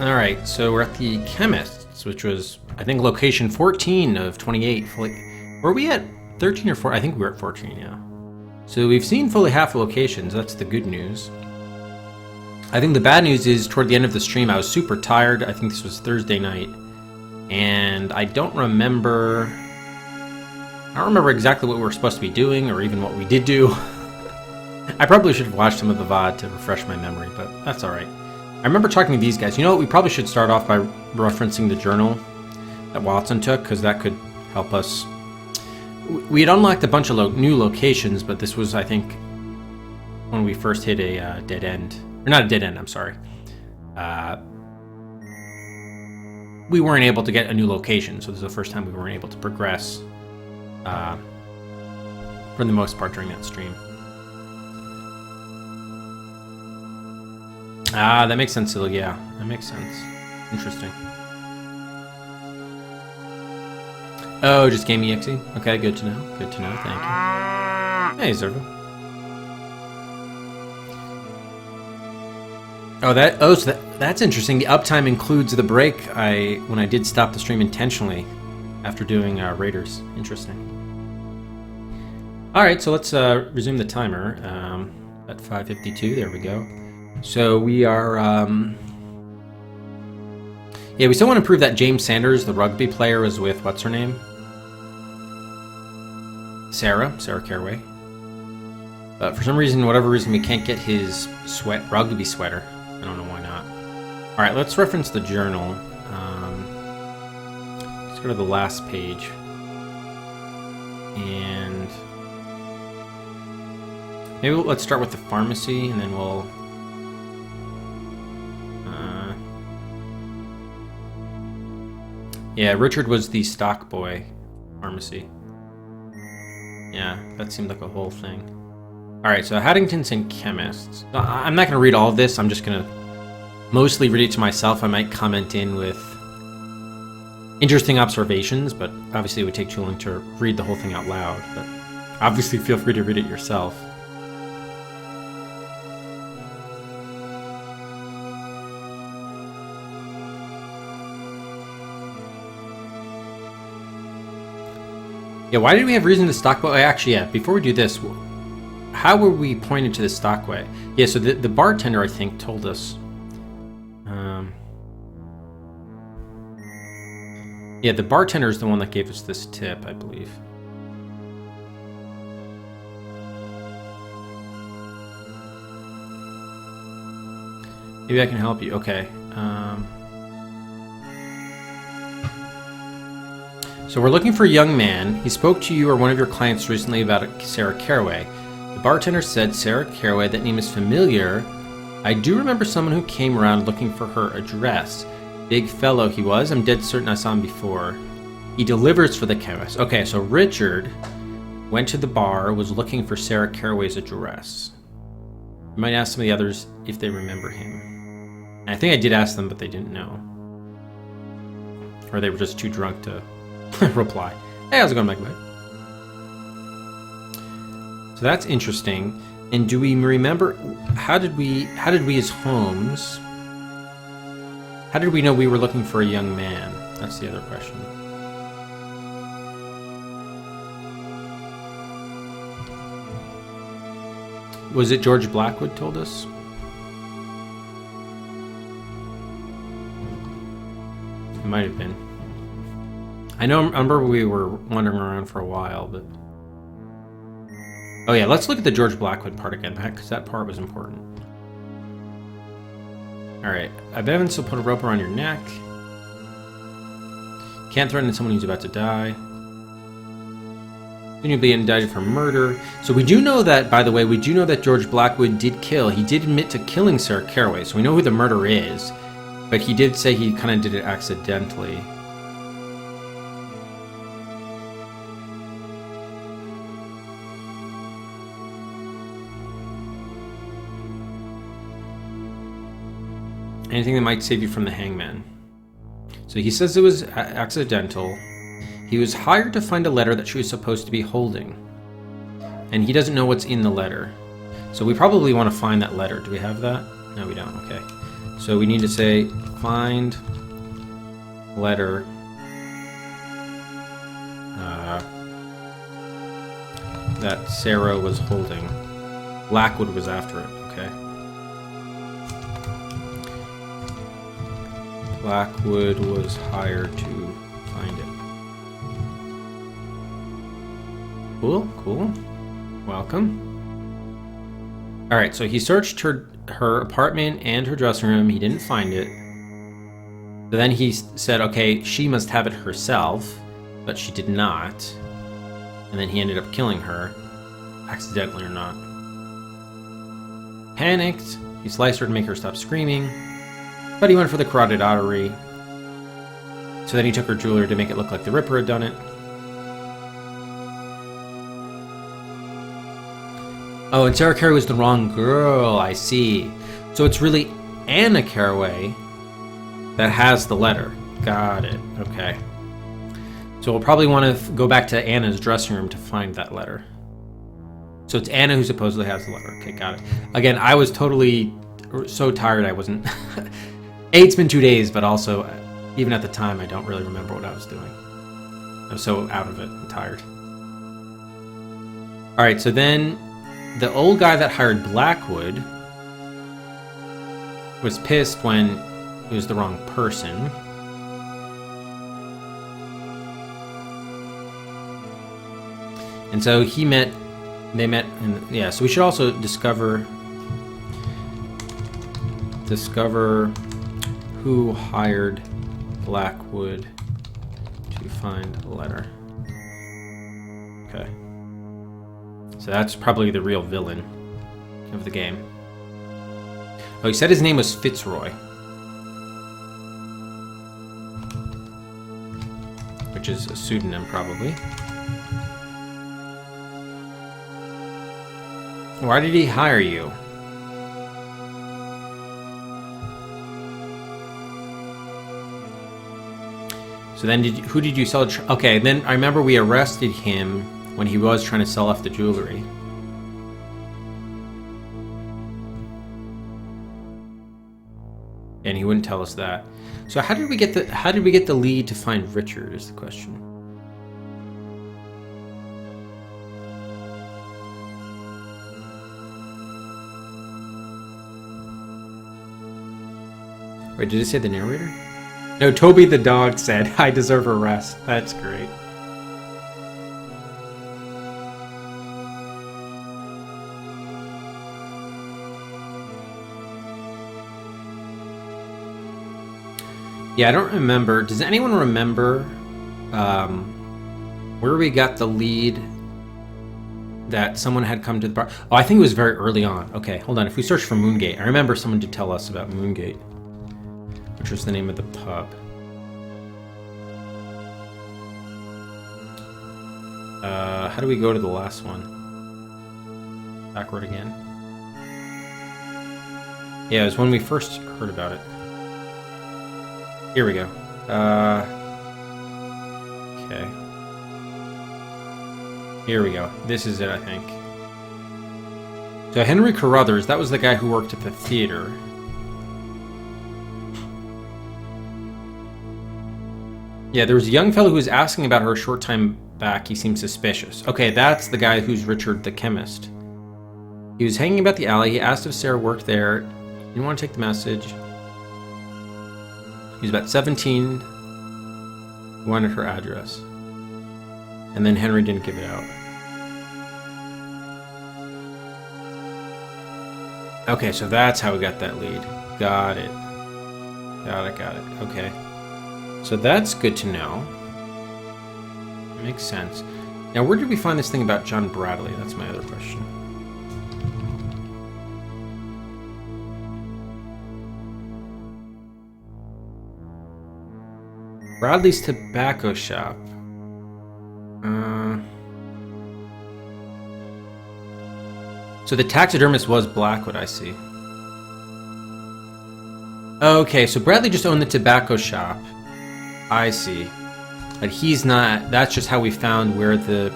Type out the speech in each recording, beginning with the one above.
All right, so we're at the Chemists, which was, I think, location 14 of 28. Were we at 13 or 4? I think we were at 14, yeah. So we've seen fully half the locations. That's the good news. I think the bad news is toward the end of the stream, I was super tired. I think this was Thursday night. And I don't remember exactly what we were supposed to be doing or even what we did do. I probably should have watched some of the VOD to refresh my memory, but that's all right. I remember talking to these guys. You know what? We probably should start off by referencing the journal that Watson took, because that could help us. We had unlocked a bunch of new locations, but this was, I think, when we first hit a dead end. Or not a dead end, I'm sorry. We weren't able to get a new location, so this is the first time we weren't able to progress for the most part during that stream. Ah, that makes sense, Silly. Yeah, that makes sense. Interesting. Oh, just Game EXE? Okay, good to know. Good to know, thank you. Hey, Zerva. Oh, so that's interesting. The uptime includes the break when I did stop the stream intentionally after doing Raiders. Interesting. All right, so let's resume the timer at 5:52. There we go. So we are, yeah, we still want to prove that James Sanders, the rugby player, was with, what's her name? Sarah Caraway. But for some reason, whatever reason, we can't get his rugby sweater. I don't know why not. All right, let's reference the journal. Let's go to the last page. And maybe let's start with the pharmacy, and then we'll... yeah, Richard was the stock boy pharmacy. Yeah, that seemed like a whole thing. All right, so Haddington's and Chemists. I'm not going to read all of this. I'm just going to mostly read it to myself. I might comment in with interesting observations, but obviously it would take too long to read the whole thing out loud. But obviously feel free to read it yourself. Yeah, why did we have reason to stockway? Actually, yeah, before we do this, how were we pointed to the stockway? Yeah, so the bartender, I think, told us. Yeah, the bartender is the one that gave us this tip, I believe. Maybe I can help you. Okay. So we're looking for a young man. He spoke to you or one of your clients recently about Sarah Caraway. The bartender said, Sarah Caraway, that name is familiar. I do remember someone who came around looking for her address. Big fellow he was. I'm dead certain I saw him before. He delivers for the chemist. Okay, so Richard went to the bar, was looking for Sarah Caraway's address. You might ask some of the others if they remember him. And I think I did ask them, but they didn't know. Or they were just too drunk to reply. Hey, how's it going, Mike? So that's interesting. And do we remember how did we as Holmes? How did we know we were looking for a young man? That's the other question. Was it George Blackwood told us? It might have been. I remember we were wandering around for a while, but... oh yeah, let's look at the George Blackwood part again, because that part was important. Alright, I've evidence will put a rope around your neck. Can't threaten someone who's about to die. Then you'll be indicted for murder. So we do know that, by the way, we do know that George Blackwood did kill. He did admit to killing Sarah Caraway, so we know who the murderer is. But he did say he kind of did it accidentally. Anything that might save you from the hangman. So he says it was accidental. He was hired to find a letter that she was supposed to be holding. And he doesn't know what's in the letter. So we probably want to find that letter. Do we have that? No, we don't. Okay. So we need to say, Find letter that Sarah was holding. Blackwood was after it, okay. Blackwood was hired to find it. Cool, cool. Welcome. Alright, so he searched her apartment and her dressing room. He didn't find it. So then he said, okay, she must have it herself, but she did not. And then he ended up killing her, accidentally or not. Panicked, he sliced her to make her stop screaming, but he went for the carotid artery. So then he took her jewelry to make it look like the Ripper had done it. Oh, and Sarah Carraway was the wrong girl, I see. So it's really Anna Carraway that has the letter. Got it, okay. So we'll probably want to go back to Anna's dressing room to find that letter. So it's Anna who supposedly has the letter. Okay, got it. Again, I was totally so tired I wasn't... It's been 2 days, but also, even at the time, I don't really remember what I was doing. I was so out of it and tired. Alright, so then the old guy that hired Blackwood was pissed when it was the wrong person. And so they met, and yeah, so we should also discover who hired Blackwood to find the letter. Okay. So that's probably the real villain of the game. Oh, he said his name was Fitzroy. Which is a pseudonym, probably. Why did he hire you? So then who did you sell? Okay, then I remember we arrested him when he was trying to sell off the jewelry. And he wouldn't tell us that. So how did we get the lead to find Richard is the question. Wait, did it say the narrator? No, Toby the dog said, I deserve a rest. That's great. Yeah, I don't remember. Does anyone remember where we got the lead that someone had come to the bar? Oh, I think it was very early on. Okay, hold on. If we search for Moongate, I remember someone did tell us about Moongate, which was the name of the pub. How do we go to the last one? Backward again. Yeah, it was when we first heard about it. Here we go. Okay. Here we go. This is it, I think. So Henry Carruthers, that was the guy who worked at the theater. Yeah, there was a young fellow who was asking about her a short time back. He seemed suspicious. Okay, that's the guy who's Richard the chemist. He was hanging about the alley. He asked if Sarah worked there. He didn't want to take the message. He was about 17. He wanted her address. And then Henry didn't give it out. Okay, so that's how we got that lead. Got it. Got it. Okay. So that's good to know. Makes sense. Now, where did we find this thing about John Bradley? That's my other question. Bradley's tobacco shop. So the taxidermist was Blackwood, I see. Okay, so Bradley just owned the tobacco shop. I see. But he's not... That's just how we found where the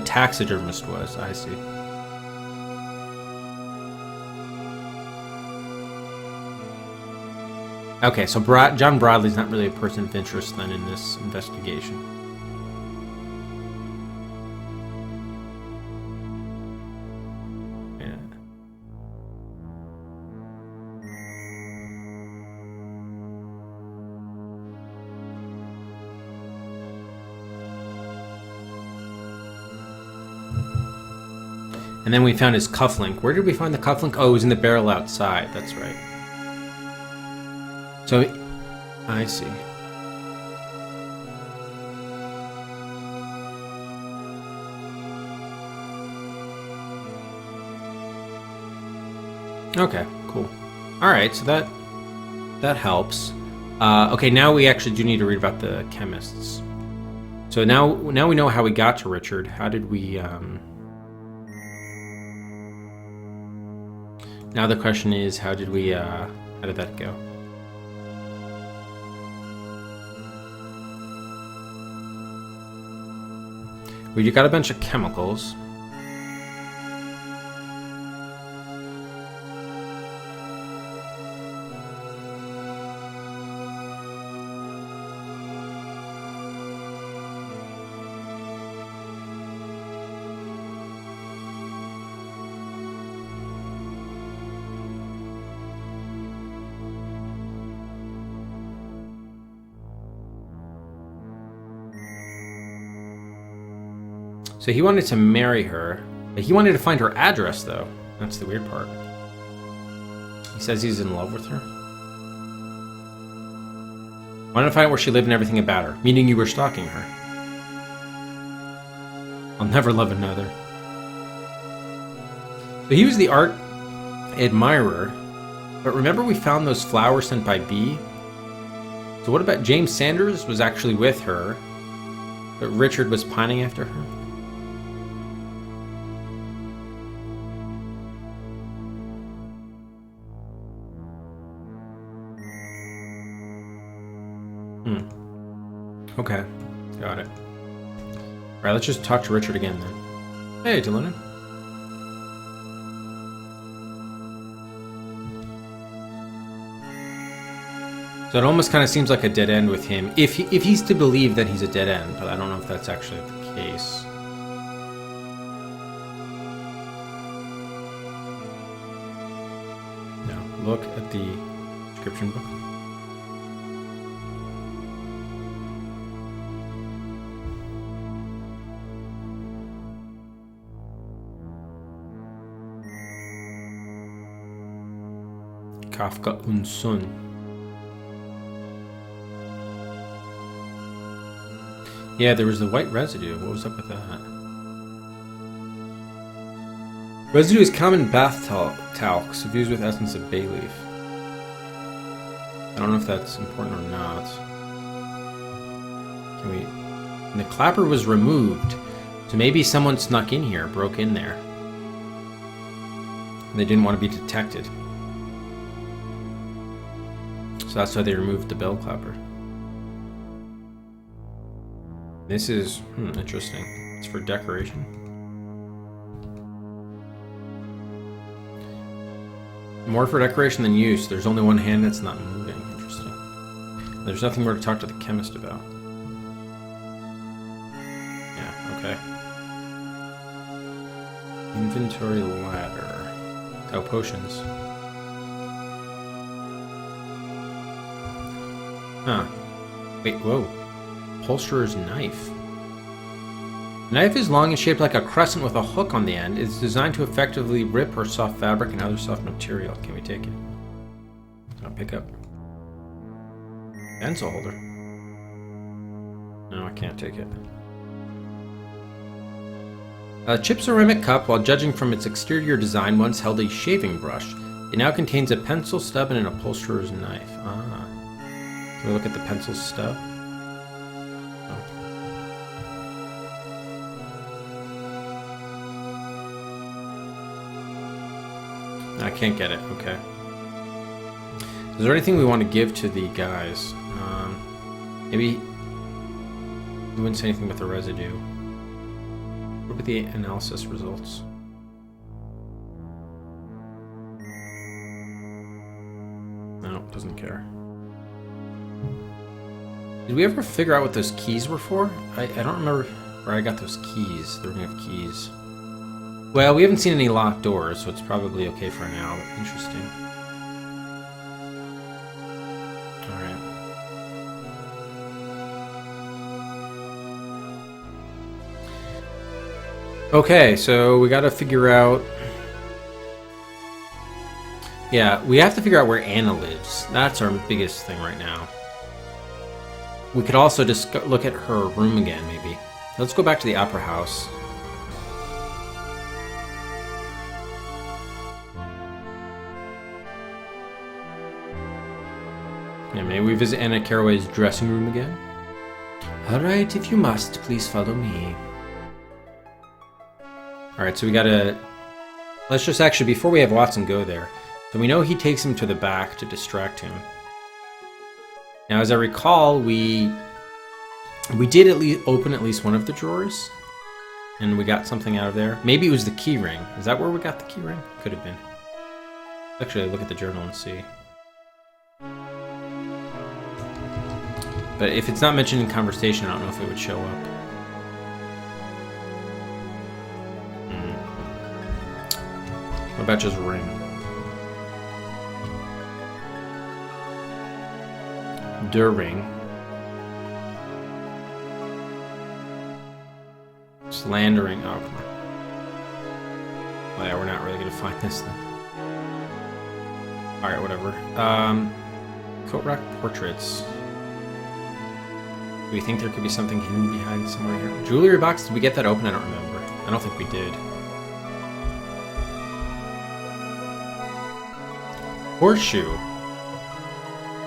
taxidermist was. I see. Okay, so John Bradley's not really a person of interest then in this investigation. Yeah. And then we found his cufflink. Where did we find the cufflink? Oh, it was in the barrel outside. That's right. So, I see. Okay, cool. All right, so that helps. Okay, now we actually do need to read about the chemists. So now we know how we got to Richard. How did we? Now the question is, how did we? How did that go? We got a bunch of chemicals. So he wanted to marry her, but he wanted to find her address, though. That's the weird part. He says he's in love with her. Wanted to find out where she lived and everything about her, meaning you were stalking her. I'll never love another. So he was the art admirer, but remember we found those flowers sent by B? So what about James Sanders was actually with her, but Richard was pining after her? Okay, got it. Alright, let's just talk to Richard again then. Hey, Deluna. So it almost kind of seems like a dead end with him, if he's to believe that he's a dead end, but I don't know if that's actually the case. Now, look at the description book. Kafka und Son. Yeah, there was the white residue. What was up with that? Residue is common bath talc, suffused with essence of bay leaf. I don't know if that's important or not. Can we... And the clapper was removed, so maybe someone snuck in here, broke in there. And they didn't want to be detected. So that's why they removed the bell clapper. This is interesting. It's for decoration. More for decoration than use. There's only one hand that's not moving. Interesting. There's nothing more to talk to the chemist about. Yeah, okay. Inventory ladder. Oh, potions. Huh. Wait, whoa. Upholsterer's knife. The knife is long and shaped like a crescent with a hook on the end. It's designed to effectively rip or soft fabric and other soft material. Can we take it? I'll pick up. Pencil holder. No, I can't take it. A chip ceramic cup, while judging from its exterior design, once held a shaving brush. It now contains a pencil stub and an upholsterer's knife. Ah. Can we look at the pencil stub? Oh. I can't get it. Okay. Is there anything we want to give to the guys? Maybe we wouldn't say anything about the residue. What about the analysis results? No, doesn't care. Did we ever figure out what those keys were for? I don't remember where I got those keys. The ring of keys. Well, we haven't seen any locked doors, so it's probably okay for now. But interesting. Alright. Okay, so we gotta figure out... Yeah, we have to figure out where Anna lives. That's our biggest thing right now. We could also just look at her room again, maybe. Let's go back to the Opera House. Yeah, maybe we visit Anna Carraway's dressing room again. Alright, if you must, please follow me. Alright, so we gotta... Let's just actually, before we have Watson go there, so we know he takes him to the back to distract him. Now, as I recall, we did at least open at least one of the drawers, and we got something out of there. Maybe it was the key ring. Is that where we got the key ring? Could have been. Actually, look at the journal and see. But if it's not mentioned in conversation, I don't know if it would show up. What about just ring? Der ring. Slandering. Oh, come on. Well, yeah, we're not really going to find this then. Alright, whatever. Coat rack portraits. Do we think there could be something hidden behind somewhere here? Jewelry box? Did we get that open? I don't remember. I don't think we did. Horseshoe.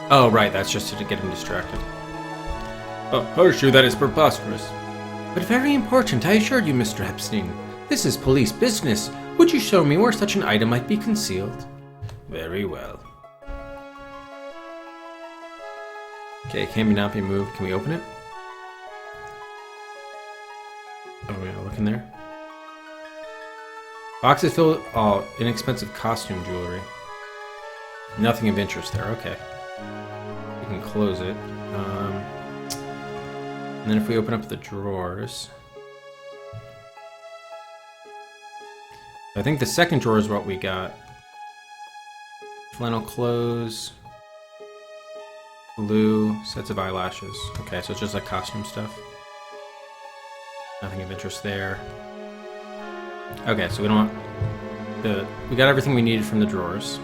Oh, right, that's just to get him distracted. Oh, horseshoe, that is preposterous. But very important, I assure you, Mr. Epstein. This is police business. Would you show me where such an item might be concealed? Very well. Okay, can not be moved. Can we open it? Oh, yeah, look in there. Boxes filled with inexpensive costume jewelry. Nothing of interest there, okay. We can close it. And then if we open up the drawers... I think the second drawer is what we got. Flannel clothes. Blue sets of eyelashes. Okay, so it's just like costume stuff. Nothing of interest there. Okay, so we don't want we got everything we needed from the drawers.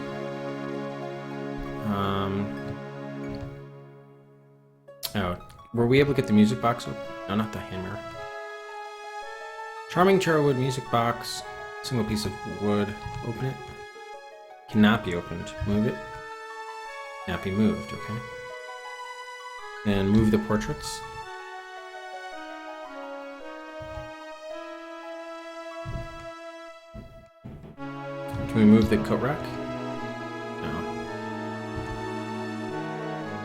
Oh, were we able to get the music box open? No, not the hammer. Charming cherrywood music box. Single piece of wood. Open it. Cannot be opened. Move it. Cannot be moved, okay. And move the portraits. Can we move the coat rack? No.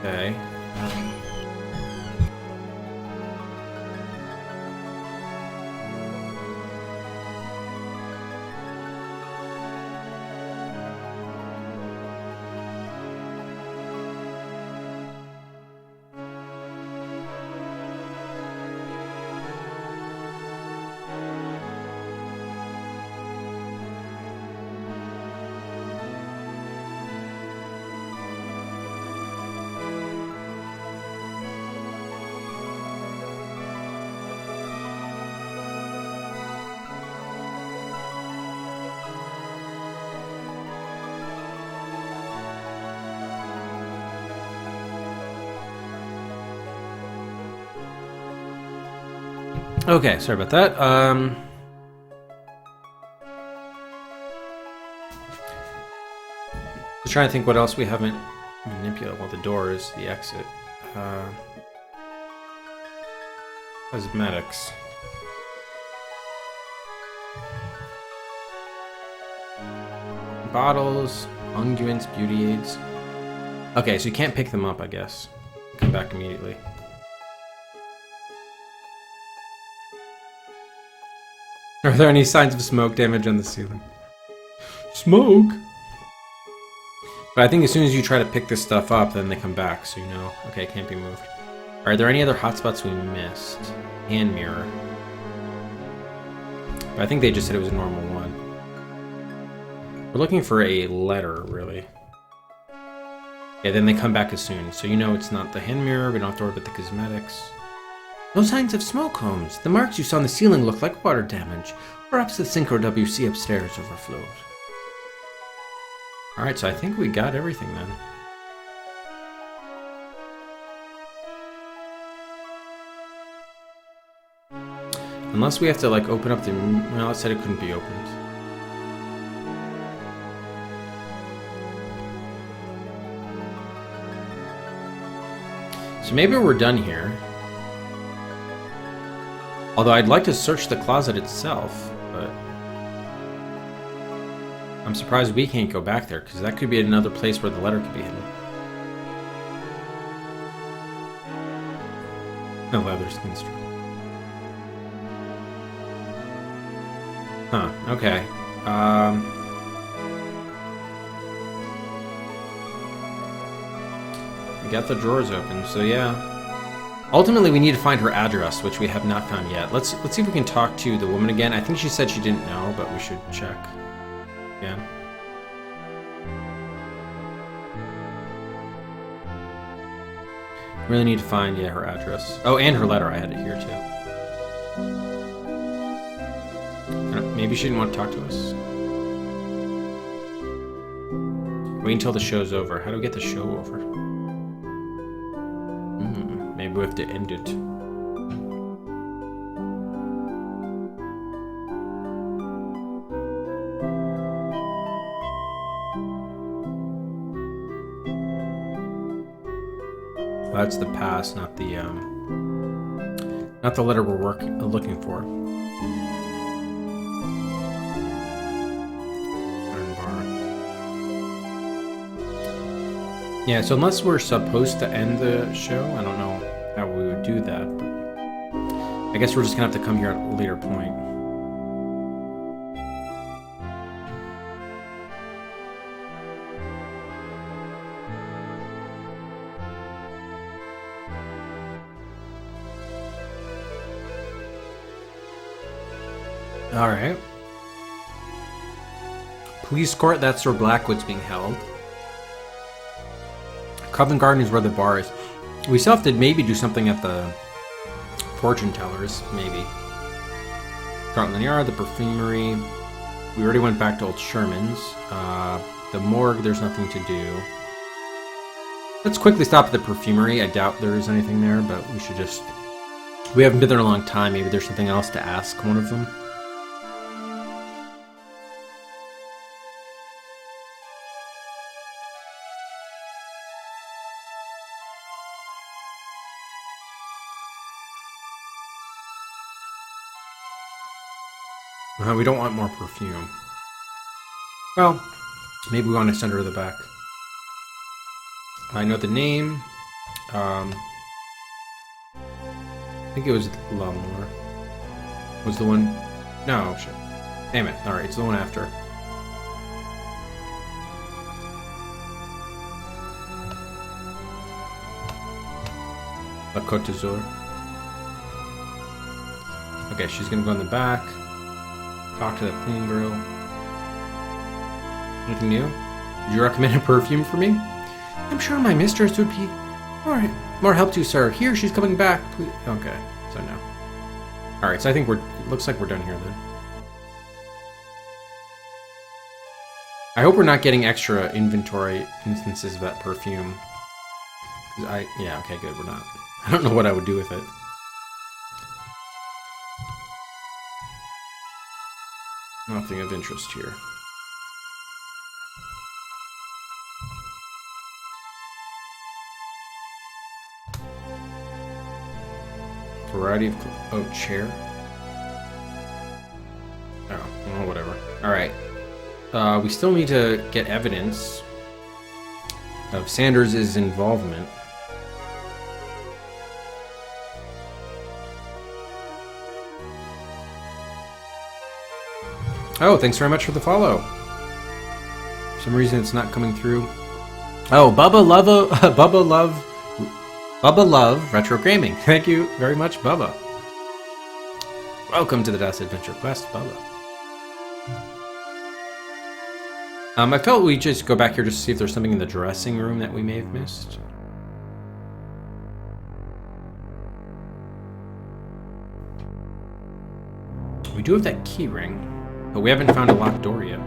Okay. Okay, sorry about that. Just trying to think what else we haven't manipulated. Well, the door is the exit. Cosmetics. Bottles, unguents, beauty aids. Okay, so you can't pick them up, I guess. Come back immediately. Are there any signs of smoke damage on the ceiling? Smoke? But I think as soon as you try to pick this stuff up, then they come back, so you know. Okay, it can't be moved. Are there any other hotspots we missed? Hand mirror. But I think they just said it was a normal one. We're looking for a letter, really. Yeah, then they come back as soon. So you know it's not the hand mirror. We don't have to worry about the cosmetics. No signs of smoke, Holmes. The marks you saw on the ceiling look like water damage. Perhaps the Synchro WC upstairs overflowed. Alright, so I think we got everything then. Unless we have to, like, open up the... Well, it said it couldn't be opened. So maybe we're done here. Although I'd like to search the closet itself, but... I'm surprised we can't go back there, because that could be another place where the letter could be hidden. No leather skin strip. Huh, okay. We got the drawers open, so yeah. Ultimately, we need to find her address, which we have not found yet. Let's see if we can talk to the woman again. I think she said she didn't know, but we should check again. Really need to find, yeah, her address. Oh, and her letter. I had it here, too. Maybe she didn't want to talk to us. Wait until the show's over. How do we get the show over? Maybe we have to end it. Well, that's the past, not the letter we're looking for. Yeah, so unless we're supposed to end the show, I don't know how we would do that, but I guess we're just gonna have to come here at a later point. Alright. Police court, that's where Blackwood's being held. Covent Garden is where the bar is. We still have to maybe do something at the fortune tellers, maybe. Scotland Yard, the perfumery. We already went back to Old Sherman's. The morgue, there's nothing to do. Let's quickly stop at the perfumery. I doubt there is anything there, but we should just... We haven't been there in a long time. Maybe there's something else to ask one of them. We don't want more perfume. Well, maybe we want to send her to the back. I know the name. I think it was Lumlor. Was the one... No, shit. Damn it. Alright, it's the one after. La Côte d'Azur. Okay, she's gonna go in the back. Talk to the cleaning girl. Anything new? Would you recommend a perfume for me? I'm sure my mistress would be... Alright. More help to you, sir. Here, she's coming back. Please. Okay, so no. Alright, so I think we're... It looks like we're done here, then. I hope we're not getting extra inventory instances of that perfume. Yeah, okay, good, we're not. I don't know what I would do with it. Nothing of interest here. Variety of... Oh, chair? Oh, well, whatever. Alright. We still need to get evidence of Sanders' involvement. Oh, thanks very much for the follow. For some reason it's not coming through. Oh, Bubba Love Bubba Love Retro Gaming. Thank you very much, Bubba. Welcome to the Dust Adventure Quest, Bubba. I felt we'd just go back here just to see if there's something in the dressing room that we may have missed. We do have that key ring, but we haven't found a locked door yet.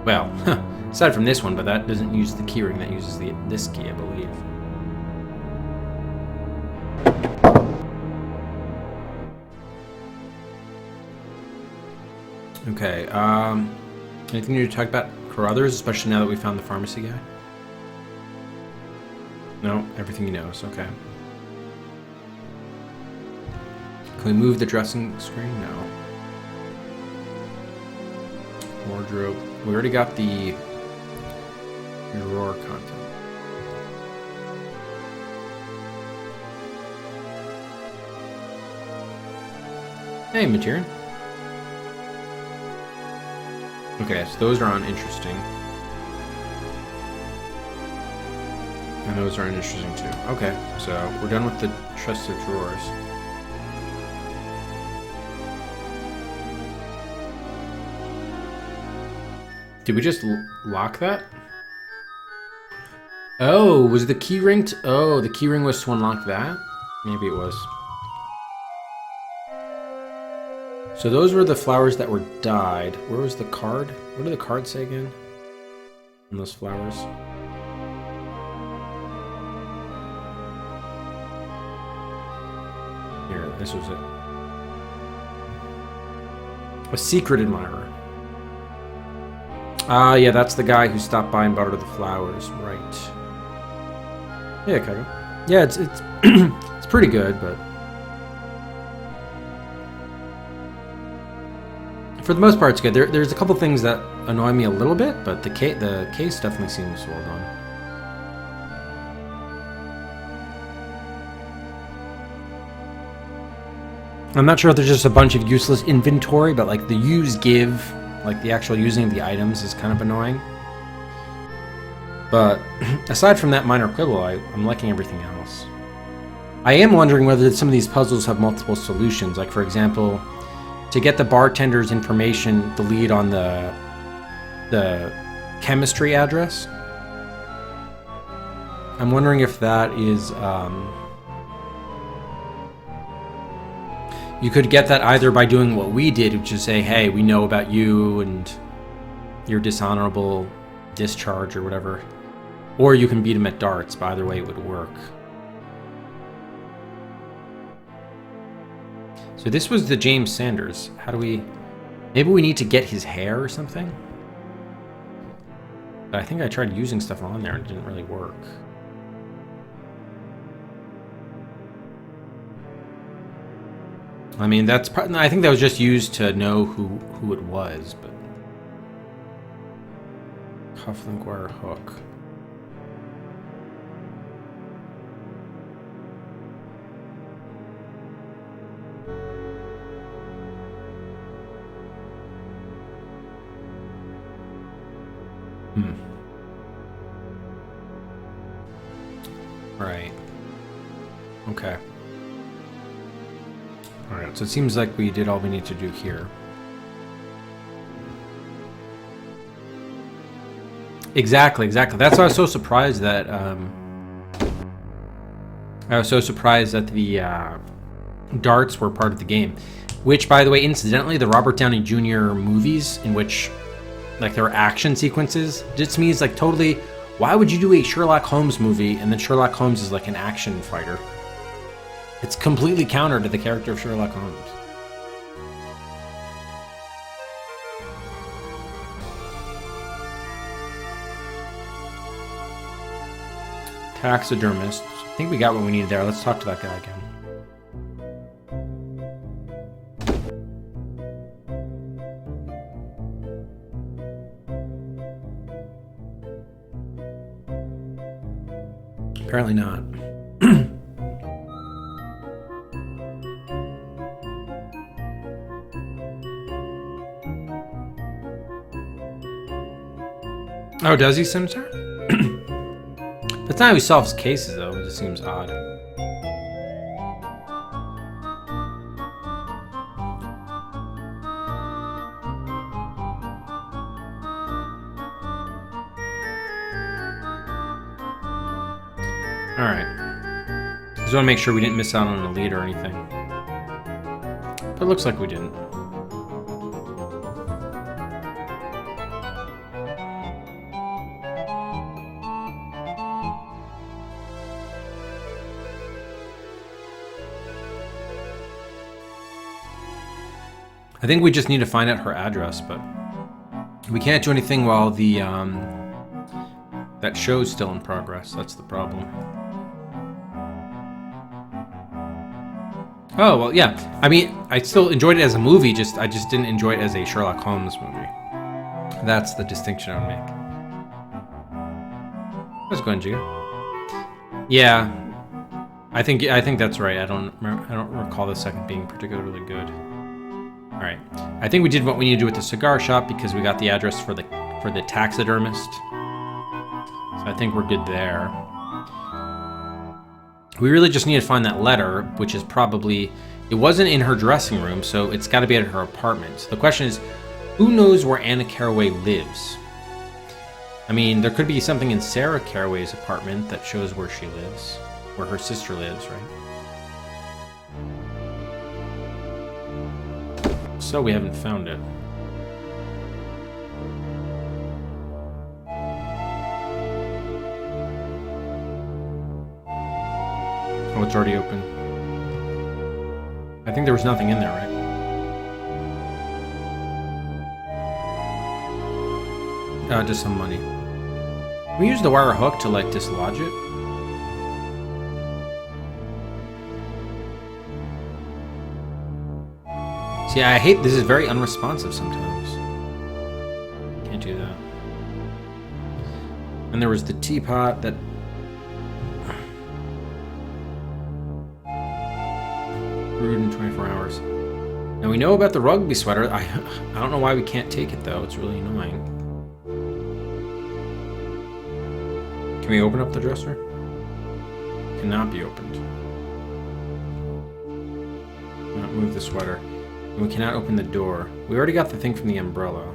Well, aside from this one, but that doesn't use the key ring, that uses this key, I believe. Okay, anything you need to talk about Carruthers, especially now that we found the pharmacy guy? No, everything he knows, okay. Can we move the dressing screen? No. Wardrobe. We already got the drawer content. Hey, Materin. Okay, so those are uninteresting. And those are uninteresting too. Okay, so we're done with the chest of drawers. Did we just lock that? Oh, was the key ring oh, the key ring was to unlock that? Maybe it was. So those were the flowers that were dyed. Where was the card? What did the card say again? On those flowers? Here, this was it. A secret admirer. Ah, yeah, that's the guy who stopped by and bought her the flowers, right? Yeah, Kago. Yeah, it's it's pretty good, but for the most part, it's good. There's a couple things that annoy me a little bit, but the case definitely seems well done. I'm not sure if there's just a bunch of useless inventory, but like the use-give, like the actual using of the items is kind of annoying. But aside from that minor quibble, I'm liking everything else. I am wondering whether some of these puzzles have multiple solutions. Like, for example, to get the bartender's information, the lead on the chemistry address. I'm wondering if that is... you could get that either by doing what we did, which is say, hey, we know about you and your dishonorable discharge or whatever. Or you can beat him at darts. But either way, it would work. So this was the James Sanders. How do we... Maybe we need to get his hair or something? But I think I tried using stuff on there and it didn't really work. I mean, that's part. I think that was just used to know who it was, but cufflink wire hook. Right. Okay. Alright, so it seems like we did all we need to do here. Exactly. That's why I was so surprised that the darts were part of the game. Which, by the way, incidentally, the Robert Downey Jr. movies in which like there were action sequences, just to me is like totally, why would you do a Sherlock Holmes movie and then Sherlock Holmes is like an action fighter? It's completely counter to the character of Sherlock Holmes. Taxidermist. I think we got what we needed there. Let's talk to that guy again. Apparently not. Oh, does he, Scimitar? That's not how he solves cases, though. This seems odd. Alright. Just want to make sure we didn't miss out on a lead or anything. But it looks like we didn't. I think we just need to find out her address, but we can't do anything while the that show's still in progress. That's the problem. Oh, well, yeah. I mean, I still enjoyed it as a movie, I just didn't enjoy it as a Sherlock Holmes movie. That's the distinction I would make. How's it going, Giga? Yeah. I think that's right. I don't recall the second being particularly good. All right. I think we did what we need to do with the cigar shop because we got the address for the taxidermist. So I think we're good there. We really just need to find that letter, which is probably... It wasn't in her dressing room, so it's got to be at her apartment. So the question is, who knows where Anna Carraway lives? I mean, there could be something in Sarah Carraway's apartment that shows where she lives. Where her sister lives, right? So we haven't found it. Oh, it's already open. I think there was nothing in there, right? Just some money. Can we use the wire hook to, like, dislodge it? See, I hate this is very unresponsive sometimes. Can't do that. And there was the teapot that... brewed in 24 hours. Now we know about the rugby sweater. I don't know why we can't take it though. It's really annoying. Can we open up the dresser? Cannot be opened. Not move the sweater. And we cannot open the door. We already got the thing from the umbrella.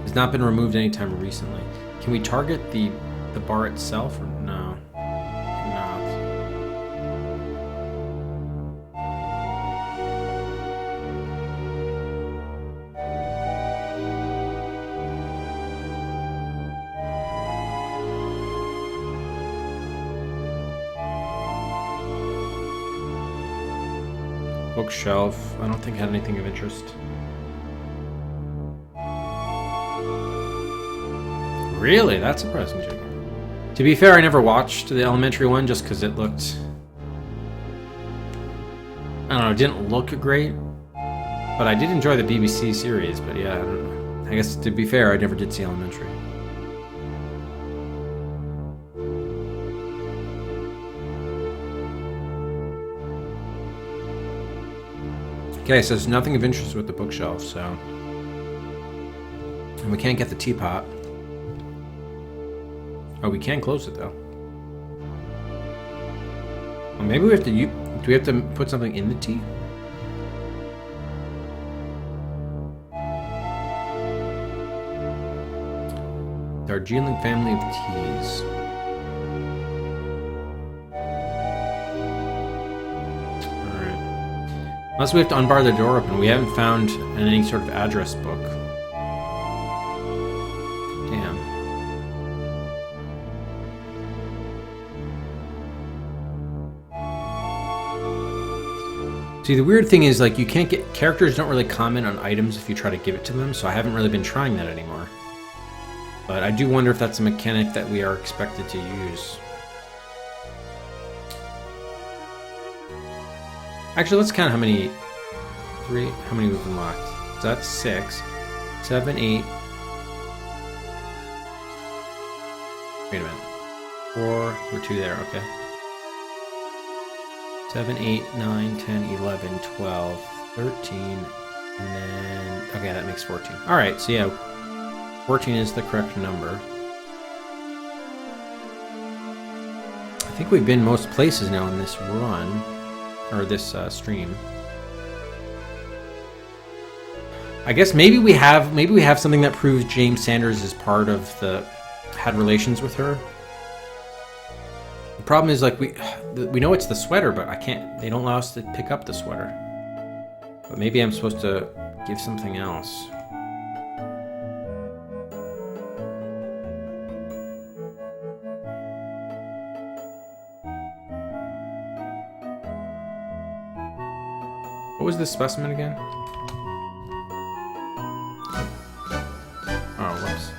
It's not been removed anytime recently. Can we target the bar itself or no? Cannot. Bookshelf. I don't think it had anything of interest. Really? That's surprising, Jake. To be fair, I never watched the elementary one just because it looked... I don't know, it didn't look great. But I did enjoy the BBC series, but yeah, I don't know. I guess to be fair, I never did see elementary. Okay, so there's nothing of interest with the bookshelf, so... And we can't get the teapot. Oh, we can close it, though. Well, maybe we have to... Do we have to put something in the tea? Darjeeling family of teas. Unless we have to unbar the door open. We haven't found any sort of address book. Damn. See, the weird thing is, like, you can't get... Characters don't really comment on items if you try to give it to them, so I haven't really been trying that anymore. But I do wonder if that's a mechanic that we are expected to use. Actually, let's count how many we've unlocked. So that's 6, 7, 8. Wait a minute. 4, we're 2 there, okay. 7, 8, 9, 10, 11, 12, 13, and then... Okay, that makes 14. Alright, so yeah. 14 is the correct number. I think we've been most places now in this run, or this stream. I guess maybe we have something that proves James Sanders is part of had relations with her. The problem is, like, we know it's the sweater, but they don't allow us to pick up the sweater. But maybe I'm supposed to give something else. What was this specimen again? Oh, whoops.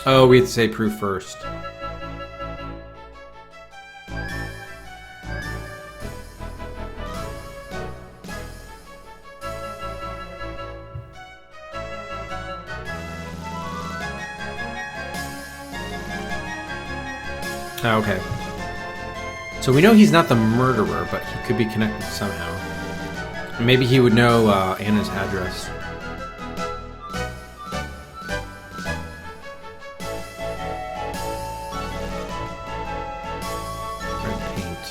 Oh, we have to say proof first. Oh, okay. So we know he's not the murderer, but he could be connected somehow. Maybe he would know Anna's address. Red paint.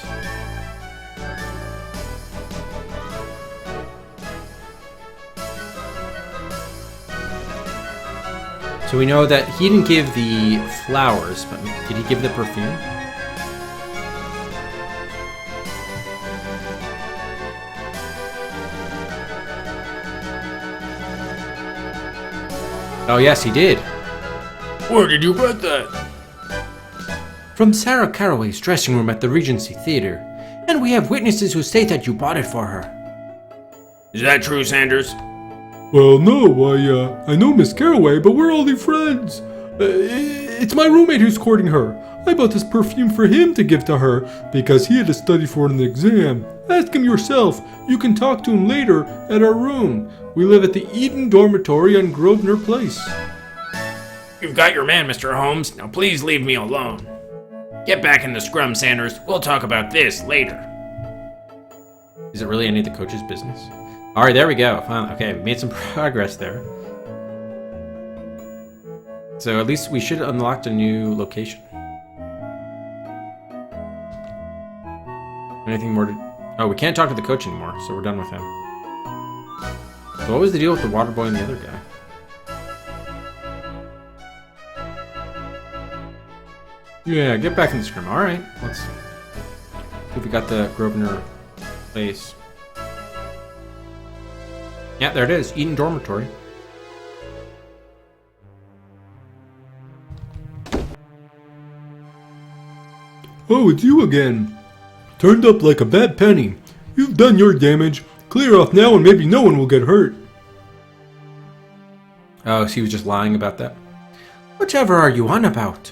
So we know that he didn't give the flowers, but did he give the perfume? Oh, yes, he did. Where did you get that? From Sarah Caraway's dressing room at the Regency Theater. And we have witnesses who state that you bought it for her. Is that true, Sanders? Well, no, I know Miss Caraway, but we're only friends. It's my roommate who's courting her. I bought this perfume for him to give to her because he had to study for an exam. Ask him yourself. You can talk to him later at our room. We live at the Eden Dormitory on Grosvenor Place. You've got your man, Mr. Holmes. Now please leave me alone. Get back in the scrum, Sanders. We'll talk about this later. Is it really any of the coach's business? Alright, there we go. Finally. Okay, we made some progress there. So at least we should have unlocked a new location. Anything more to... Oh, we can't talk to the coach anymore, so we're done with him. So what was the deal with the water boy and the other guy? Yeah, get back in the scrim. Alright, let's see if we got the Grosvenor Place. Yeah, there it is. Eden Dormitory. Oh, it's you again. Turned up like a bad penny. You've done your damage. Clear off now and maybe no one will get hurt. Oh, so he was just lying about that? Whichever are you on about?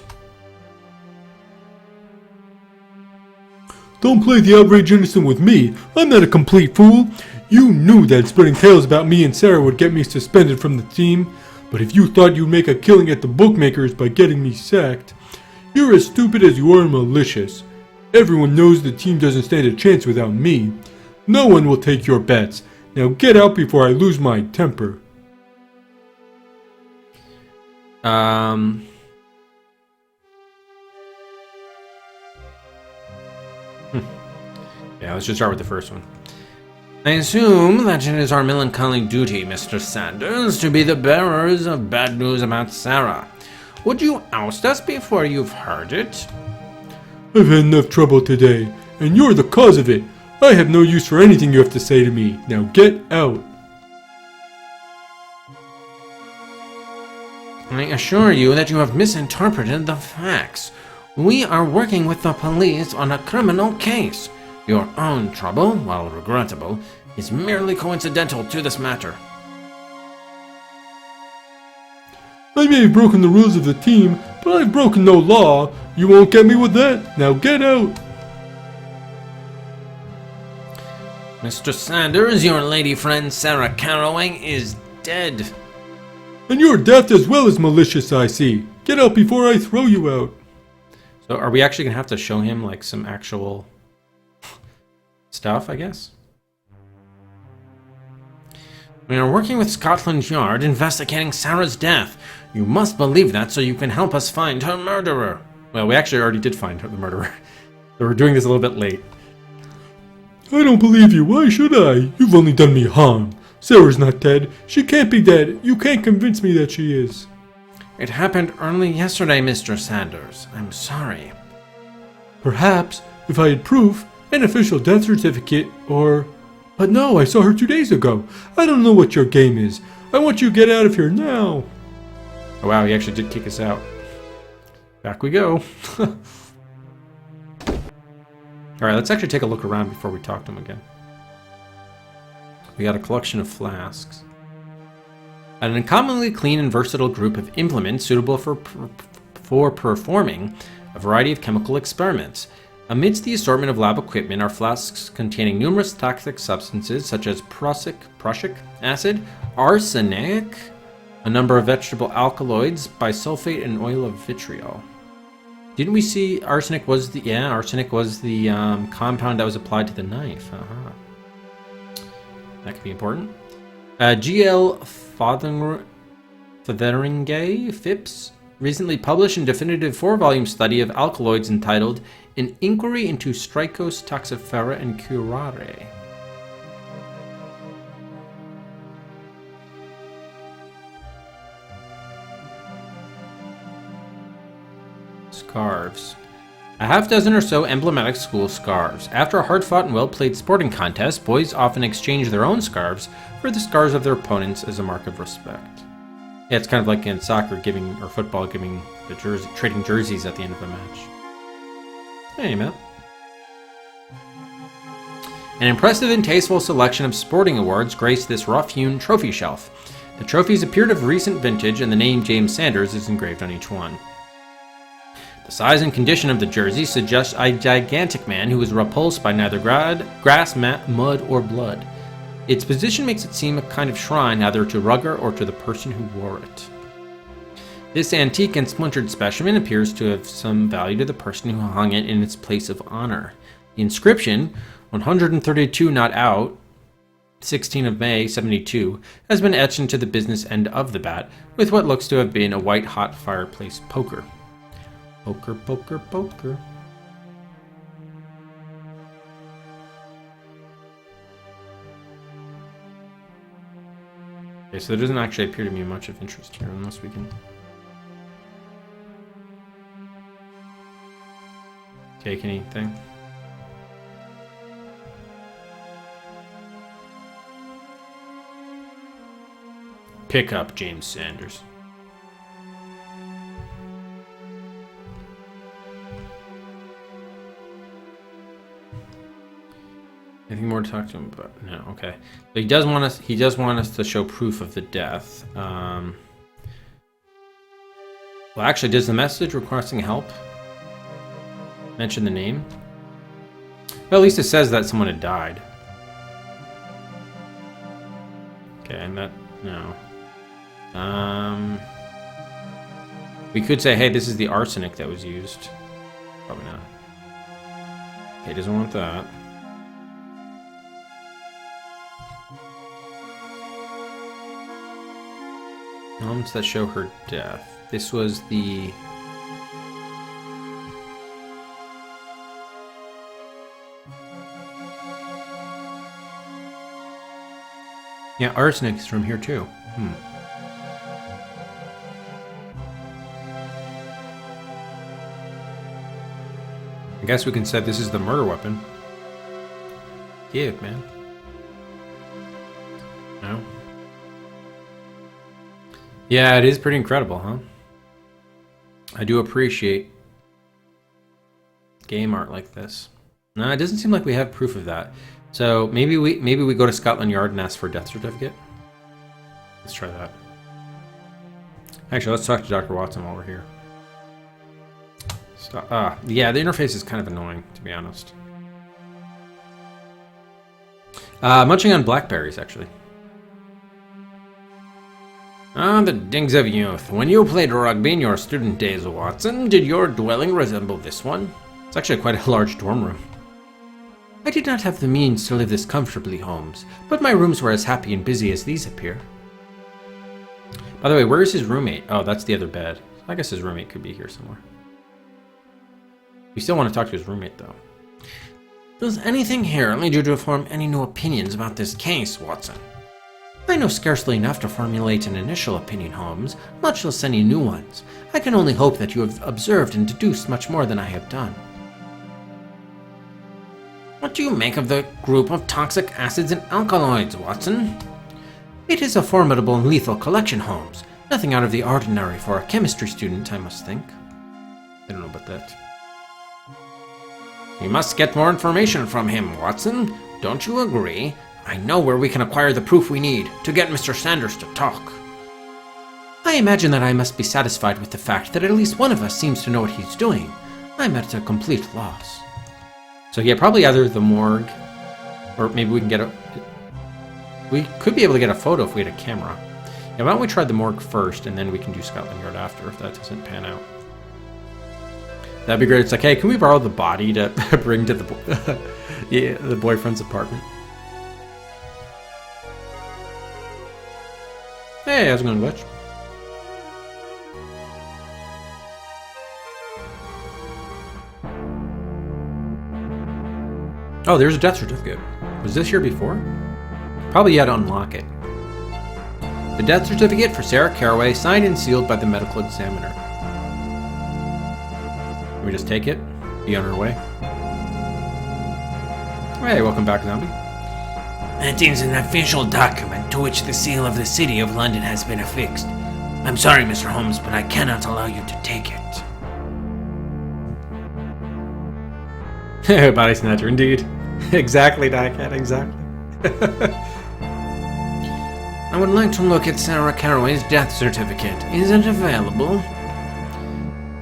Don't play the outraged innocent with me. I'm not a complete fool. You knew that spreading tales about me and Sarah would get me suspended from the team. But if you thought you'd make a killing at the bookmakers by getting me sacked, you're as stupid as you are malicious. Everyone knows the team doesn't stand a chance without me. No one will take your bets. Now get out before I lose my temper. Yeah, let's just start with the first one. I assume that it is our melancholy duty, Mr. Sanders, to be the bearers of bad news about Sarah. Would you oust us before you've heard it? I've had enough trouble today, and you're the cause of it. I have no use for anything you have to say to me. Now get out. I assure you that you have misinterpreted the facts. We are working with the police on a criminal case. Your own trouble, while regrettable, is merely coincidental to this matter. I may have broken the rules of the team, but I've broken no law. You won't get me with that. Now get out. Mr. Sanders, your lady friend Sarah Caraway is dead. And you're daft as well as malicious, I see. Get out before I throw you out. So are we actually going to have to show him, like, some actual stuff, I guess? We are working with Scotland Yard investigating Sarah's death. You must believe that so you can help us find her murderer. Well, we actually already did find the murderer. So we're doing this a little bit late. I don't believe you. Why should I? You've only done me harm. Sarah's not dead. She can't be dead. You can't convince me that she is. It happened early yesterday, Mr. Sanders. I'm sorry. Perhaps, if I had proof, an official death certificate, or... But no, I saw her 2 days ago. I don't know what your game is. I want you to get out of here now. Oh wow, he actually did kick us out. Back we go. Alright, let's actually take a look around before we talk to him again. We got a collection of flasks. An uncommonly clean and versatile group of implements suitable for performing a variety of chemical experiments. Amidst the assortment of lab equipment are flasks containing numerous toxic substances such as prussic acid, arsenic, a number of vegetable alkaloids, bisulfate, and oil of vitriol. Didn't we see arsenic was the compound that was applied to the knife? That could be important. G.L. Fotheringay Phipps recently published a definitive 4-volume study of alkaloids entitled An Inquiry into Strikos, Toxifera, and Curare. Scarves. A half dozen or so emblematic school scarves. After a hard-fought and well-played sporting contest, boys often exchange their own scarves for the scarves of their opponents as a mark of respect. Yeah, it's kind of like in soccer or football giving the trading jerseys at the end of a match. Hey, Matt. An impressive and tasteful selection of sporting awards graced this rough-hewn trophy shelf. The trophies appeared of recent vintage, and the name James Sanders is engraved on each one. The size and condition of the jersey suggests a gigantic man who was repulsed by neither grass, mud, or blood. Its position makes it seem a kind of shrine either to Rugger or to the person who wore it. This antique and splintered specimen appears to have some value to the person who hung it in its place of honor. The inscription, 132 not out, 16 of May, 72, has been etched into the business end of the bat with what looks to have been a white-hot fireplace poker. Poker, poker, poker. Okay, so there doesn't actually appear to be much of interest here unless we can take anything. Pick up James Sanders. Anything more to talk to him about? No. Okay. But he does want us. He does want us to show proof of the death. Well, actually, does the message requesting help mention the name? Well, at least it says that someone had died. Okay, and that no. We could say, hey, this is the arsenic that was used. Probably not. Okay, doesn't want that. Elements that show her death. This was the... Yeah, arsenic is from here too. I guess we can say this is the murder weapon. Give, man. No? Yeah, it is pretty incredible, huh? I do appreciate game art like this. No, it doesn't seem like we have proof of that. So maybe we go to Scotland Yard and ask for a death certificate. Let's try that. Actually, let's talk to Dr. Watson while we're here. Yeah, the interface is kind of annoying, to be honest. Munching on blackberries, actually. The dings of youth. When you played rugby in your student days, Watson, did your dwelling resemble this one? It's actually quite a large dorm room. I did not have the means to live this comfortably, Holmes, but my rooms were as happy and busy as these appear. By the way, where is his roommate? Oh, that's the other bed. I guess his roommate could be here somewhere. We still want to talk to his roommate, though. Does anything here lead you to form any new opinions about this case, Watson? I know scarcely enough to formulate an initial opinion, Holmes, much less any new ones. I can only hope that you have observed and deduced much more than I have done. What do you make of the group of toxic acids and alkaloids, Watson? It is a formidable and lethal collection, Holmes. Nothing out of the ordinary for a chemistry student, I must think. I don't know about that. We must get more information from him, Watson. Don't you agree? I know where we can acquire the proof we need to get Mr. Sanders to talk. I imagine that I must be satisfied with the fact that at least one of us seems to know what he's doing. I'm at a complete loss. So yeah, probably either the morgue, or maybe we can get a... We could be able to get a photo if we had a camera. Yeah, why don't we try the morgue first, and then we can do Scotland Yard after, if that doesn't pan out. That'd be great. It's like, hey, can we borrow the body to bring to the yeah, the boyfriend's apartment? Hey, how's it going, Glitch? Oh, there's a death certificate. Was this here before? Probably you had to unlock it. The death certificate for Sarah Caraway, signed and sealed by the medical examiner. Can we just take it? Be on our way? Hey, welcome back, zombie. That is an official document to which the seal of the City of London has been affixed. I'm sorry, Mr. Holmes, but I cannot allow you to take it. Body snatcher, indeed. Exactly, Diecat, exactly. I would like to look at Sarah Caraway's death certificate. Is it available?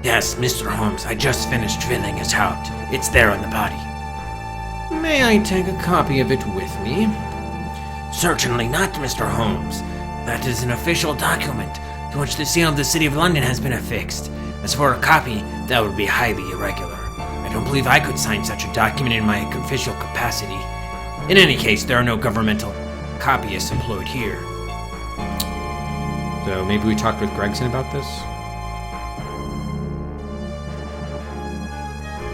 Yes, Mr. Holmes, I just finished filling it out. It's there on the body. May I take a copy of it with me? Certainly not, Mr. Holmes. That is an official document to which the seal of the City of London has been affixed. As for a copy, that would be highly irregular. I don't believe I could sign such a document in my official capacity. In any case, there are no governmental copyists employed here. So maybe we talked with Gregson about this?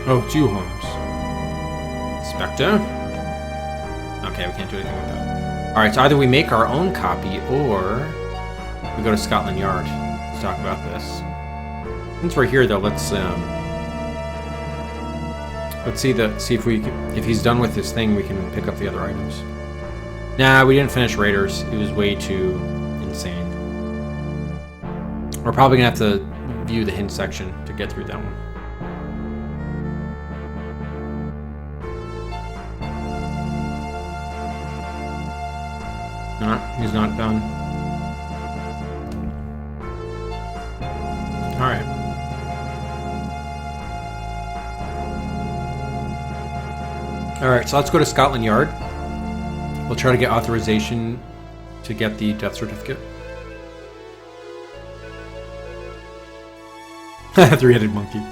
Oh, it's you, Holmes. Inspector? Okay, we can't do anything with that. Alright, so either we make our own copy, or we go to Scotland Yard to talk about this. Since we're here, though, let's see if he's done with his thing, we can pick up the other items. Nah, we didn't finish Raiders. It was way too insane. We're probably gonna have to view the hint section to get through that one. He's not done. Alright. Alright, so let's go to Scotland Yard. We'll try to get authorization to get the death certificate. Three-headed monkey.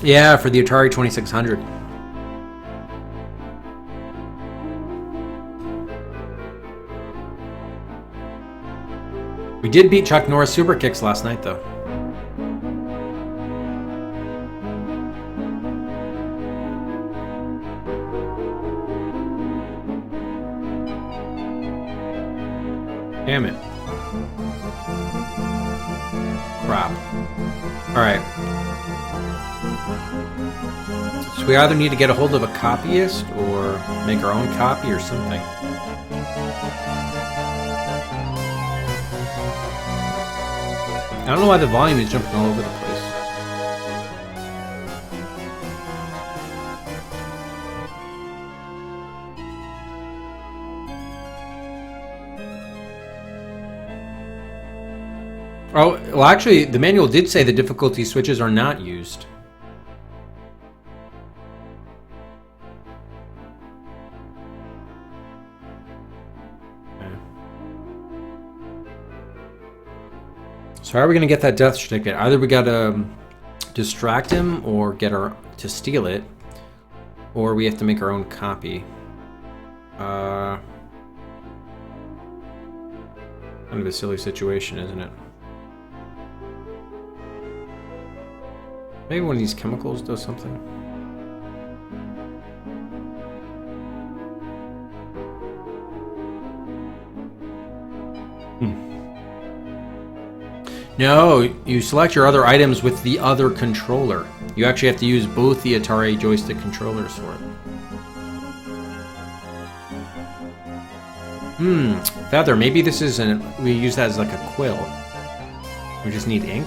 Yeah, for the Atari 2600. We did beat Chuck Norris Super Kicks last night, though. Damn it. Crap. Alright. So we either need to get a hold of a copyist or make our own copy or something. I don't know why the volume is jumping all over the place. Oh, well actually, the manual did say the difficulty switches are not used. So how are we going to get that death certificate? Either we got to distract him or get her to steal it, or we have to make our own copy. Kind of a silly situation, isn't it? Maybe one of these chemicals does something. No, you select your other items with the other controller. You actually have to use both the Atari joystick controllers for it. Feather, maybe this isn't... We use that as like a quill. We just need ink.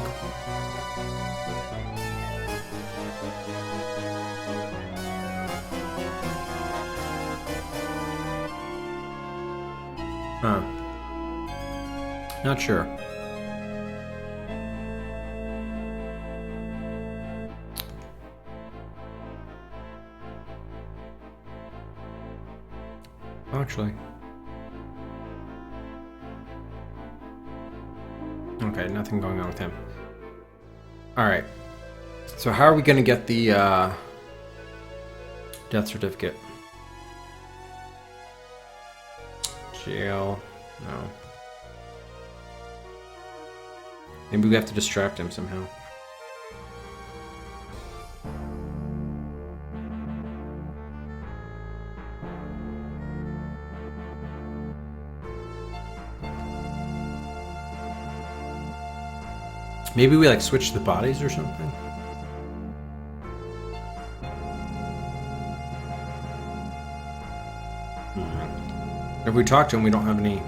Huh. Not sure. Actually. Okay, nothing going on with him. Alright. So how are we going to get the death certificate? Jail. No. Maybe we have to distract him somehow. Maybe we like switch the bodies or something? If we talk to him, we don't have any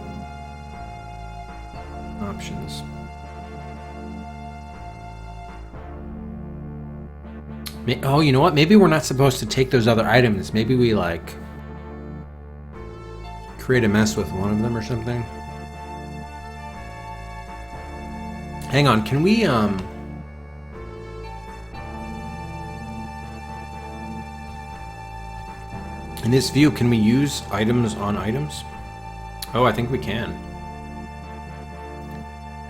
options. Oh, you know what? Maybe we're not supposed to take those other items. Maybe we like create a mess with one of them or something. Hang on, can we, in this view, can we use items on items? Oh, I think we can.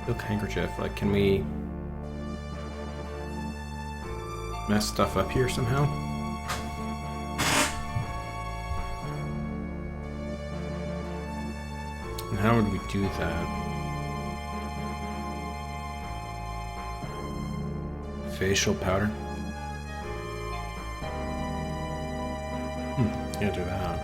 Silk handkerchief, like, can we mess stuff up here somehow? And how would we do that? Facial powder. Can't do that.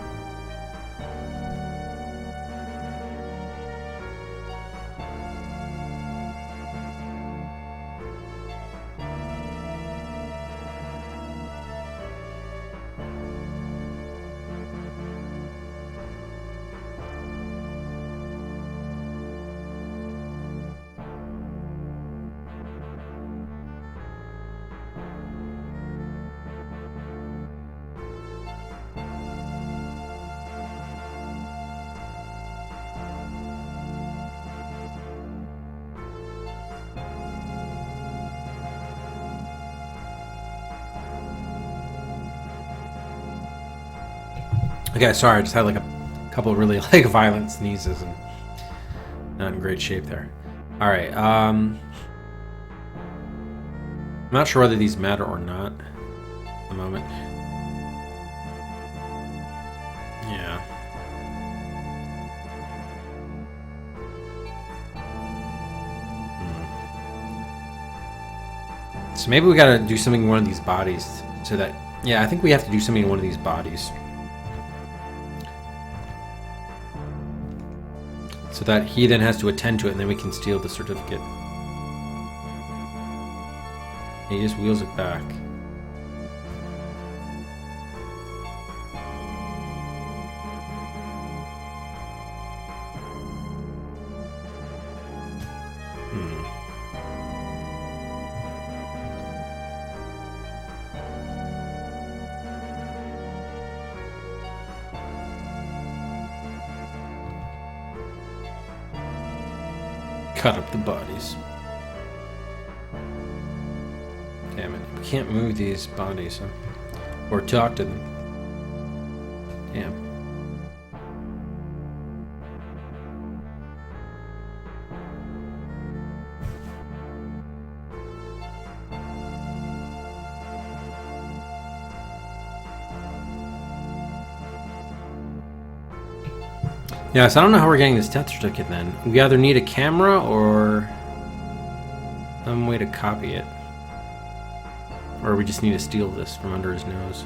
Okay, sorry, I just had like a couple of really like violent sneezes and not in great shape there. Alright, I'm not sure whether these matter or not at the moment. Yeah. So maybe we gotta do something in one of these bodies so that... Yeah, I think we have to do something in one of these bodies. So that he then has to attend to it, and then we can steal the certificate. He just wheels it back. Cut up the bodies. Damn it. We can't move these bodies, huh? Or talk to them. Damn. Yeah, so I don't know how we're getting this death certificate then. We either need a camera or some way to copy it. Or we just need to steal this from under his nose.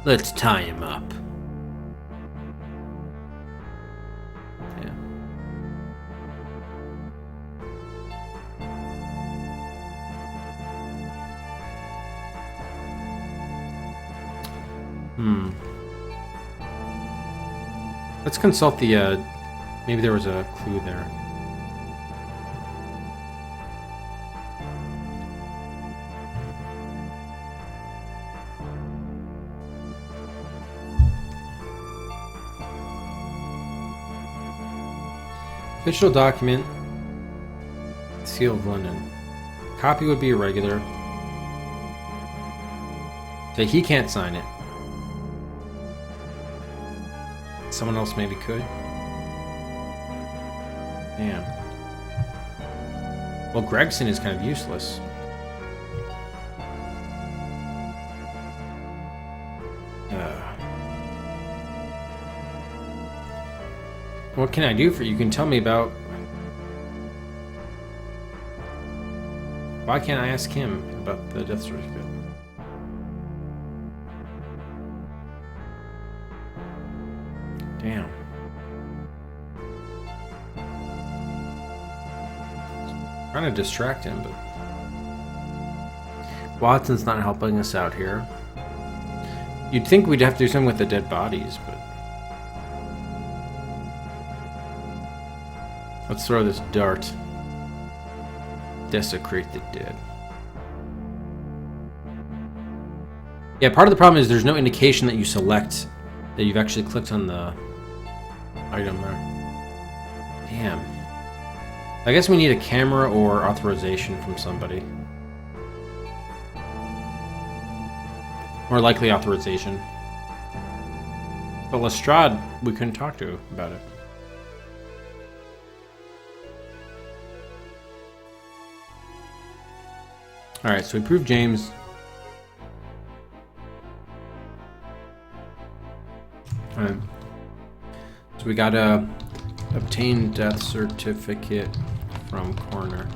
Let's tie him up. Yeah. Let's consult the, maybe there was a clue there. Official document, Seal of London. Copy would be irregular. So he can't sign it. Someone else maybe could. Damn. Well, Gregson is kind of useless. What can I do for you? You can tell me about... Why can't I ask him about the death certificate? Damn. Trying to distract him, but... Watson's not helping us out here. You'd think we'd have to do something with the dead bodies, but... Let's throw this dart. Desecrate the dead. Yeah, part of the problem is there's no indication that you select that you've actually clicked on the item there. Damn. I guess we need a camera or authorization from somebody. More likely authorization. But Lestrade, we couldn't talk to about it. Alright, so we proved James. Alright. So we gotta obtain death certificate from coroner.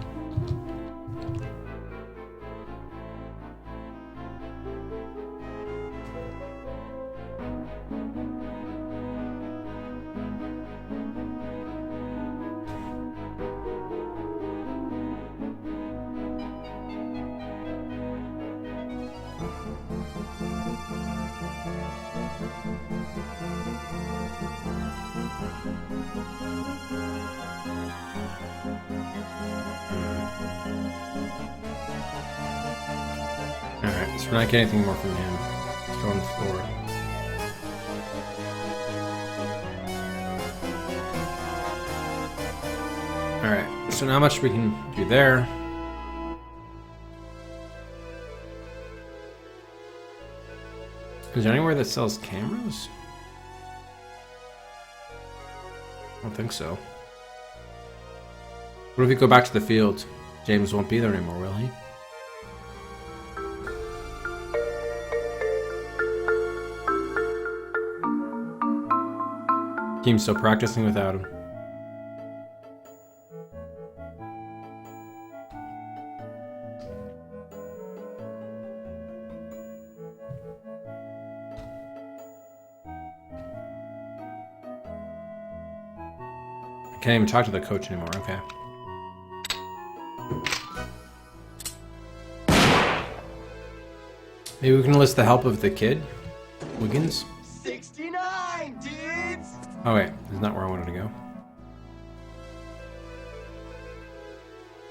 Alright, so we're not getting anything more from him. Let's go on the floor. Alright, so not much we can do there. Is there anywhere that sells cameras? I don't think so. What if we go back to the field? James won't be there anymore, will he? Team's still practicing without him. I can't even talk to the coach anymore, okay. Maybe we can enlist the help of the kid? Wiggins? 69, dudes! Oh wait, that's not where I wanted to go.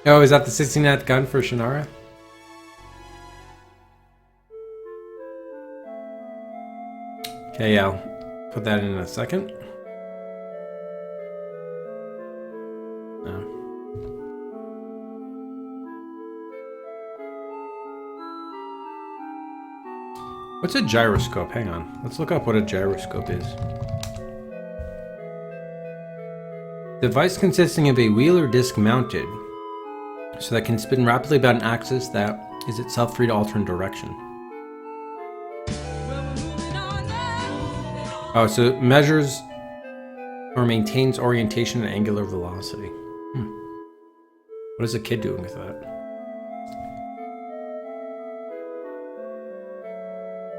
Oh, is that the 69th gun for Shannara? Okay, yeah, I'll put that in a second. No. What's a gyroscope? Hang on, let's look up what a gyroscope is. Device consisting of a wheel or disc mounted, so that can spin rapidly about an axis that is itself free to alter in direction. Oh, so it measures Or maintains orientation and angular velocity. What is a kid doing with that?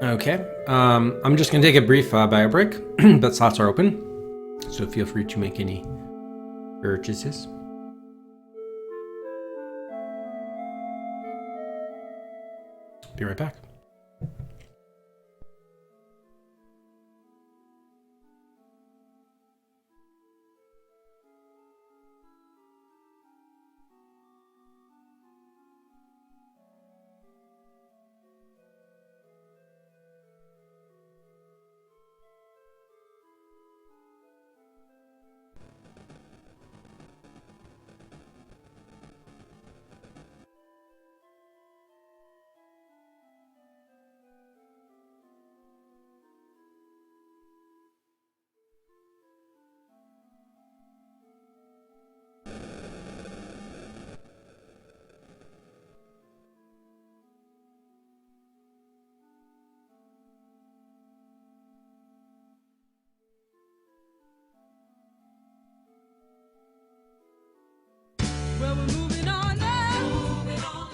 Okay. I'm just going to take a brief bio break, but slots are open. So feel free to make any purchases. Be right back. Well, we're moving on now. Moving on.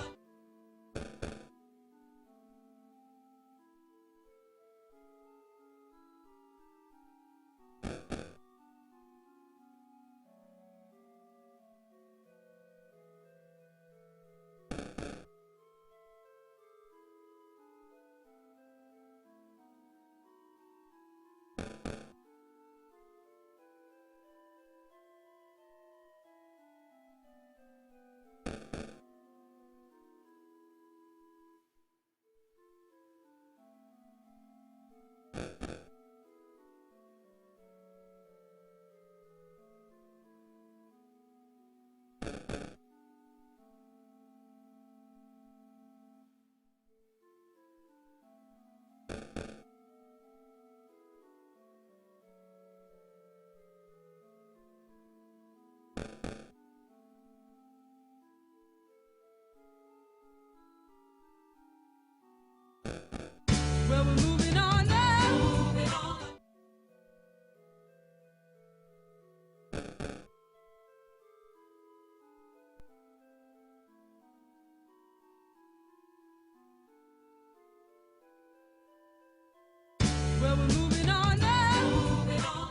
Well, we're moving on now. Moving on. Well, we're moving on now. Moving on.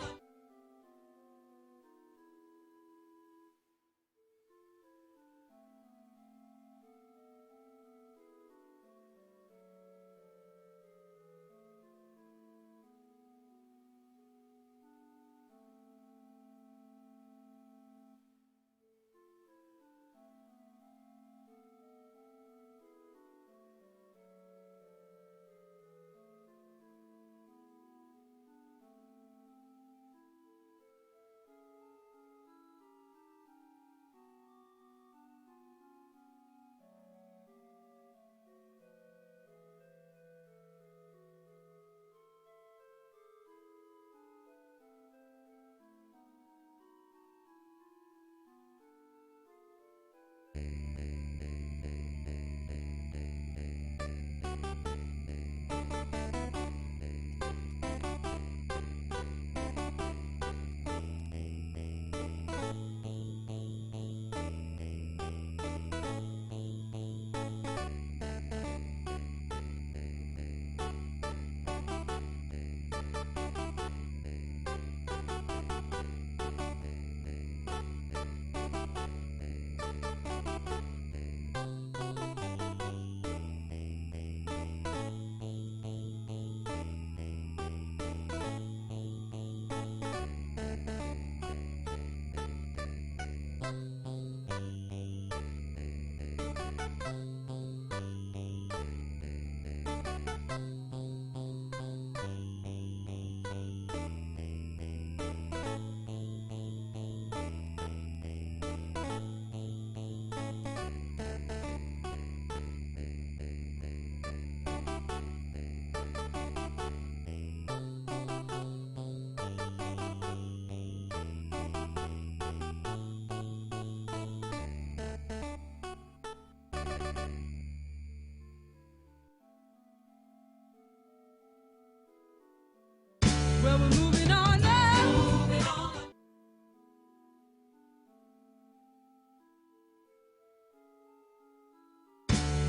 Well, we're moving on now. Moving on.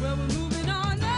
Well, we're moving on now.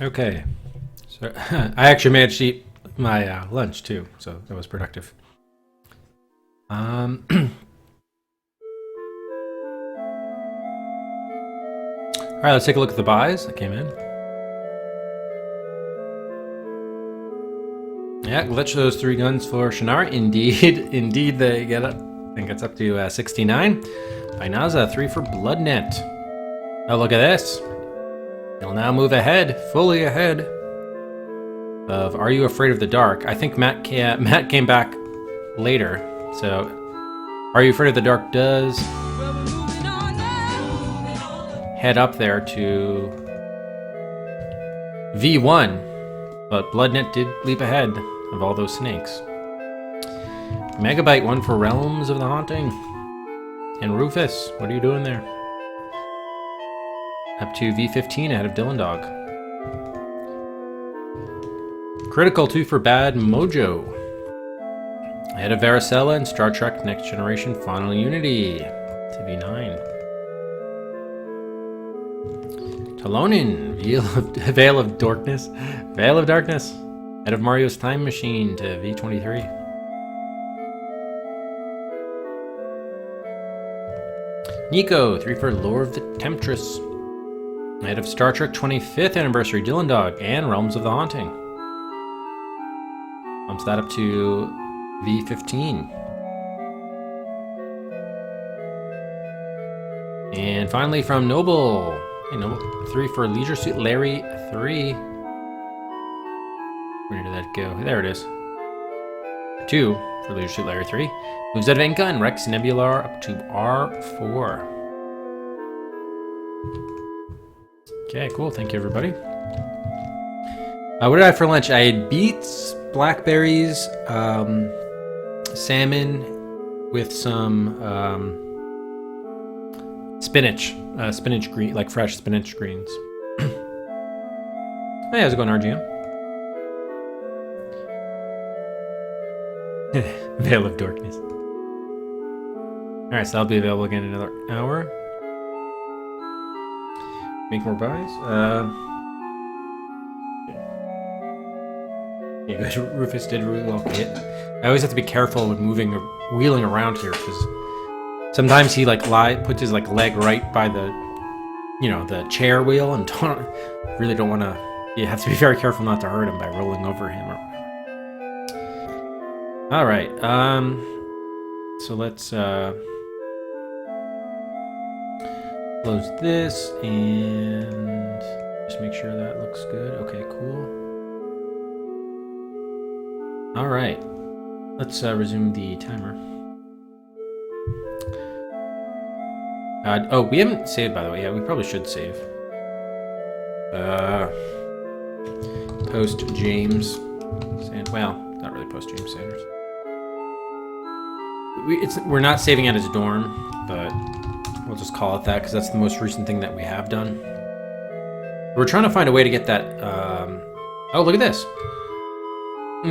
Okay. So I actually managed to eat my lunch too, so that was productive. All right, let's take a look at the buys that came in. Yeah, glitch those 3 guns for Shannara. Indeed, they get up. I think it's up to 69. Inaza, 3 for Bloodnet. Oh, look at this. He'll now move ahead, fully ahead of Are You Afraid of the Dark? I think Matt came back later, so Are You Afraid of the Dark does Well, we're moving on now. head up there to V1, but Bloodnet did leap ahead of all those snakes. Megabyte, 1 for Realms of the Haunting. And Rufus, what are you doing there? Up to V15 ahead of Dylan Dog. Critical, 2 for Bad Mojo. Ahead of Varicella and Star Trek Next Generation Final Unity to V9. Talonin, Veil of Darkness. Veil of Darkness. Ahead of Mario's Time Machine to V23. Nico, 3 for Lore of the Temptress. Ahead of Star Trek 25th Anniversary, Dylan Dog, and Realms of the Haunting. Bumps that up to V15. And finally from Noble. Hey, Noble, 3 for Leisure Suit Larry 3. Where did that go? There it is. 2 for Leisure Suit Larry 3. Moves out of Inca and Rex Nebular up to R4. Okay, cool. Thank you, everybody. What did I have for lunch? I had beets, blackberries, salmon with some spinach. Spinach green, like fresh spinach greens. Hey, how's it going, RGM? Veil of Darkness. Alright, so that'll be available again in another hour. Make more buys. Yeah, good. Rufus did relocate. I always have to be careful with moving or wheeling around here because sometimes he like puts his like leg right by the, you know, the chair wheel, and really don't want to. You have to be very careful not to hurt him by rolling over him or whatever. All right. So let's close this and just make sure that looks good. Okay, cool. All right. Let's resume the timer. Oh, we haven't saved, by the way. Yeah, we probably should save. Post James. Well, not really post James Sanders. We're not saving at his dorm, but we'll just call it that because that's the most recent thing that we have done. We're trying to find a way to get that. Oh, look at this.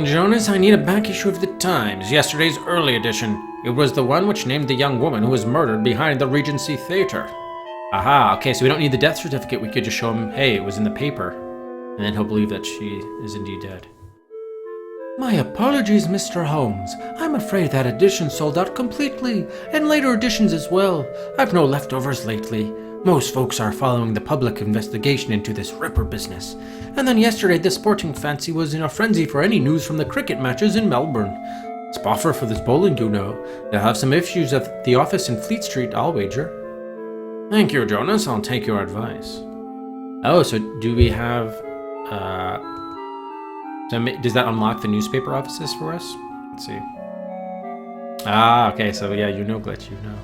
Jonas, I need a back issue of the Times. Yesterday's early edition. It was the one which named the young woman who was murdered behind the Regency Theater. Aha, okay, so we don't need the death certificate. We could just show him, hey, it was in the paper. And then he'll believe that she is indeed dead. My apologies, Mr. Holmes. I'm afraid that edition sold out completely, and later editions as well. I've no leftovers lately. Most folks are following the public investigation into this Ripper business. And then yesterday the sporting fancy was in a frenzy for any news from the cricket matches in Melbourne. Spoffer for this bowling, you know. They'll have some issues at the office in Fleet Street, I'll wager. Thank you, Jonas. I'll take your advice. Oh, so do we have... does that unlock the newspaper offices for us? Let's see. Ah, okay, so yeah, you know, Glitch, you know.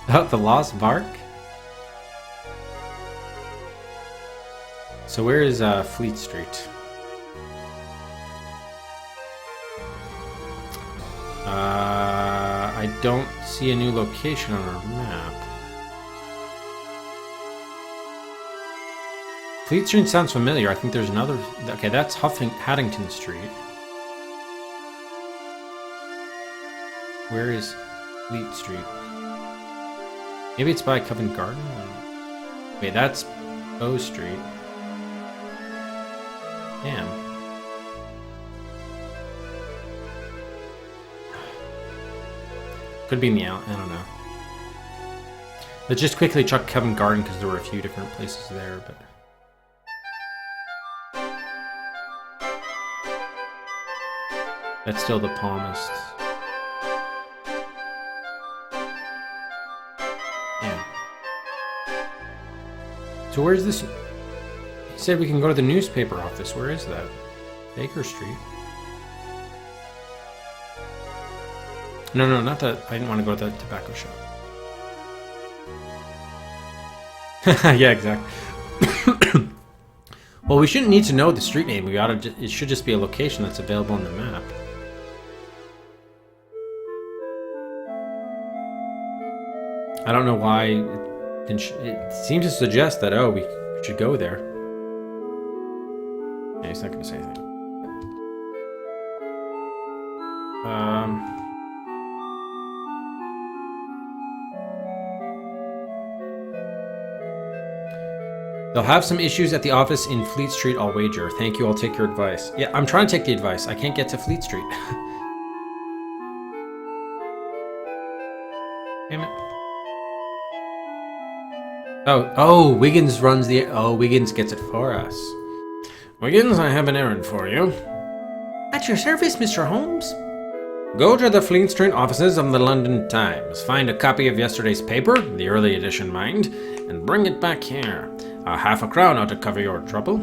Oh, the Lost Bark? So where is Fleet Street? I don't see a new location on our map. Fleet Street sounds familiar. I think there's another... Okay, that's Haddington Street. Where is Fleet Street? Maybe it's by Covent Garden? Wait, that's Bow Street. Damn. Could be in the out. I don't know. Let's just quickly check Covent Garden because there were a few different places there, but... That's still the palmist. Yeah. So where's this? He said we can go to the newspaper office. Where is that? Baker Street. No, not that. I didn't want to go to the tobacco shop. Yeah, exactly. Well, we shouldn't need to know the street name. We ought to. It should just be a location that's available on the map. I don't know why it seems to suggest that, oh, we should go there. Yeah, he's not going to say anything. They'll have some issues at the office in Fleet Street, I'll wager. Thank you, I'll take your advice. Yeah, I'm trying to take the advice. I can't get to Fleet Street. Damn it. Oh, Wiggins runs the... Oh, Wiggins gets it for us. Wiggins, I have an errand for you. At your service, Mr. Holmes. Go to the Fleet Street offices of the London Times. Find a copy of yesterday's paper, the early edition, mind, and bring it back here. A half a crown ought to cover your trouble.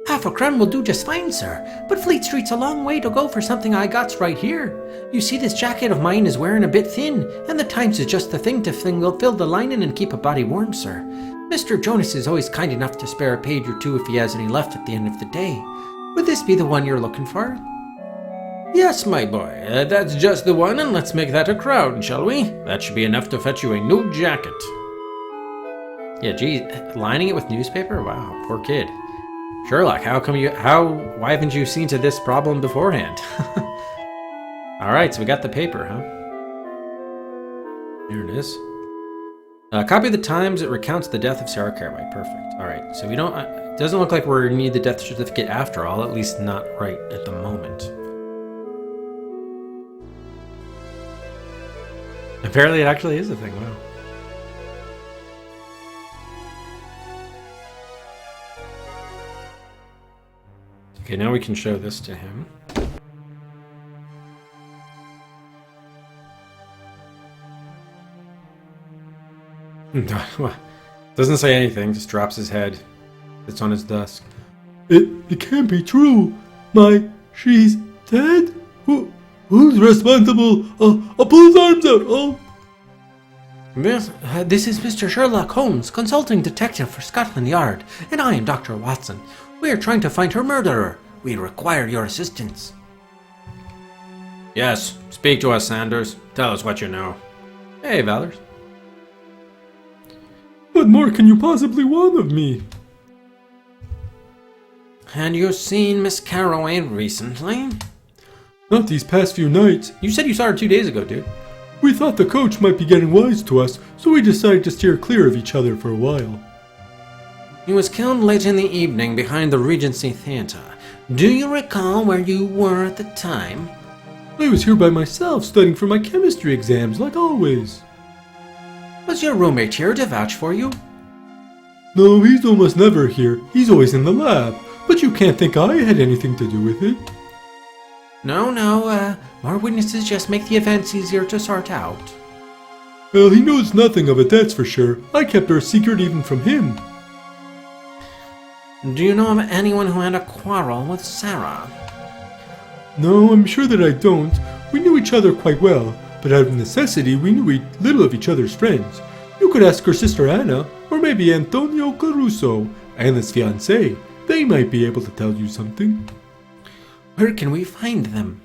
Half a crown will do just fine, sir, but Fleet Street's a long way to go for something I got's right here. You see, this jacket of mine is wearing a bit thin, and the Times is just the thing to fill the lining and keep a body warm, sir. Mr. Jonas is always kind enough to spare a page or two if he has any left at the end of the day. Would this be the one you're looking for? Yes, my boy, that's just the one, and let's make that a crown, shall we? That should be enough to fetch you a new jacket. Yeah, geez, lining it with newspaper? Wow, poor kid. Sherlock, why haven't you seen to this problem beforehand? Alright, so we got the paper, huh? There it is. Copy of the Times, it recounts the death of Sarah Caraway. Perfect. Alright, so we don't, it doesn't look like we need the death certificate after all, at least not right at the moment. Apparently it actually is a thing, wow. Okay, now we can show this to him. Doesn't say anything, just drops his head. It's on his desk. It can't be true. She's dead? Who's responsible? I'll pull his arms out. Oh. This is Mr. Sherlock Holmes, consulting detective for Scotland Yard, and I am Dr. Watson. We are trying to find her murderer. We require your assistance. Yes, speak to us, Sanders. Tell us what you know. Hey, Valors. What more can you possibly want of me? Had you seen Miss Caraway recently? Not these past few nights. You said you saw her 2 days ago, dude. We thought the coach might be getting wise to us, so we decided to steer clear of each other for a while. He was killed late in the evening behind the Regency Theatre. Do you recall where you were at the time? I was here by myself, studying for my chemistry exams, like always. Was your roommate here to vouch for you? No, he's almost never here. He's always in the lab. But you can't think I had anything to do with it. No, more witnesses just make the events easier to sort out. Well, he knows nothing of it, that's for sure. I kept our secret even from him. Do you know of anyone who had a quarrel with Sarah? No, I'm sure that I don't. We knew each other quite well, but out of necessity we knew little of each other's friends. You could ask her sister Anna, or maybe Antonio Caruso, Anna's fiancé. They might be able to tell you something. Where can we find them?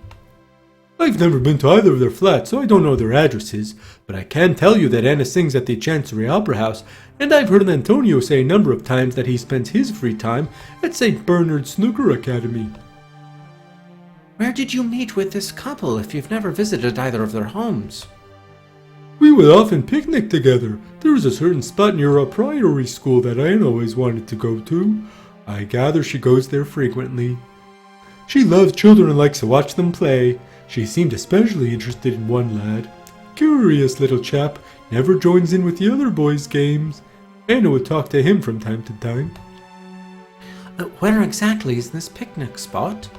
I've never been to either of their flats, so I don't know their addresses, but I can tell you that Anna sings at the Chancery Opera House, and I've heard Antonio say a number of times that he spends his free time at St. Bernard's Snooker Academy. Where did you meet with this couple if you've never visited either of their homes? We would often picnic together. There was a certain spot near a priory school that Anna always wanted to go to. I gather she goes there frequently. She loves children and likes to watch them play. She seemed especially interested in one lad. Curious little chap, never joins in with the other boys' games. Anna would talk to him from time to time. Where exactly is this picnic spot?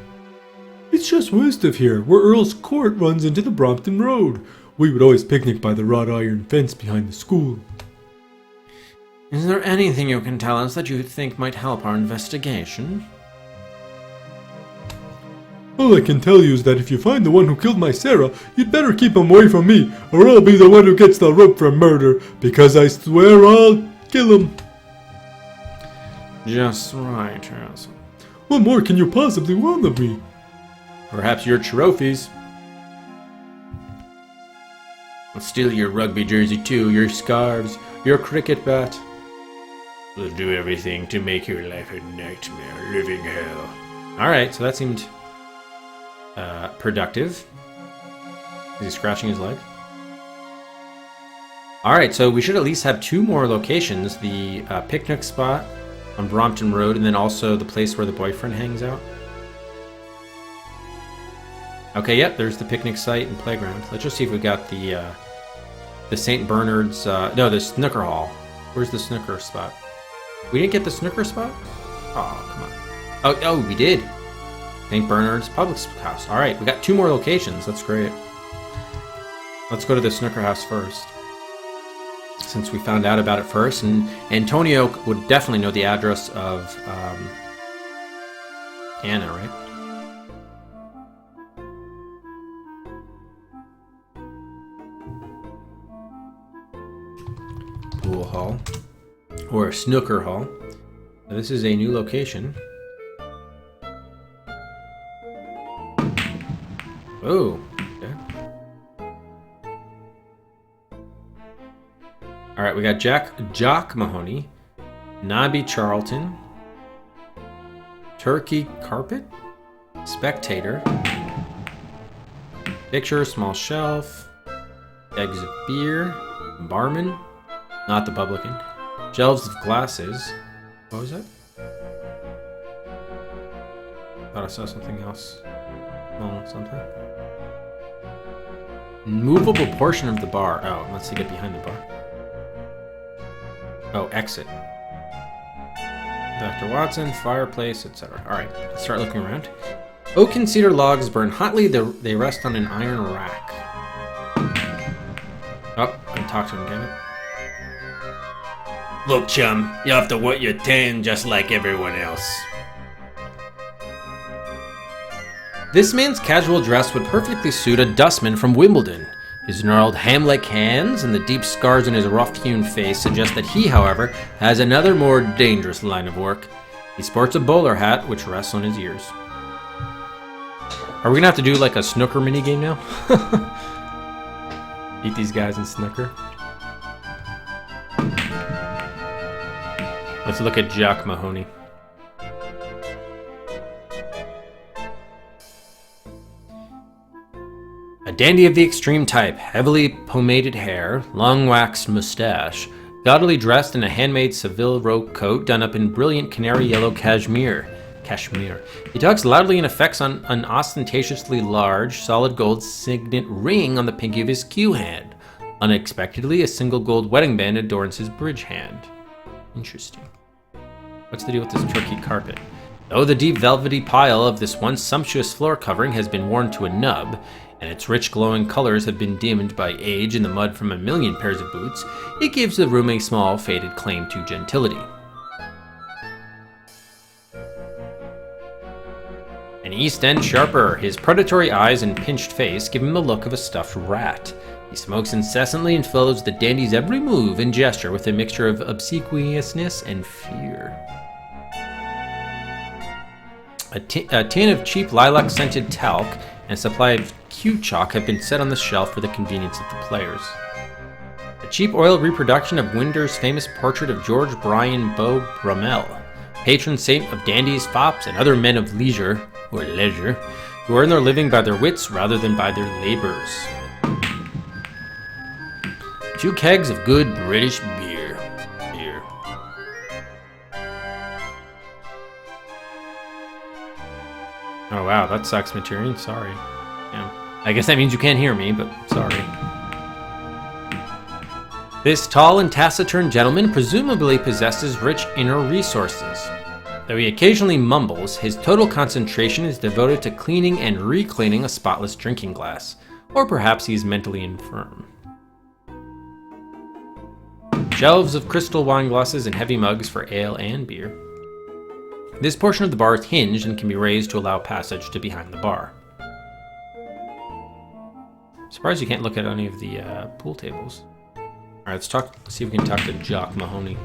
It's just west of here, where Earl's Court runs into the Brompton Road. We would always picnic by the wrought iron fence behind the school. Is there anything you can tell us that you think might help our investigation? All I can tell you is that if you find the one who killed my Sarah, you'd better keep him away from me, or I'll be the one who gets the rope for murder, because I swear I'll kill him. Just right, yes. What more can you possibly want of me? Perhaps your trophies. I'll steal your rugby jersey too, your scarves, your cricket bat. We'll do everything to make your life a nightmare, living hell. Alright, so that seemed productive. Is he scratching his leg? Alright, so we should at least have 2 more locations. The picnic spot on Brompton Road, and then also the place where the boyfriend hangs out. Okay, yep, there's the picnic site and playground. Let's just see if we got the St. Bernard's, no, the snooker hall. Where's the snooker spot? We didn't get the snooker spot? Oh, come on. Oh, we did. St. Bernard's Public House. All right, we got 2 more locations. That's great. Let's go to the snooker house first, since we found out about it first. And Antonio would definitely know the address of Anna, right? Pool hall. Or snooker hall. Now, this is a new location. Oh, okay. Alright, we got Jock Mahoney, Nobby Charlton, Turkey Carpet, Spectator, Picture, Small Shelf, Eggs of Beer, Barman, not the publican, Shelves of Glasses. What was that? Thought I saw something else. Oh, something. Movable portion of the bar. Oh, let's see, get behind the bar. Oh, exit. Dr. Watson, fireplace, etc. Alright, let's start looking around. Oak and cedar logs burn hotly. They rest on an iron rack. Oh, I can talk to him, can I? Look, chum, you have to wet your tan just like everyone else. This man's casual dress would perfectly suit a dustman from Wimbledon. His gnarled ham-like hands and the deep scars on his rough-hewn face suggest that he, however, has another more dangerous line of work. He sports a bowler hat, which rests on his ears. Are we gonna have to do like a snooker minigame now? Beat these guys in snooker? Let's look at Jock Mahoney. A dandy of the extreme type, heavily pomaded hair, long waxed mustache, gaudily dressed in a handmade Seville robe coat done up in brilliant canary yellow cashmere. He talks loudly and affects on an ostentatiously large, solid gold signet ring on the pinky of his cue hand. Unexpectedly, a single gold wedding band adorns his bridge hand. Interesting. What's the deal with this turkey carpet? Though the deep velvety pile of this once sumptuous floor covering has been worn to a nub, and its rich glowing colors have been dimmed by age and the mud from a million pairs of boots, it gives the room a small, faded claim to gentility. An East End sharper, his predatory eyes and pinched face give him the look of a stuffed rat. He smokes incessantly and follows the dandy's every move and gesture with a mixture of obsequiousness and fear. A tin of cheap lilac-scented talc and a supply of cue chalk have been set on the shelf for the convenience of the players. A cheap oil reproduction of Winder's famous portrait of George Brian Beau Brummel, patron saint of dandies, fops, and other men of leisure, who earn their living by their wits rather than by their labors. 2 kegs of good British beer. Oh wow, that sucks, Materian. Sorry. Yeah. I guess that means you can't hear me, but sorry. This tall and taciturn gentleman presumably possesses rich inner resources. Though he occasionally mumbles, his total concentration is devoted to cleaning and re-cleaning a spotless drinking glass. Or perhaps he's mentally infirm. Shelves of crystal wine glasses and heavy mugs for ale and beer. This portion of the bar is hinged and can be raised to allow passage to behind the bar. Surprised you can't look at any of the pool tables. Alright, let's see if we can talk to Jock Mahoney.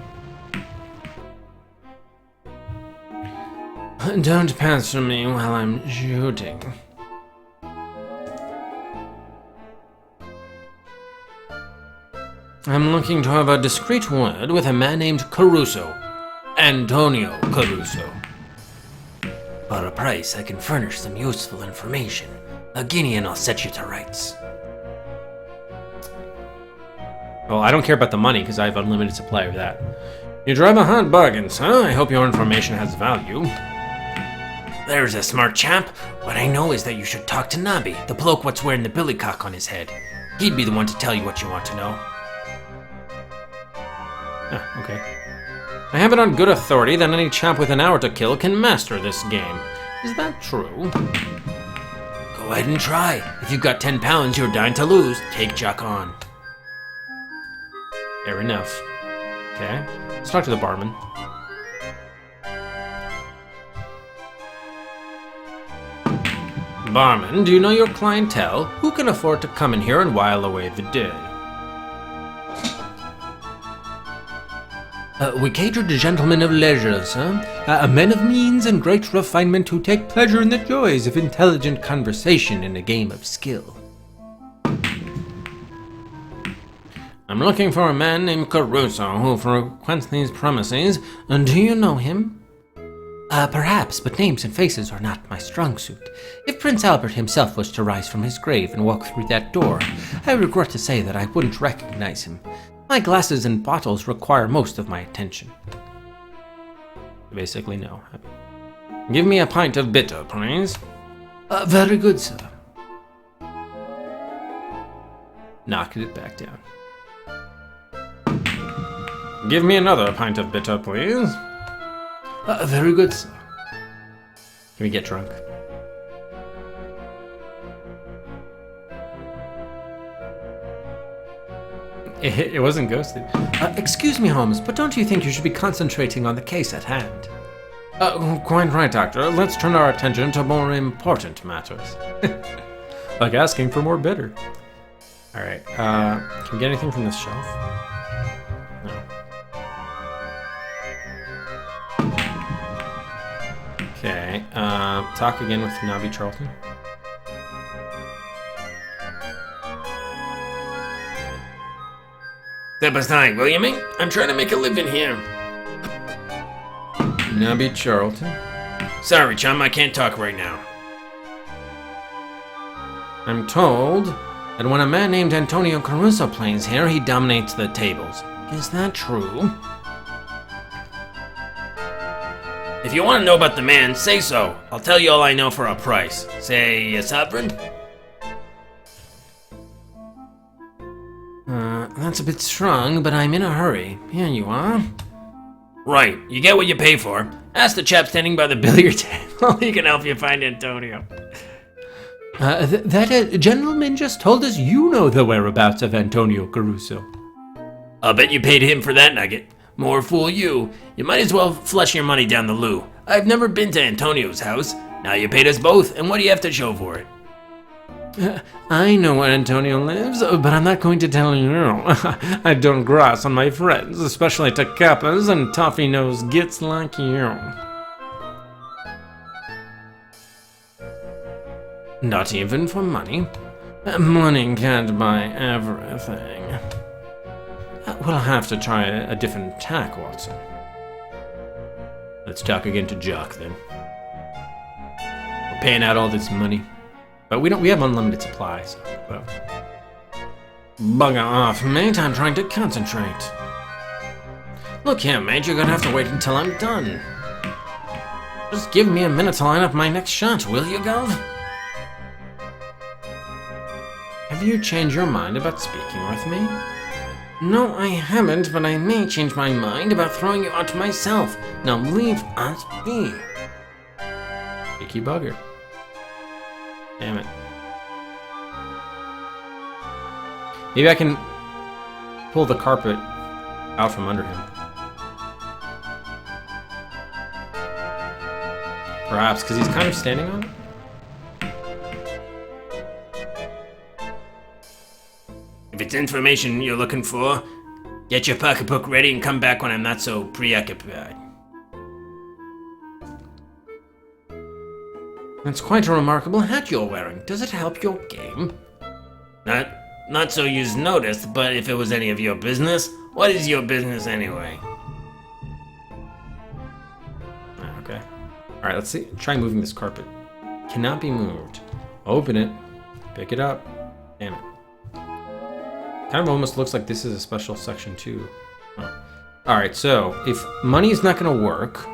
Don't pester me while I'm shooting. I'm looking to have a discreet word with a man named Caruso. Antonio Caruso. For a price, I can furnish some useful information. A guinea and I'll set you to rights. Well, I don't care about the money because I have unlimited supply of that. You drive a hard bargain, sir. I hope your information has value. There's a smart chap. What I know is that you should talk to Nobby, the bloke what's wearing the billycock on his head. He'd be the one to tell you what you want to know. Ah, okay. I have it on good authority that any chap with an hour to kill can master this game. Is that true? Go ahead and try. If you've got 10 pounds you're dying to lose, take Jock on. Fair enough. Okay, let's talk to the barman. Barman, do you know your clientele? Who can afford to come in here and while away the day? We cater to gentlemen of leisure, sir. Men of means and great refinement who take pleasure in the joys of intelligent conversation in a game of skill. I'm looking for a man named Caruso who frequents these premises. Do you know him? Perhaps, but names and faces are not my strong suit. If Prince Albert himself was to rise from his grave and walk through that door, I regret to say that I wouldn't recognize him. My glasses and bottles require most of my attention. Basically, no. Give me a pint of bitter, please. Very good, sir. Knocked it back down. Give me another pint of bitter, please. Very good, sir. Can we get drunk? It wasn't ghosted. Excuse me, Holmes, but don't you think you should be concentrating on the case at hand? Quite right, Doctor. Let's turn our attention to more important matters. Like asking for more bitter. Alright, can we get anything from this shelf? No. Okay, talk again with Nobby Charlton. Step aside, will you, mate? I'm trying to make a living here. Nobby Charlton? Sorry, chum, I can't talk right now. I'm told that when a man named Antonio Caruso plays here, he dominates the tables. Is that true? If you want to know about the man, say so. I'll tell you all I know for a price. Say a sovereign? That's a bit strong, but I'm in a hurry. Here you are. Right, you get what you pay for. Ask the chap standing by the billiard table. He can help you find Antonio. That gentleman just told us you know the whereabouts of Antonio Caruso. I'll bet you paid him for that nugget. More fool you. You might as well flush your money down the loo. I've never been to Antonio's house. Now you paid us both, and what do you have to show for it? I know where Antonio lives, but I'm not going to tell you. I don't grass on my friends, especially to kappas and toffee-nosed gits like you. Not even for money. Money can't buy everything. We'll have to try a different tack, Watson. Let's talk again to Jock, then. We're paying out all this money. But we have unlimited supply, so, well. Bugger off, mate, I'm trying to concentrate. Look here, mate, you're gonna have to wait until I'm done. Just give me a minute to line up my next shot, will you, Gov? Have you changed your mind about speaking with me? No, I haven't, but I may change my mind about throwing you out myself. Now leave us be. Picky bugger. Damn it. Maybe I can pull the carpet out from under him. Perhaps, because he's kind of standing on it? If it's information you're looking for, get your pocketbook ready and come back when I'm not so preoccupied. That's quite a remarkable hat you're wearing. Does it help your game? Not so you's noticed, but if it was any of your business, what is your business anyway? Okay. Alright, let's see. Try moving this carpet. Cannot be moved. Open it. Pick it up. Damn it. Kind of almost looks like this is a special section too. Oh. Alright, so if money is not going to work,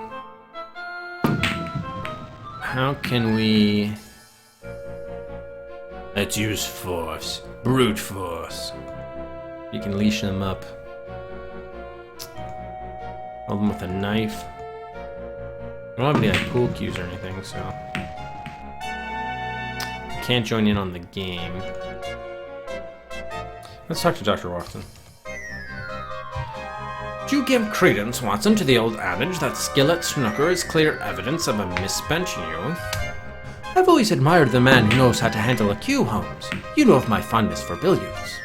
how can we... Let's use force. Brute force. You can leash them up. Hold them with a knife. I don't have any like pool cues or anything, so... I can't join in on the game. Let's talk to Dr. Watson. Do you give credence, Watson, to the old adage that skill at snooker is clear evidence of a misspent youth? I've always admired the man who knows how to handle a cue, Holmes. You know of my fondness for billiards.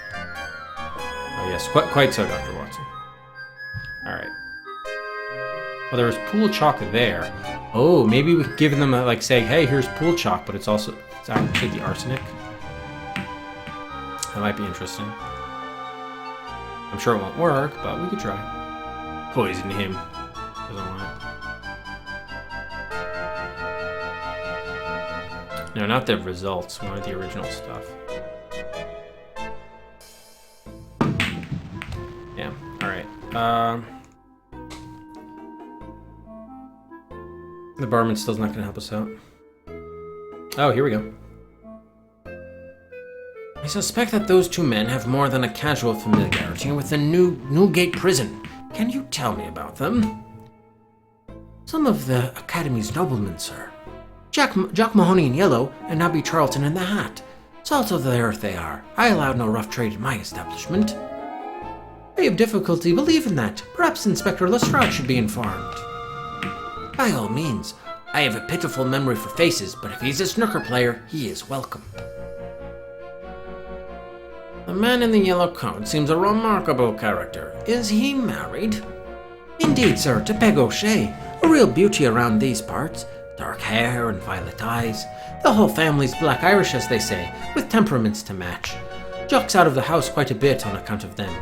Oh yes, quite so, Dr. Watson. Alright. Well, there was pool chalk there. Oh, maybe we could give them like say, hey, here's pool chalk, but it's actually the arsenic. That might be interesting. I'm sure it won't work, but we could try. Poison him. Doesn't want it. No, not the results. We wanted the original stuff. Yeah. All right. The barman still's not going to help us out. Oh, here we go. I suspect that those two men have more than a casual familiarity with the Newgate prison. Can you tell me about them? Some of the Academy's noblemen, sir. Jack Mahoney in yellow, and Nobby Charlton in the hat. Salt of the earth they are. I allowed no rough trade in my establishment. I have difficulty believing that. Perhaps Inspector Lestrade should be informed. By all means. I have a pitiful memory for faces, but if he's a snooker player, he is welcome. The man in the yellow coat seems a remarkable character. Is he married? Indeed, sir, to Peg O'Shea. A real beauty around these parts. Dark hair and violet eyes. The whole family's black Irish, as they say, with temperaments to match. Jock's out of the house quite a bit on account of them.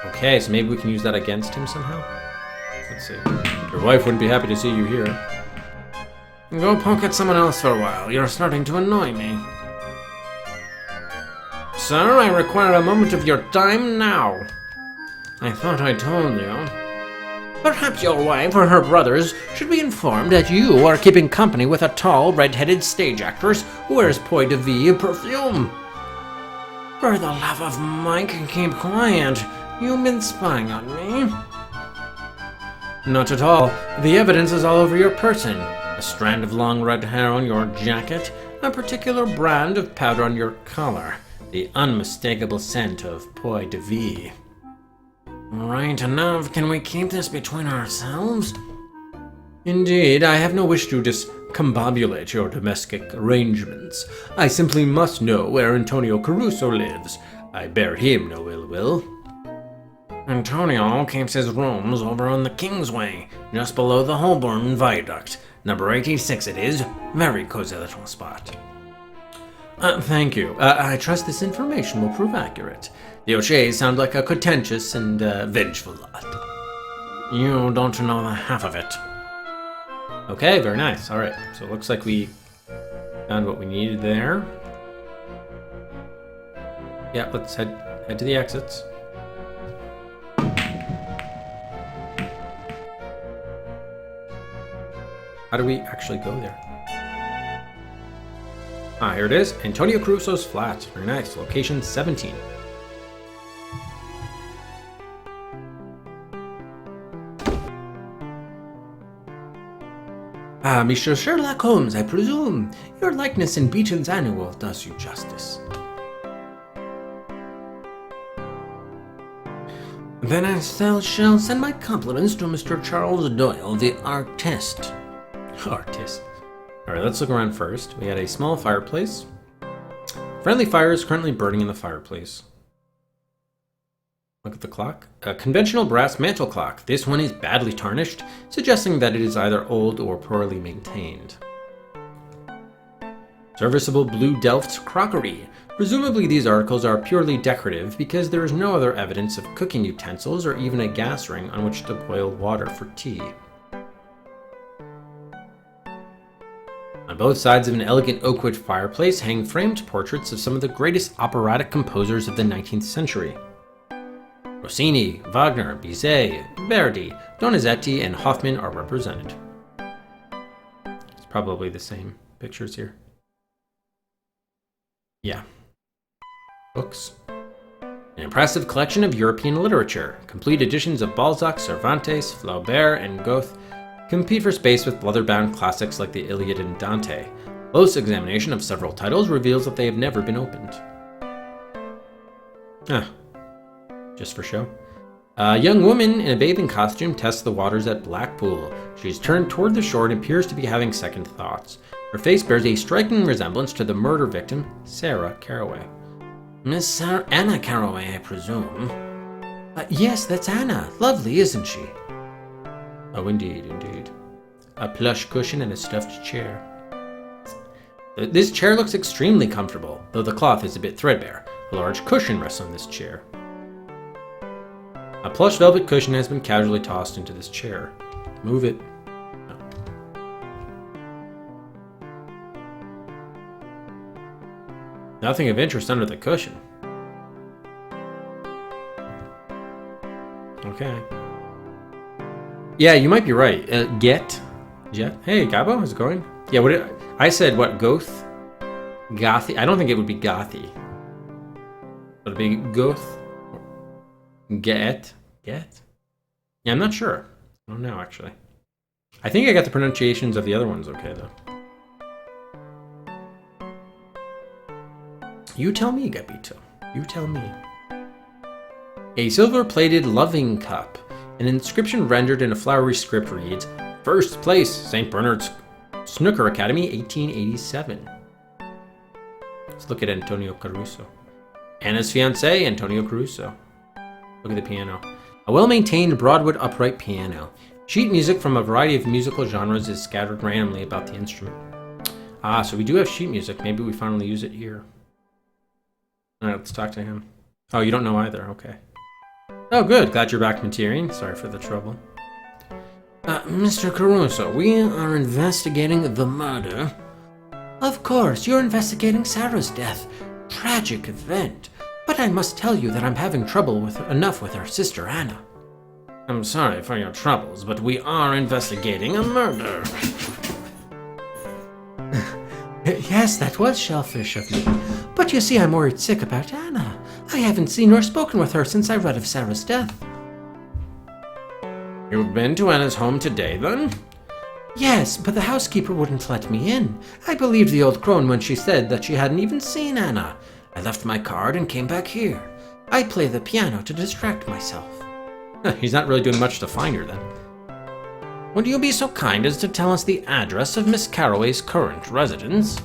Okay, so maybe we can use that against him somehow? Let's see. Your wife wouldn't be happy to see you here. Go poke at someone else for a while. You're starting to annoy me. Sir, I require a moment of your time now. I thought I told you. Perhaps your wife or her brothers should be informed that you are keeping company with a tall, red-headed stage actress who wears Pois de Vie perfume. For the love of Mike, keep quiet. You've been spying on me. Not at all. The evidence is all over your person. A strand of long red hair on your jacket, a particular brand of powder on your collar, the unmistakable scent of Pois de Vie. Right enough. Can we keep this between ourselves? Indeed, I have no wish to discombobulate your domestic arrangements. I simply must know where Antonio Caruso lives. I bear him no ill will. Antonio keeps his rooms over on the Kingsway, just below the Holborn Viaduct. Number 86 it is. Very cozy little spot. Thank you. I trust this information will prove accurate. The O'Sheas sound like a contentious and vengeful lot. You don't know the half of it. Okay, very nice. Alright, so it looks like we found what we needed there. Yeah, let's head to the exits. How do we actually go there? Ah, here it is. Antonio Caruso's flat. Very nice. Location 17. Ah, Mr. Sherlock Holmes, I presume. Your likeness in Beeton's Annual does you justice. Then I shall send my compliments to Mr. Charles Doyle, the artist. Artist. Alright, let's look around first. We had a small fireplace. Friendly fire is currently burning in the fireplace. Look at the clock. A conventional brass mantel clock. This one is badly tarnished, suggesting that it is either old or poorly maintained. Serviceable blue Delft crockery. Presumably these articles are purely decorative because there is no other evidence of cooking utensils or even a gas ring on which to boil water for tea. On both sides of an elegant oakwood fireplace hang framed portraits of some of the greatest operatic composers of the 19th century. Rossini, Wagner, Bizet, Verdi, Donizetti, and Hoffmann are represented. It's probably the same pictures here. Yeah. Books. An impressive collection of European literature. Complete editions of Balzac, Cervantes, Flaubert, and Goethe compete for space with leather-bound classics like the Iliad and Dante. Close examination of several titles reveals that they have never been opened. Ah. Just for show. A young woman in a bathing costume tests the waters at Blackpool. She's turned toward the shore and appears to be having second thoughts. Her face bears a striking resemblance to the murder victim, Sarah Caraway. Miss Anna Caraway, I presume. Yes, that's Anna. Lovely, isn't she? Oh, indeed, indeed. A plush cushion and a stuffed chair. This chair looks extremely comfortable, though the cloth is a bit threadbare. A large cushion rests on this chair. A plush velvet cushion has been casually tossed into this chair. Move it. No. Nothing of interest under the cushion. Okay. Yeah, you might be right. Jet. Hey, Gabo, how's it going? Yeah, I said what? Goth? Gothy? I don't think it would be Gothy. Would it be Goth? Get? Yeah, I'm not sure. I don't know, actually. I think I got the pronunciations of the other ones okay, though. You tell me, Gabito. You tell me. A silver-plated loving cup. An inscription rendered in a flowery script reads, First place, St. Bernard's Snooker Academy, 1887. Let's look at Antonio Caruso. Anna's fiancé, Antonio Caruso. Look at the piano. A well-maintained Broadwood upright piano. Sheet music from a variety of musical genres is scattered randomly about the instrument. Ah, so we do have sheet music. Maybe we finally use it here. All right, let's talk to him. Oh, you don't know either. Okay. Oh, good. Glad you're back, Mateering. Sorry for the trouble. Mr. Caruso, we are investigating the murder. Of course, you're investigating Sarah's death. Tragic event. But I must tell you that I'm having trouble with her sister Anna. I'm sorry for your troubles, but we are investigating a murder. Yes, that was shellfish of me. But you see, I'm worried sick about Anna. I haven't seen or spoken with her since I read of Sarah's death. You've been to Anna's home today, then? Yes, but the housekeeper wouldn't let me in. I believed the old crone when she said that she hadn't even seen Anna. I left my card and came back here. I play the piano to distract myself. He's not really doing much to find her, then. Would you be so kind as to tell us the address of Miss Caraway's current residence?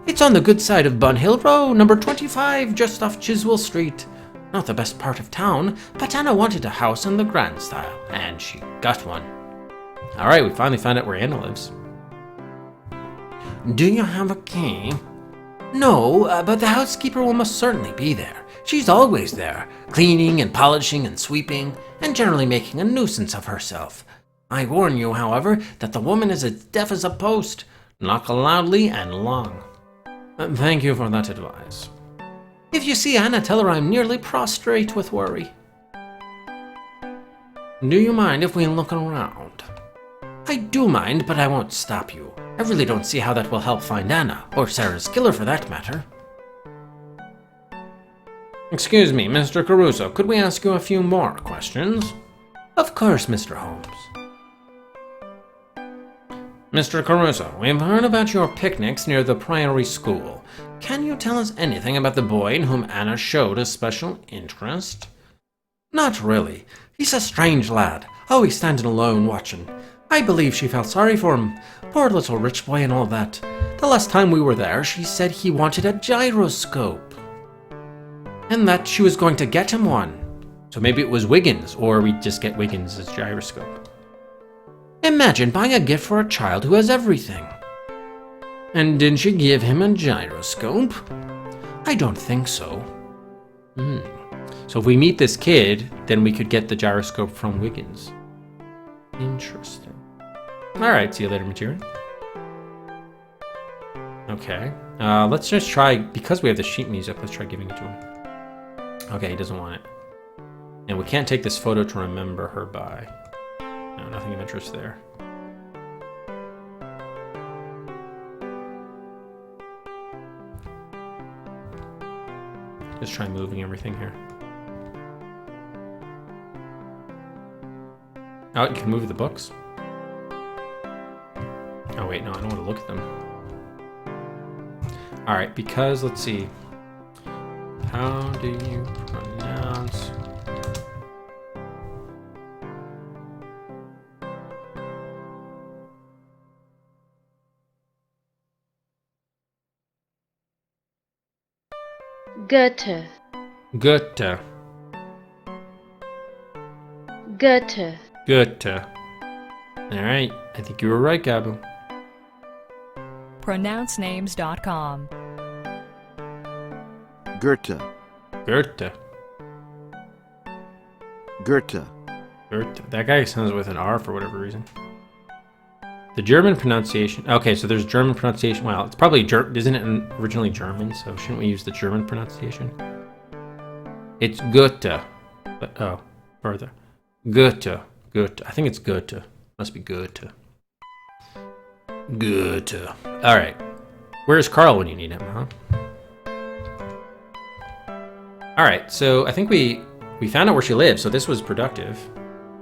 It's on the good side of Bun Hill Row, number 25, just off Chiswell Street. Not the best part of town, but Anna wanted a house in the grand style, and she got one. All right, we finally found out where Anna lives. Do you have a key? No, but the housekeeper will most certainly be there. She's always there, cleaning and polishing and sweeping, and generally making a nuisance of herself. I warn you, however, that the woman is as deaf as a post. Knock loudly and long. Thank you for that advice. If you see Anna, tell her I'm nearly prostrate with worry. Do you mind if we look around? I do mind, but I won't stop you. I really don't see how that will help find Anna, or Sarah's killer for that matter. Excuse me, Mr. Caruso, could we ask you a few more questions? Of course, Mr. Holmes. Mr. Caruso, we've heard about your picnics near the Priory School. Can you tell us anything about the boy in whom Anna showed a special interest? Not really. He's a strange lad, always standing alone watching. I believe she felt sorry for him. Poor little rich boy and all that. The last time we were there, she said he wanted a gyroscope. And that she was going to get him one. So maybe it was Wiggins, or we just get Wiggins' gyroscope. Imagine buying a gift for a child who has everything. And did she give him a gyroscope? I don't think so. So if we meet this kid, then we could get the gyroscope from Wiggins. Interesting. Alright, see you later, Materia. Okay. Let's just try, because we have the sheet music, let's try giving it to him. Okay, he doesn't want it. And we can't take this photo to remember her by. No, nothing of interest there. Just try moving everything here. Oh, you can move the books. Oh wait, no, I don't want to look at them. Alright, because, let's see. How do you pronounce Goethe, Goethe. Goethe, Goethe. Alright, I think you were right, Gabo. pronouncenames.com. Goethe, Goethe. Goethe, Goethe. That guy sounds with an R for whatever reason. The German pronunciation. Okay, so there's German pronunciation. Well, it's probably isn't it originally German? So shouldn't we use the German pronunciation? It's Goethe. But oh, further. Goethe. Goethe. I think it's Goethe. Must be Goethe. Goethe. All right. Where's Carl when you need him, huh? All right. So I think we found out where she lives. So this was productive,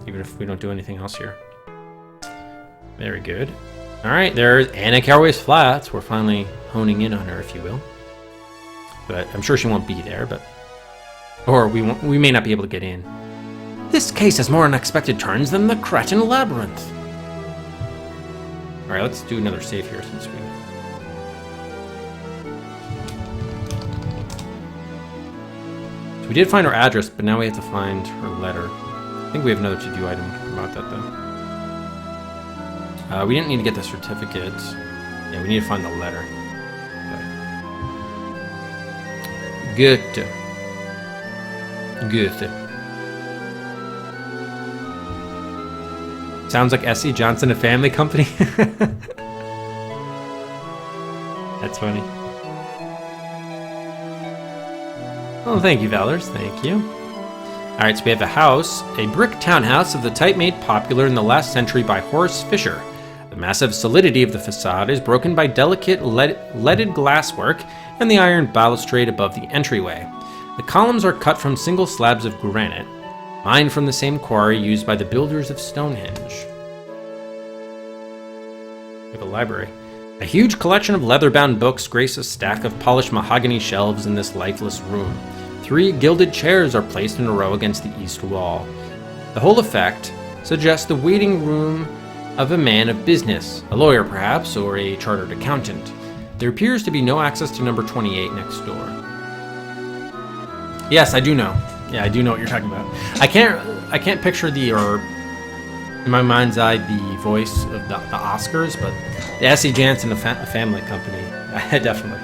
even if we don't do anything else here. Very good. All right. There's Anna Carraway's flats. We're finally honing in on her, if you will. But I'm sure she won't be there. Or we may not be able to get in. This case has more unexpected turns than the Cretan Labyrinth. All right, let's do another save here since we... So we did find her address, but now we have to find her letter. I think we have another to-do item about that, though. We didn't need to get the certificate. Yeah, we need to find the letter. Okay. Goethe. Goethe. Sounds like S.C. Johnson, a family company. That's funny. Oh, thank you, Valors. Thank you. All right, so we have a house, a brick townhouse of the type made popular in the last century by Horace Fisher. The massive solidity of the facade is broken by delicate leaded glasswork and the iron balustrade above the entryway. The columns are cut from single slabs of granite, mined from the same quarry used by the builders of Stonehenge. We have a library. A huge collection of leather-bound books grace a stack of polished mahogany shelves in this lifeless room. 3 gilded chairs are placed in a row against the east wall. The whole effect suggests the waiting room of a man of business, a lawyer perhaps, or a chartered accountant. There appears to be no access to number 28 next door. Yes, I do know. Yeah, I do know what you're talking about. I can't picture in my mind's eye the voice of the Oscars, but the S.C. Johnson, a family company, definitely.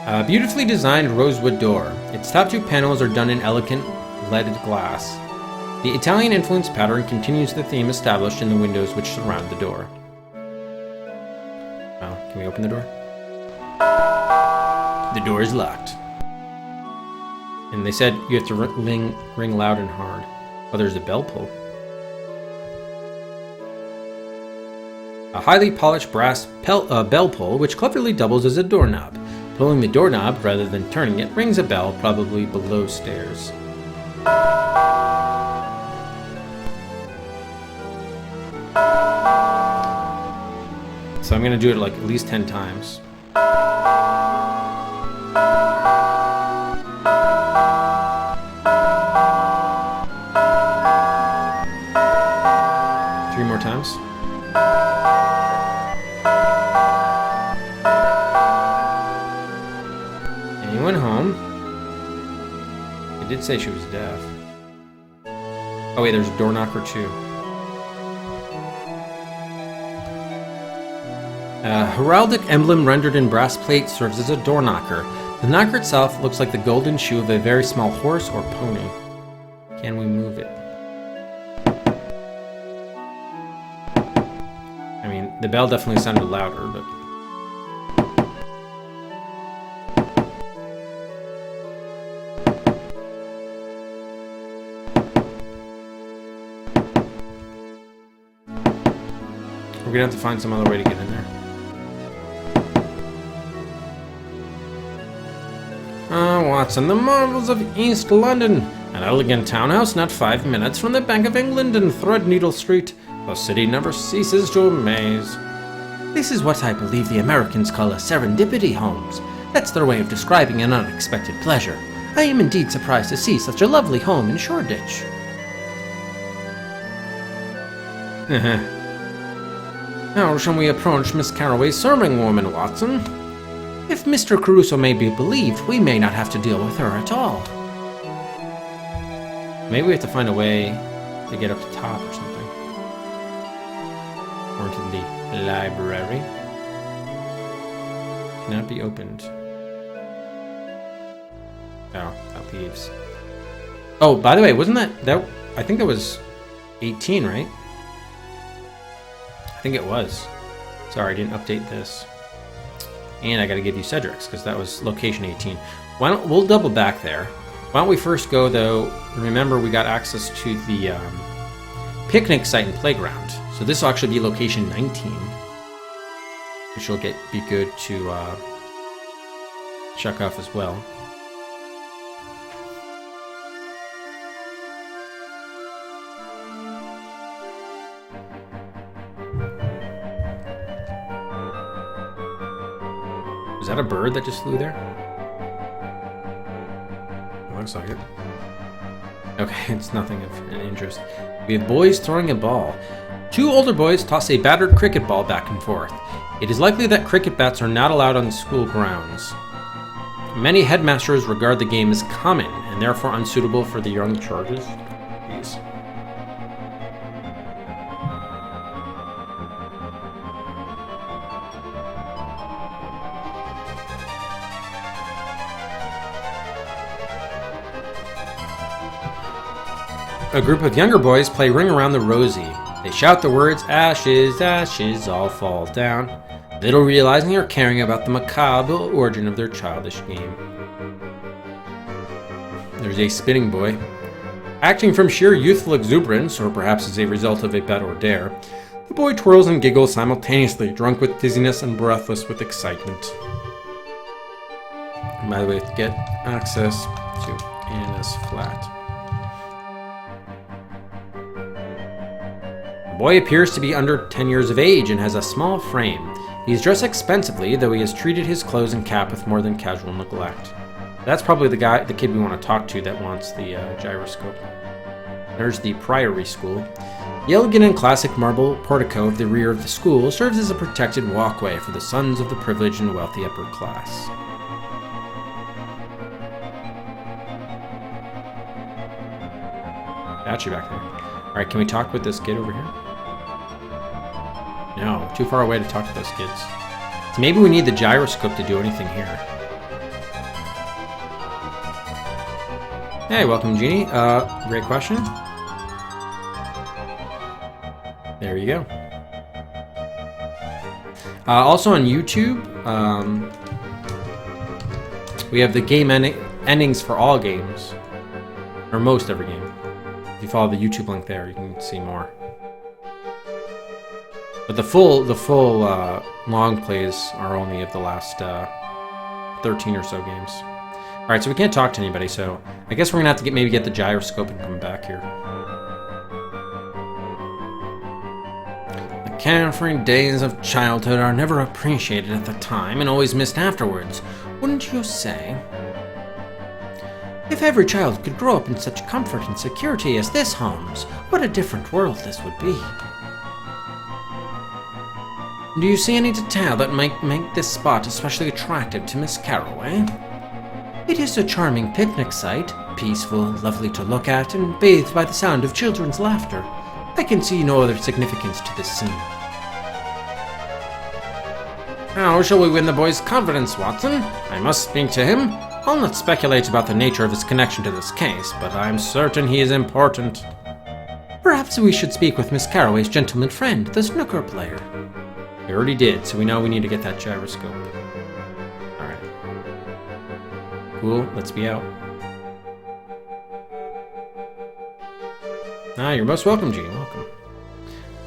A beautifully designed rosewood door. Its top 2 panels are done in elegant leaded glass. The Italian influence pattern continues the theme established in the windows which surround the door. Oh, can we open the door? The door is locked. And they said you have to ring loud and hard. Oh, there's a bell pull. A highly polished brass bell pull which cleverly doubles as a doorknob. Pulling the doorknob rather than turning it rings a bell probably below stairs. So I'm going to do it like at least 10 times. 3 more times. Anyone home? It did say she was deaf. Oh wait, there's a door knocker too. A heraldic emblem rendered in brass plate serves as a door knocker. The knocker itself looks like the golden shoe of a very small horse or pony. Can we move it? I mean, the bell definitely sounded louder, but... We're gonna have to find some other way to get in there. Watson, the marvels of East London. An elegant townhouse not 5 minutes from the Bank of England in Threadneedle Street. The city never ceases to amaze. This is what I believe the Americans call a serendipity, Holmes. That's their way of describing an unexpected pleasure. I am indeed surprised to see such a lovely home in Shoreditch. How shall we approach Miss Carroway's serving woman, Watson? If Mr. Caruso may be believed, we may not have to deal with her at all. Maybe we have to find a way to get up to top or something. Or into the library. Cannot be opened. Oh, that leaves. Oh, by the way, wasn't that I think that was 18, right? I think it was. Sorry, I didn't update this. And I gotta give you Cedric's, because that was location 18. We'll double back there. Why don't we first go, though, remember we got access to the picnic site and playground. So this will actually be location 19. Which will be good to check off as well. Was that a bird that just flew there? Looks like it. Okay, it's nothing of an interest. We have boys throwing a ball. Two older boys toss a battered cricket ball back and forth. It is likely that cricket bats are not allowed on the school grounds. Many headmasters regard the game as common and therefore unsuitable for the young charges. Jeez. A group of younger boys play Ring Around the Rosie. They shout the words, "Ashes, ashes, all fall down," little realizing or caring about the macabre origin of their childish game. There's a spinning boy. Acting from sheer youthful exuberance, or perhaps as a result of a bet or dare, the boy twirls and giggles simultaneously, drunk with dizziness and breathless with excitement. And by the way, to get access to Anna's flat. The boy appears to be under 10 years of age and has a small frame. He is dressed expensively, though he has treated his clothes and cap with more than casual neglect. That's probably the kid we want to talk to that wants the gyroscope. There's the Priory School. The elegant and classic marble portico of the rear of the school serves as a protected walkway for the sons of the privileged and wealthy upper class. Got you back there. Alright, can we talk with this kid over here? No, too far away to talk to those kids. So maybe we need the gyroscope to do anything here. Hey, welcome, Jeannie. Great question. There you go. Also on YouTube, we have the game endings for all games, or most every game. If you follow the YouTube link there, you can see more. But the full long plays are only of the last 13 or so games. All right, so we can't talk to anybody, so I guess we're gonna have to maybe get the gyroscope and come back here. The carefree days of childhood are never appreciated at the time and always missed afterwards, wouldn't you say? If every child could grow up in such comfort and security as this, Holmes, what a different world this would be. Do you see any detail that might make this spot especially attractive to Miss Carroway? It is a charming picnic site, peaceful, lovely to look at, and bathed by the sound of children's laughter. I can see no other significance to this scene. How shall we win the boy's confidence, Watson? I must speak to him. I'll not speculate about the nature of his connection to this case, but I'm certain he is important. Perhaps we should speak with Miss Carroway's gentleman friend, the snooker player. We already did, so we know we need to get that gyroscope. Alright. Cool, let's be out. Ah, you're most welcome, Gene. Welcome.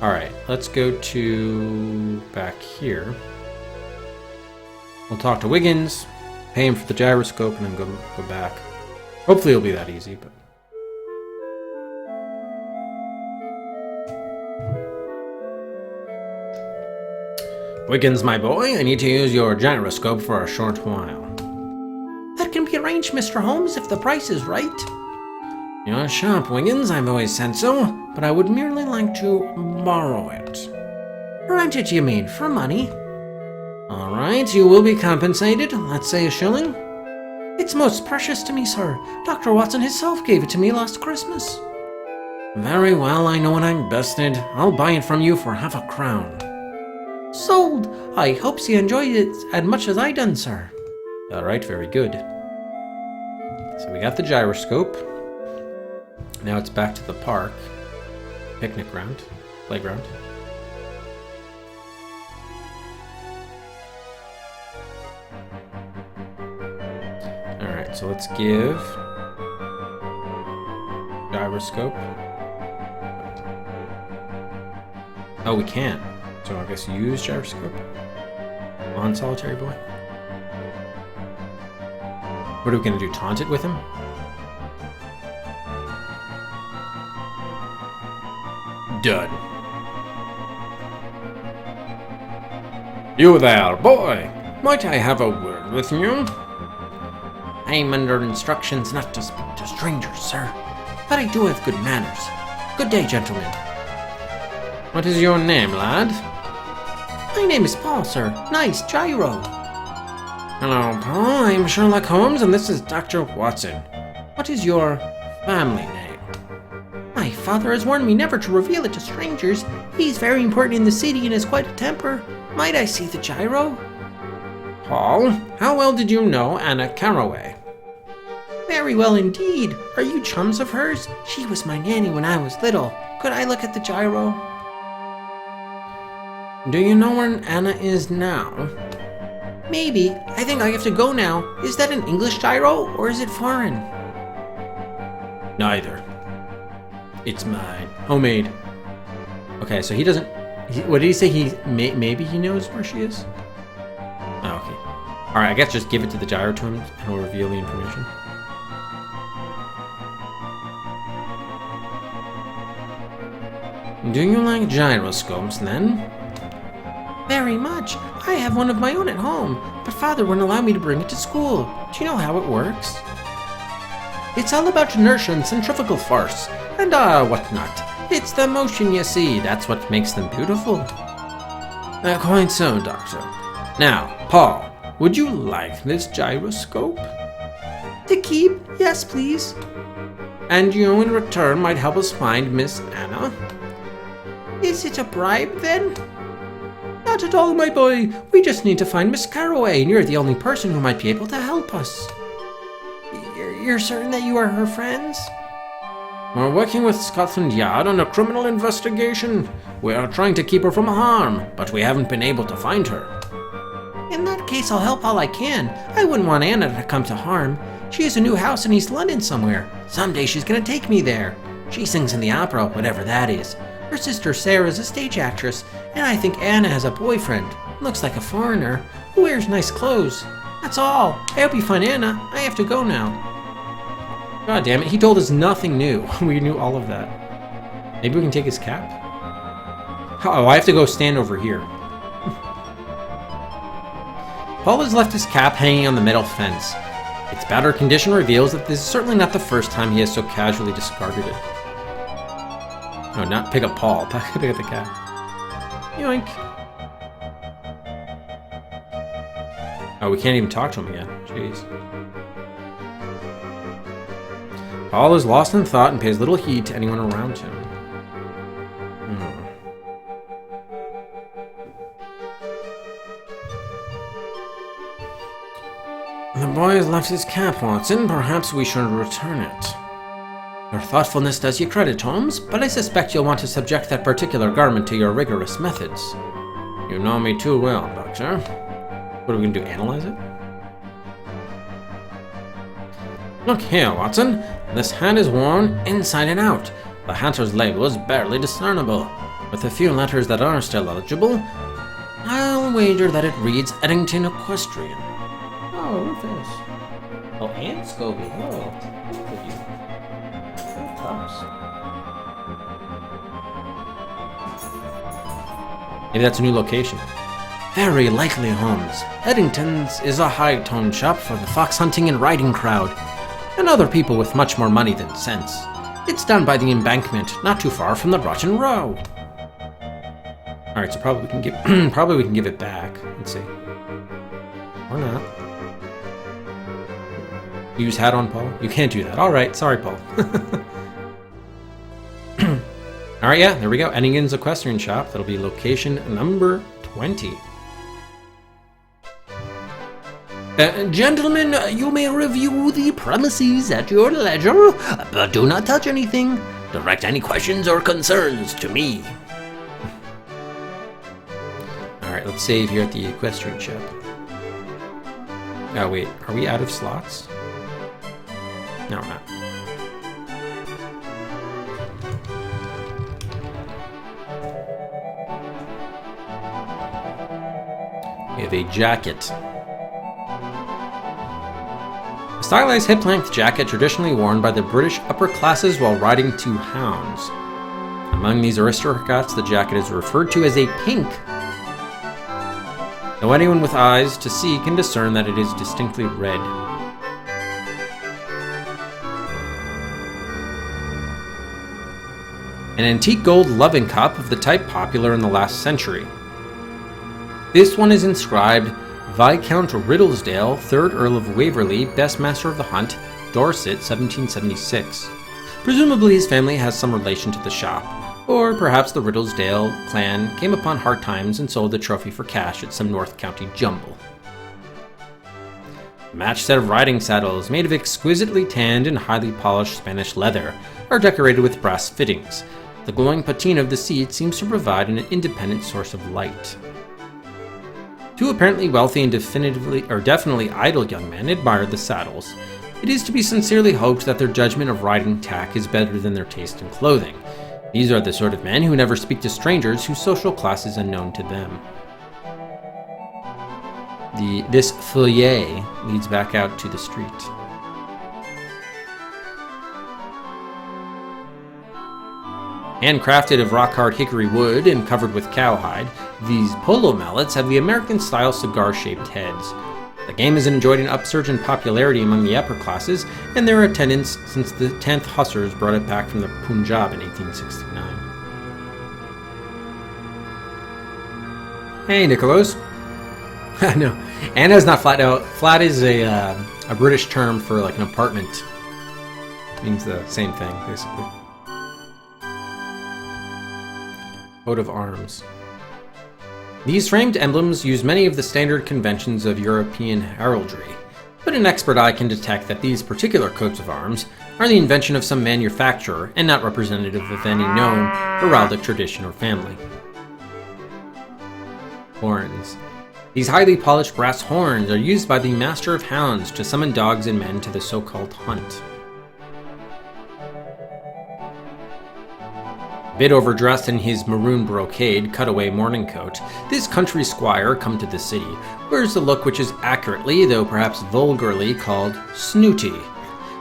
Alright, let's go to back here. We'll talk to Wiggins, pay him for the gyroscope, and then go back. Hopefully it'll be that easy, but... Wiggins, my boy, I need to use your gyroscope for a short while. That can be arranged, Mr. Holmes, if the price is right. You're sharp, Wiggins, I've always said so, but I would merely like to borrow it. Rent it, you mean, for money? All right, you will be compensated. Let's say $1. It's most precious to me, sir. Dr. Watson himself gave it to me last Christmas. Very well, I know when I'm bested. I'll buy it from you for ½ crown. Sold! I hopes you enjoyed it as much as I done, sir. All right, very good. So we got the gyroscope. Now it's back to the park. Picnic ground. Playground. Alright, so let's give gyroscope. Oh, we can't. So I guess use gyroscope on solitary boy. What are we gonna do? Taunt it with him? Done. You there, boy! Might I have a word with you? I'm under instructions not to speak to strangers, sir. But I do have good manners. Good day, gentlemen. What is your name, lad? My name is Paul, sir. Nice gyro. Hello, Paul. I'm Sherlock Holmes, and this is Dr. Watson. What is your family name? My father has warned me never to reveal it to strangers. He's very important in the city and has quite a temper. Might I see the gyro? Paul, how well did you know Anna Carraway? Very well indeed. Are you chums of hers? She was my nanny when I was little. Could I look at the gyro? Do you know where Anna is now? Maybe. I think I have to go now. Is that an English gyro or is it foreign? Neither. It's mine. Homemade. Okay, so he doesn't... what did he say? Maybe he knows where she is? Oh, okay. Alright, I guess just give it to the gyro to him and he'll reveal the information. Do you like gyroscopes, then? Very much. I have one of my own at home, but Father wouldn't allow me to bring it to school. Do you know how it works? It's all about inertia and centrifugal force, and whatnot. It's the motion you see, that's what makes them beautiful. Quite so, Doctor. Now, Paul, would you like this gyroscope? To keep? Yes, please. And you in return might help us find Miss Anna? Is it a bribe, then? Not at all, my boy. We just need to find Miss Carraway, and you're the only person who might be able to help us. You're certain that you are her friends? We're working with Scotland Yard on a criminal investigation. We are trying to keep her from harm, but we haven't been able to find her. In that case, I'll help all I can. I wouldn't want Anna to come to harm. She has a new house in East London somewhere. Someday she's gonna take me there. She sings in the opera, whatever that is. Her sister Sarah is a stage actress, and I think Anna has a boyfriend. Looks like a foreigner, who wears nice clothes. That's all. I hope you find Anna. I have to go now. God damn it, he told us nothing new. We knew all of that. Maybe we can take his cap? Oh, I have to go stand over here. Paul has left his cap hanging on the metal fence. Its battered condition reveals that this is certainly not the first time he has so casually discarded it. Oh, not pick up Paul, pick up the cap. Yoink. Oh, we can't even talk to him again. Jeez. Paul is lost in thought and pays little heed to anyone around him. The boy has left his cap, Watson. Perhaps we should return it. Your thoughtfulness does you credit, Holmes, but I suspect you'll want to subject that particular garment to your rigorous methods. You know me too well, Doctor. What are we going to do, analyze it? Look here, Watson. This hat is worn inside and out. The hatter's label is barely discernible. With a few letters that are still legible, I'll wager that it reads Eddington Equestrian. Oh, Rufus. Oh, and Scobie. Oh, look at you. Maybe that's a new location. Very likely, Holmes. Eddington's is a high-toned shop for the fox hunting and riding crowd, and other people with much more money than sense. It's down by the embankment, not too far from the Rotten Row. All right, so probably we can give probably we can give it back. Let's see, or not. Use hat on Paul. You can't do that. All right, sorry, Paul. All right, yeah, there we go. Enningen's Equestrian Shop. That'll be location number 20. Gentlemen, you may review the premises at your leisure, but do not touch anything. Direct any questions or concerns to me. Alright, let's save here at the Equestrian Shop. Oh, wait, are we out of slots? No, we're not. We have a jacket. A stylized hip-length jacket traditionally worn by the British upper classes while riding to hounds. Among these aristocrats, the jacket is referred to as a pink. Though anyone with eyes to see can discern that it is distinctly red. An antique gold loving cup of the type popular in the last century. This one is inscribed Viscount Riddlesdale, 3rd Earl of Waverley, Best Master of the Hunt, Dorset, 1776. Presumably his family has some relation to the shop, or perhaps the Riddlesdale clan came upon hard times and sold the trophy for cash at some North County jumble. A matched set of riding saddles made of exquisitely tanned and highly polished Spanish leather are decorated with brass fittings. The glowing patina of the seat seems to provide an independent source of light. Two apparently wealthy and definitely idle young men admired the saddles. It is to be sincerely hoped that their judgment of riding tack is better than their taste in clothing. These are the sort of men who never speak to strangers whose social class is unknown to them. This foyer leads back out to the street. Handcrafted of rock-hard hickory wood and covered with cowhide, these polo mallets have the American-style cigar-shaped heads. The game has enjoyed an upsurge in popularity among the upper classes, and there are attendants since the 10th Hussars brought it back from the Punjab in 1869. Hey, Nicholas. No, Anna's not flat. No, flat is a British term for like an apartment. It means the same thing, basically. Coat of arms. These framed emblems use many of the standard conventions of European heraldry, but an expert eye can detect that these particular coats of arms are the invention of some manufacturer and not representative of any known heraldic tradition or family. Horns. These highly polished brass horns are used by the Master of Hounds to summon dogs and men to the so-called hunt. A bit overdressed in his maroon brocade cutaway morning coat, this country squire come to the city wears a look which is accurately, though perhaps vulgarly, called snooty.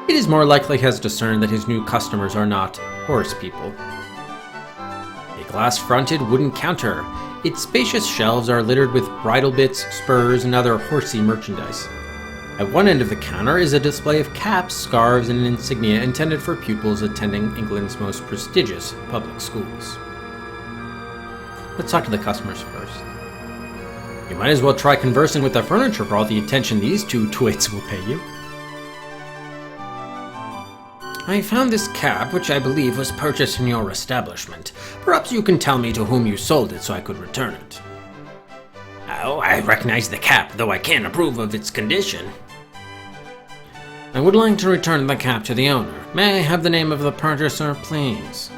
It is more likely he has discerned that his new customers are not horse people. A glass-fronted wooden counter. Its spacious shelves are littered with bridle bits, spurs, and other horsey merchandise. At one end of the counter is a display of caps, scarves, and insignia intended for pupils attending England's most prestigious public schools. Let's talk to the customers first. You might as well try conversing with the furniture for all the attention these two twits will pay you. I found this cap, which I believe was purchased in your establishment. Perhaps you can tell me to whom you sold it so I could return it. Oh, I recognize the cap, though I can't approve of its condition. I would like to return the cap to the owner. May I have the name of the purchaser, please?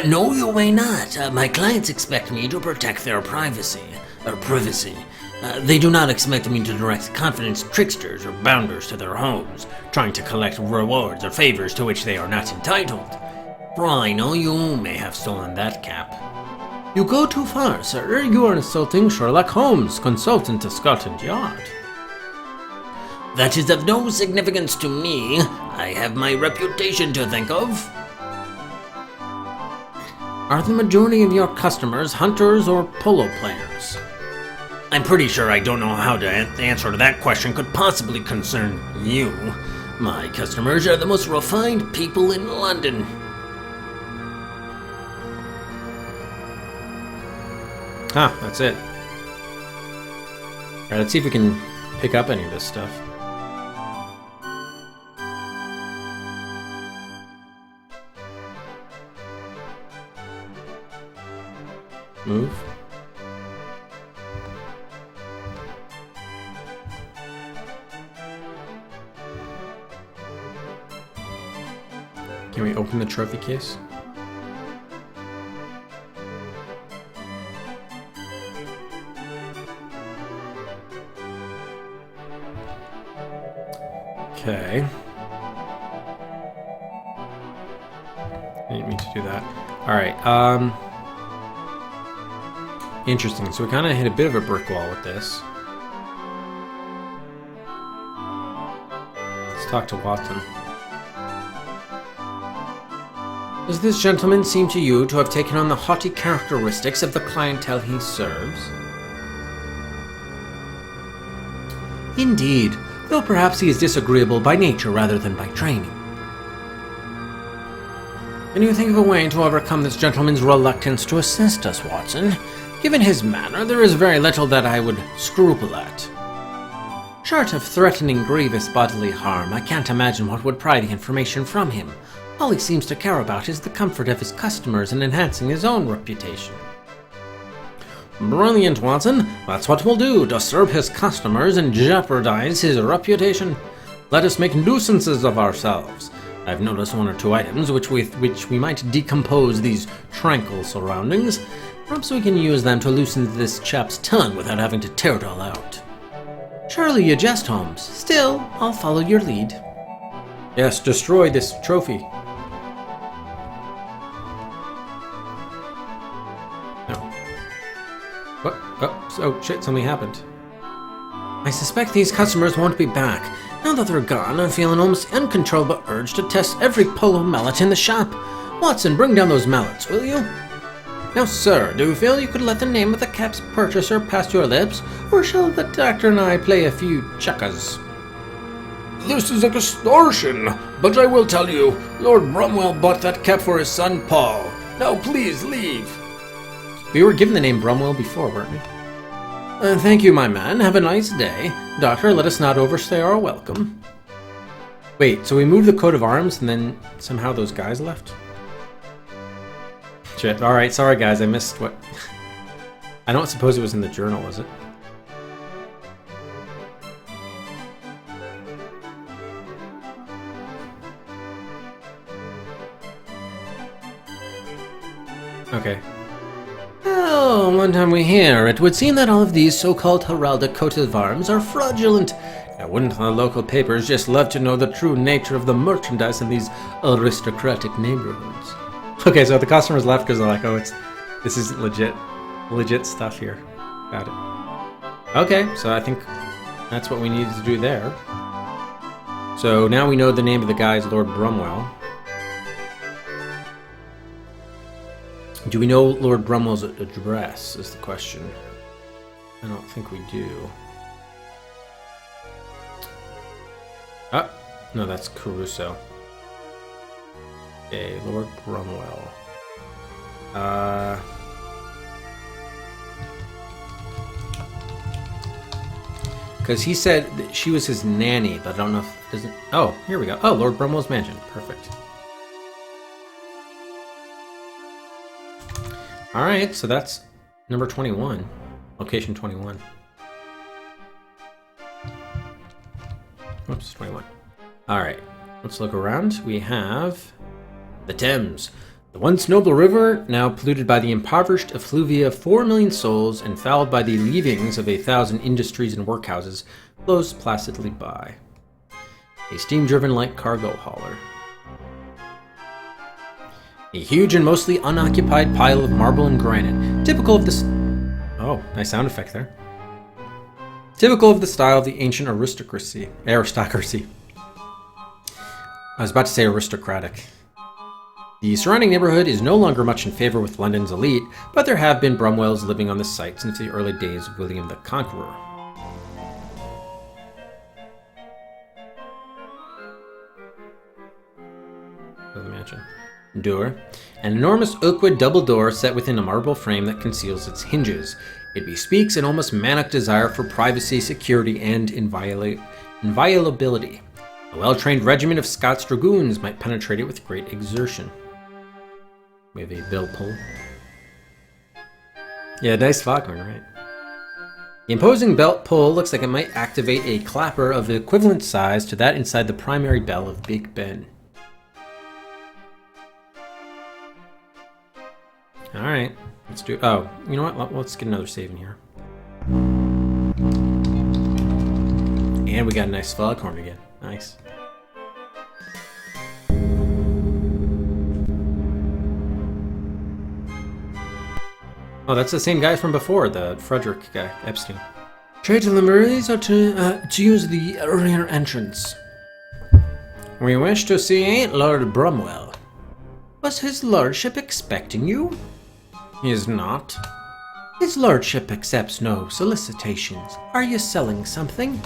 No, you may not. My clients expect me to protect their privacy. They do not expect me to direct confidence tricksters or bounders to their homes, trying to collect rewards or favors to which they are not entitled. For all I know, you may have stolen that cap. You go too far, sir. You are insulting Sherlock Holmes, consultant to Scotland Yard. That is of no significance to me. I have my reputation to think of. Are the majority of your customers hunters or polo players? I'm pretty sure I don't know how the answer to that question could possibly concern you. My customers are the most refined people in London. Ah, that's it. Alright, let's see if we can pick up any of this stuff. Move. Can we open the trophy case? Okay. I didn't mean to do that. Alright, interesting. So we kind of hit a bit of a brick wall with this. Let's talk to Watson. Does this gentleman seem to you to have taken on the haughty characteristics of the clientele he serves? Indeed, though perhaps he is disagreeable by nature rather than by training. Can you think of a way to overcome this gentleman's reluctance to assist us, Watson? Given his manner, there is very little that I would scruple at. Short of threatening grievous bodily harm, I can't imagine what would pry the information from him. All he seems to care about is the comfort of his customers and enhancing his own reputation. Brilliant, Watson. That's what we'll do, disturb his customers and jeopardize his reputation. Let us make nuisances of ourselves. I've noticed one or two items which we might decompose these tranquil surroundings. Perhaps we can use them to loosen this chap's tongue without having to tear it all out. Surely you jest, Holmes. Still, I'll follow your lead. Yes, destroy this trophy. Oh shit, something happened. I suspect these customers won't be back. Now that they're gone, I'm feeling almost uncontrollable urge to test every polo mallet in the shop. Watson, bring down those mallets, will you? Now, sir, do you feel you could let the name of the cap's purchaser pass your lips, or shall the doctor and I play a few checkers? This is extortion, but I will tell you, Lord Bromwell bought that cap for his son Paul. Now please leave. We were given the name Bromwell before, weren't we? Thank you, my man. Have a nice day. Doctor, let us not overstay our welcome. Wait, so we moved the coat of arms and then somehow those guys left? Shit. Alright, sorry guys, I missed what... I don't suppose it was in the journal, was it? Okay. Oh, one time we hear, it would seem that all of these so-called heraldic coats of arms are fraudulent. Now, wouldn't the local papers just love to know the true nature of the merchandise in these aristocratic neighborhoods? Okay, so the customers left because they're like, oh, this is legit stuff here. Got it. Okay, so I think that's what we needed to do there. So now we know the name of the guy is Lord Bromwell. Do we know Lord Bromwell's address, is the question. I don't think we do. Ah, no, that's Caruso. Okay, Lord Bromwell. Because he said that she was his nanny, but I don't know if it doesn't... Oh, here we go. Oh, Lord Bromwell's mansion. Perfect. Alright, so that's number 21. Location 21. Oops, 21. Alright, let's look around. We have the Thames. The once noble river, now polluted by the impoverished effluvia of 4 million souls and fouled by the leavings of 1,000 industries and workhouses, flows placidly by. A steam-driven light cargo hauler. A huge and mostly unoccupied pile of marble and granite, typical of this... Oh, nice sound effect there. Typical of the style of the ancient aristocracy. I was about to say aristocratic. The surrounding neighborhood is no longer much in favor with London's elite, but there have been Bromwells living on the site since the early days of William the Conqueror. The mansion. door, an enormous oakwood double door set within a marble frame that conceals its hinges. It bespeaks an almost manic desire for privacy, security, and inviolability. A well-trained regiment of Scots dragoons might penetrate it with great exertion. We have a bell pull. Yeah, nice foghorn, right? The imposing belt pull looks like it might activate a clapper of equivalent size to that inside the primary bell of Big Ben. Alright, let's do... Oh, you know what? Let's get another save in here. And we got a nice foghorn again. Nice. Oh, that's the same guy from before, the Frederick guy, Epstein. Trade deliveries are to use the rear entrance. We wish to see Lord Bromwell. Was his lordship expecting you? He is not. His lordship accepts no solicitations. Are you selling something?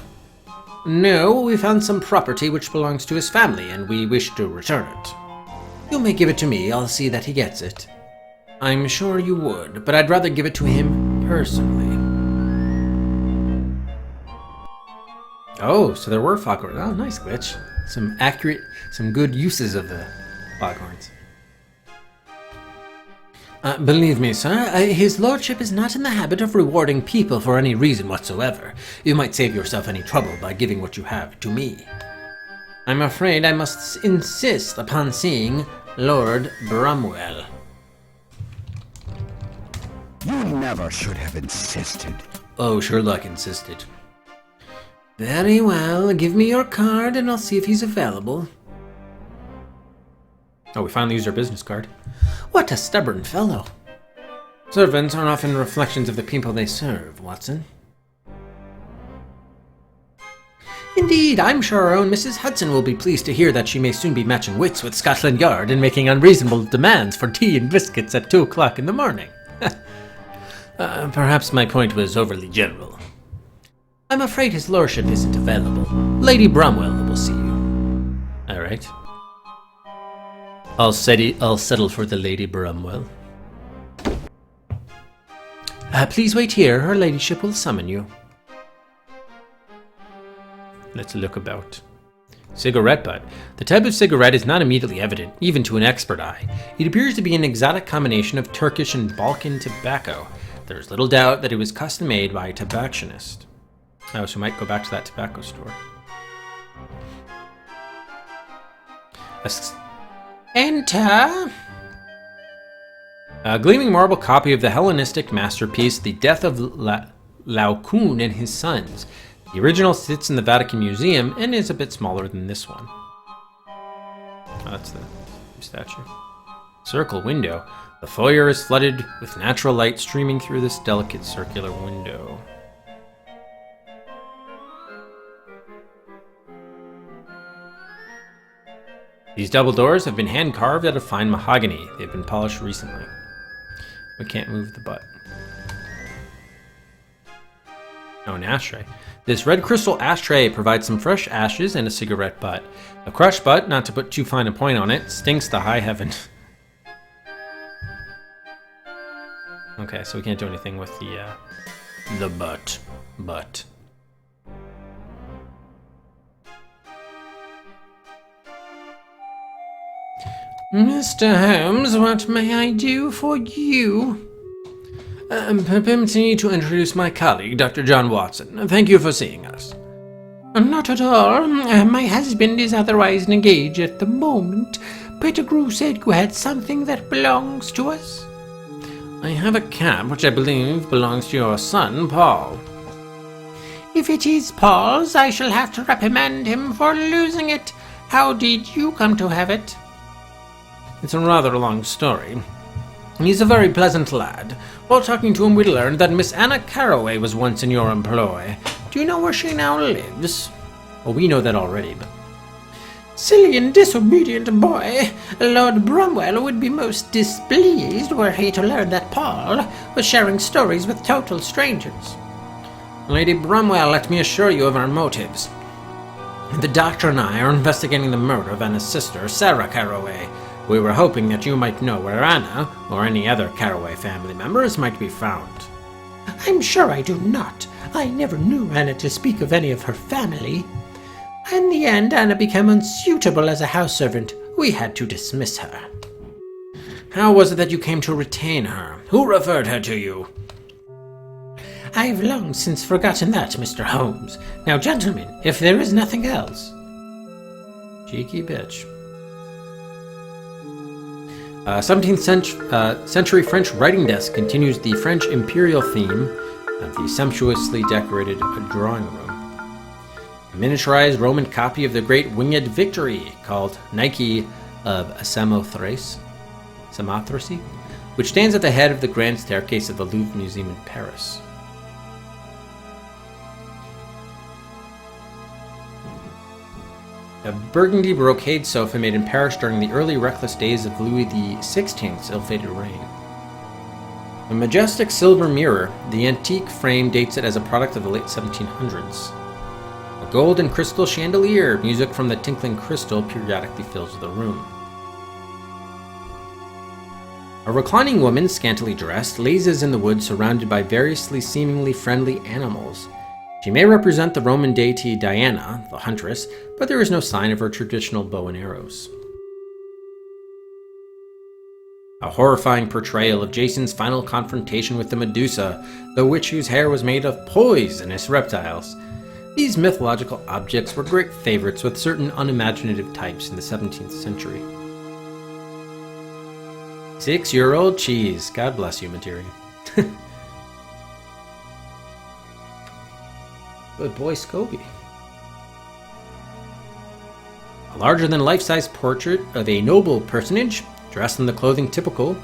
No, we found some property which belongs to his family, and we wish to return it. You may give it to me, I'll see that he gets it. I'm sure you would, but I'd rather give it to him personally. Oh, so there were foghorns. Oh, nice glitch. Some good uses of the foghorns. Believe me, sir, his lordship is not in the habit of rewarding people for any reason whatsoever. You might save yourself any trouble by giving what you have to me. I'm afraid I must insist upon seeing Lord Bromwell. You never should have insisted. Oh, Sherlock insisted. Very well, give me your card and I'll see if he's available. Oh, we finally used our business card. What a stubborn fellow. Servants are often reflections of the people they serve, Watson. Indeed, I'm sure our own Mrs. Hudson will be pleased to hear that she may soon be matching wits with Scotland Yard and making unreasonable demands for tea and biscuits at 2 o'clock in the morning. Perhaps my point was overly general. I'm afraid his lordship isn't available. Lady Bromwell will see you. All right. I'll settle for the Lady Bromwell. Please wait here. Her ladyship will summon you. Let's look about. Cigarette butt. The type of cigarette is not immediately evident, even to an expert eye. It appears to be an exotic combination of Turkish and Balkan tobacco. There is little doubt that it was custom made by a tobacconist. Oh, so we might go back to that tobacco store. Enter! A gleaming marble copy of the Hellenistic masterpiece, The Death of Laocoon and His Sons. The original sits in the Vatican Museum and is a bit smaller than this one. Oh, that's the statue. Circle window. The foyer is flooded with natural light streaming through this delicate circular window. These double doors have been hand-carved out of fine mahogany. They've been polished recently. We can't move the butt. Oh, an ashtray. This red crystal ashtray provides some fresh ashes and a cigarette butt. A crushed butt, not to put too fine a point on it, stinks to high heaven. Okay, so we can't do anything with the butt. Mr. Holmes, what may I do for you? Permit me to introduce my colleague, Dr. John Watson. Thank you for seeing us. Not at all. My husband is otherwise engaged at the moment. Pettigrew said you had something that belongs to us. I have a cap which I believe belongs to your son, Paul. If it is Paul's, I shall have to reprimand him for losing it. How did you come to have it? It's a rather long story. He's a very pleasant lad. While talking to him, we learned that Miss Anna Carroway was once in your employ. Do you know where she now lives? Well, we know that already, but... Silly and disobedient boy. Lord Bromwell would be most displeased were he to learn that Paul was sharing stories with total strangers. Lady Bromwell, let me assure you of our motives. The doctor and I are investigating the murder of Anna's sister, Sarah Carroway. We were hoping that you might know where Anna, or any other Caraway family members, might be found. I'm sure I do not. I never knew Anna to speak of any of her family. In the end, Anna became unsuitable as a house servant. We had to dismiss her. How was it that you came to retain her? Who referred her to you? I've long since forgotten that, Mr. Holmes. Now, gentlemen, if there is nothing else. Cheeky bitch. 17th century French writing desk continues the French imperial theme of the sumptuously decorated drawing room. A miniaturized Roman copy of the Great Winged Victory, called Nike of Samothrace, which stands at the head of the grand staircase of the Louvre Museum in Paris. A burgundy brocade sofa made in Paris during the early reckless days of Louis XVI's ill-fated reign. A majestic silver mirror, the antique frame dates it as a product of the late 1700s. A gold and crystal chandelier, music from the tinkling crystal periodically fills the room. A reclining woman, scantily dressed, lazes in the woods surrounded by variously seemingly friendly animals. She may represent the Roman deity Diana, the huntress, but there is no sign of her traditional bow and arrows. A horrifying portrayal of Jason's final confrontation with the Medusa, the witch whose hair was made of poisonous reptiles. These mythological objects were great favorites with certain unimaginative types in the 17th century. 6-year-old cheese. God bless you, Materia. Good boy, Scobie. A larger-than-life-size portrait of a noble personage, dressed in the clothing typical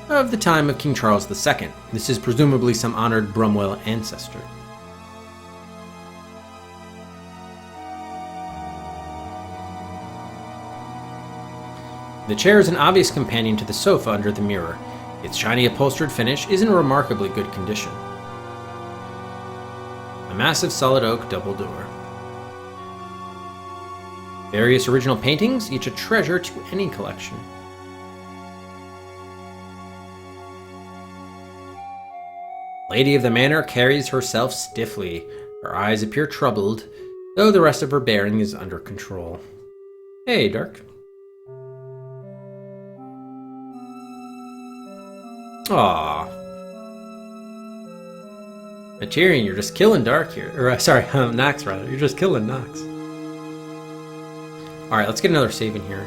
of the time of King Charles II. This is presumably some honored Bromwell ancestor. The chair is an obvious companion to the sofa under the mirror. Its shiny upholstered finish is in remarkably good condition. A massive solid oak double door. Various original paintings, each a treasure to any collection. Lady of the Manor carries herself stiffly. Her eyes appear troubled, though the rest of her bearing is under control. Hey, Dark. Aww. Tyrion, you're just killing Dark here. Or, sorry, Nox, rather. You're just killing Nox. Alright, let's get another save in here.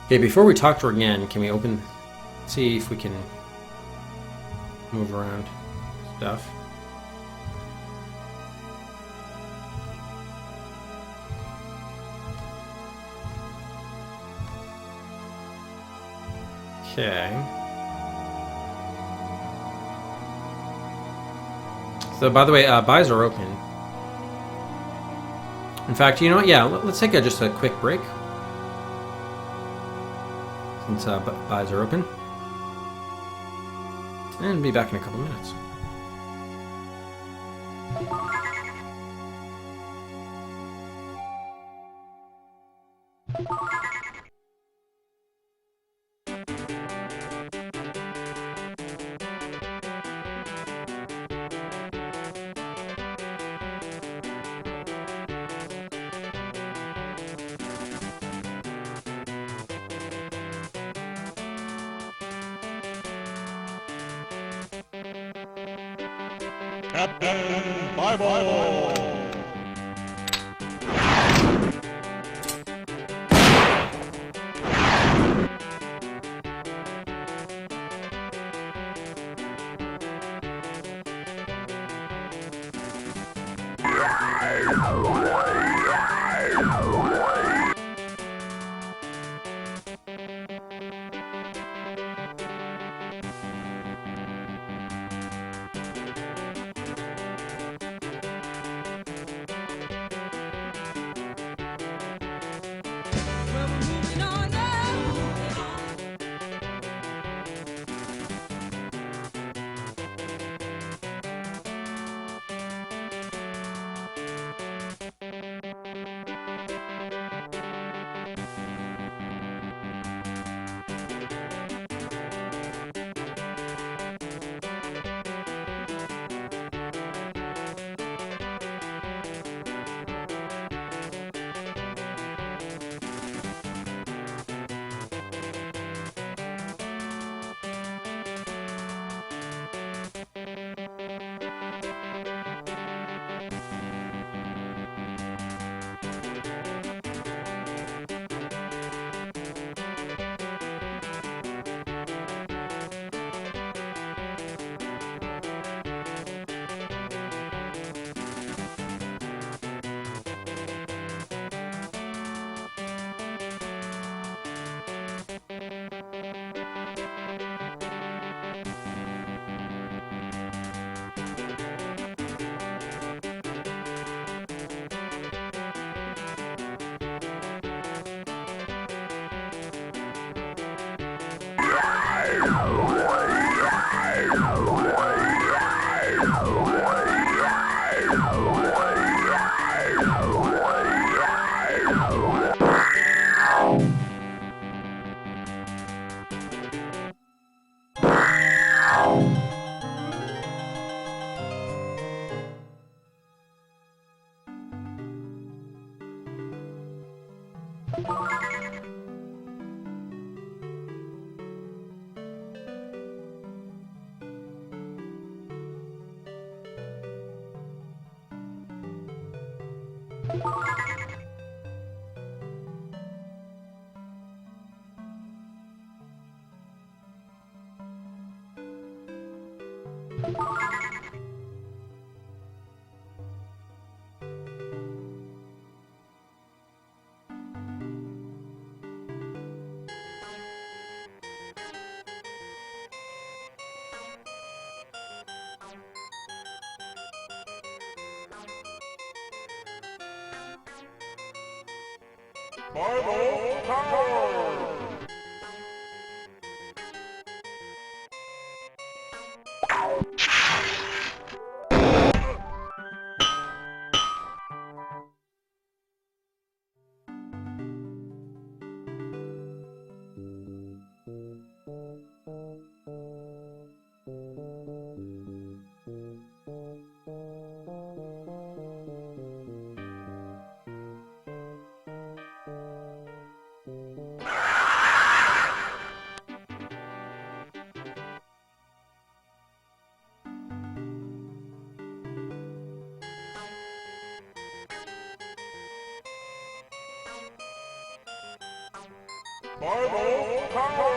Okay, before we talk to her again, can we open... see if we can move around stuff. Okay. So, by the way, buys are open. In fact, you know what? Yeah, let's take just a quick break. Since buys are open. And be back in a couple minutes. Captain Bible! Well, we're moving on now. Final power! Final power!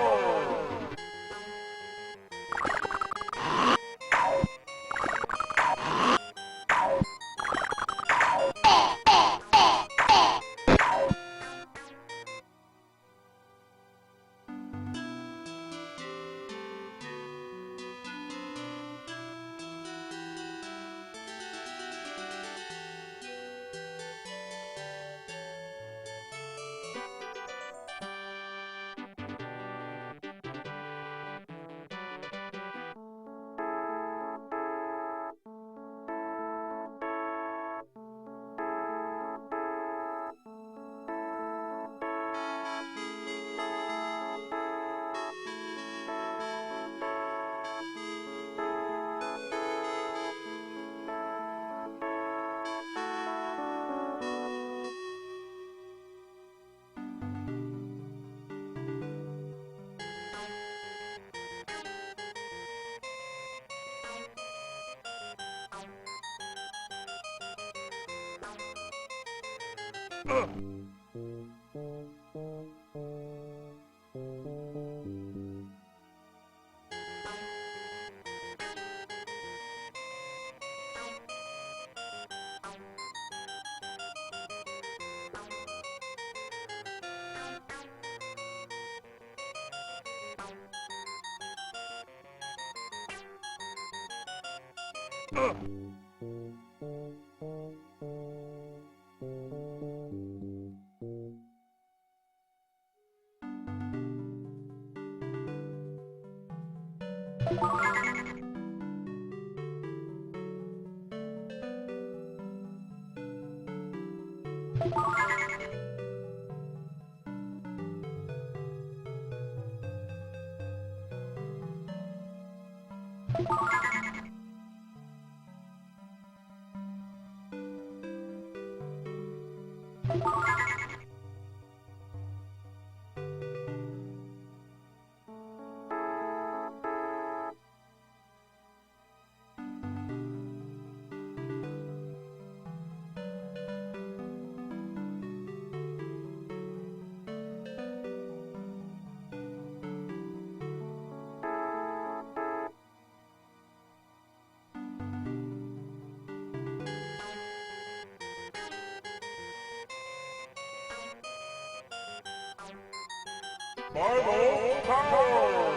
Final power!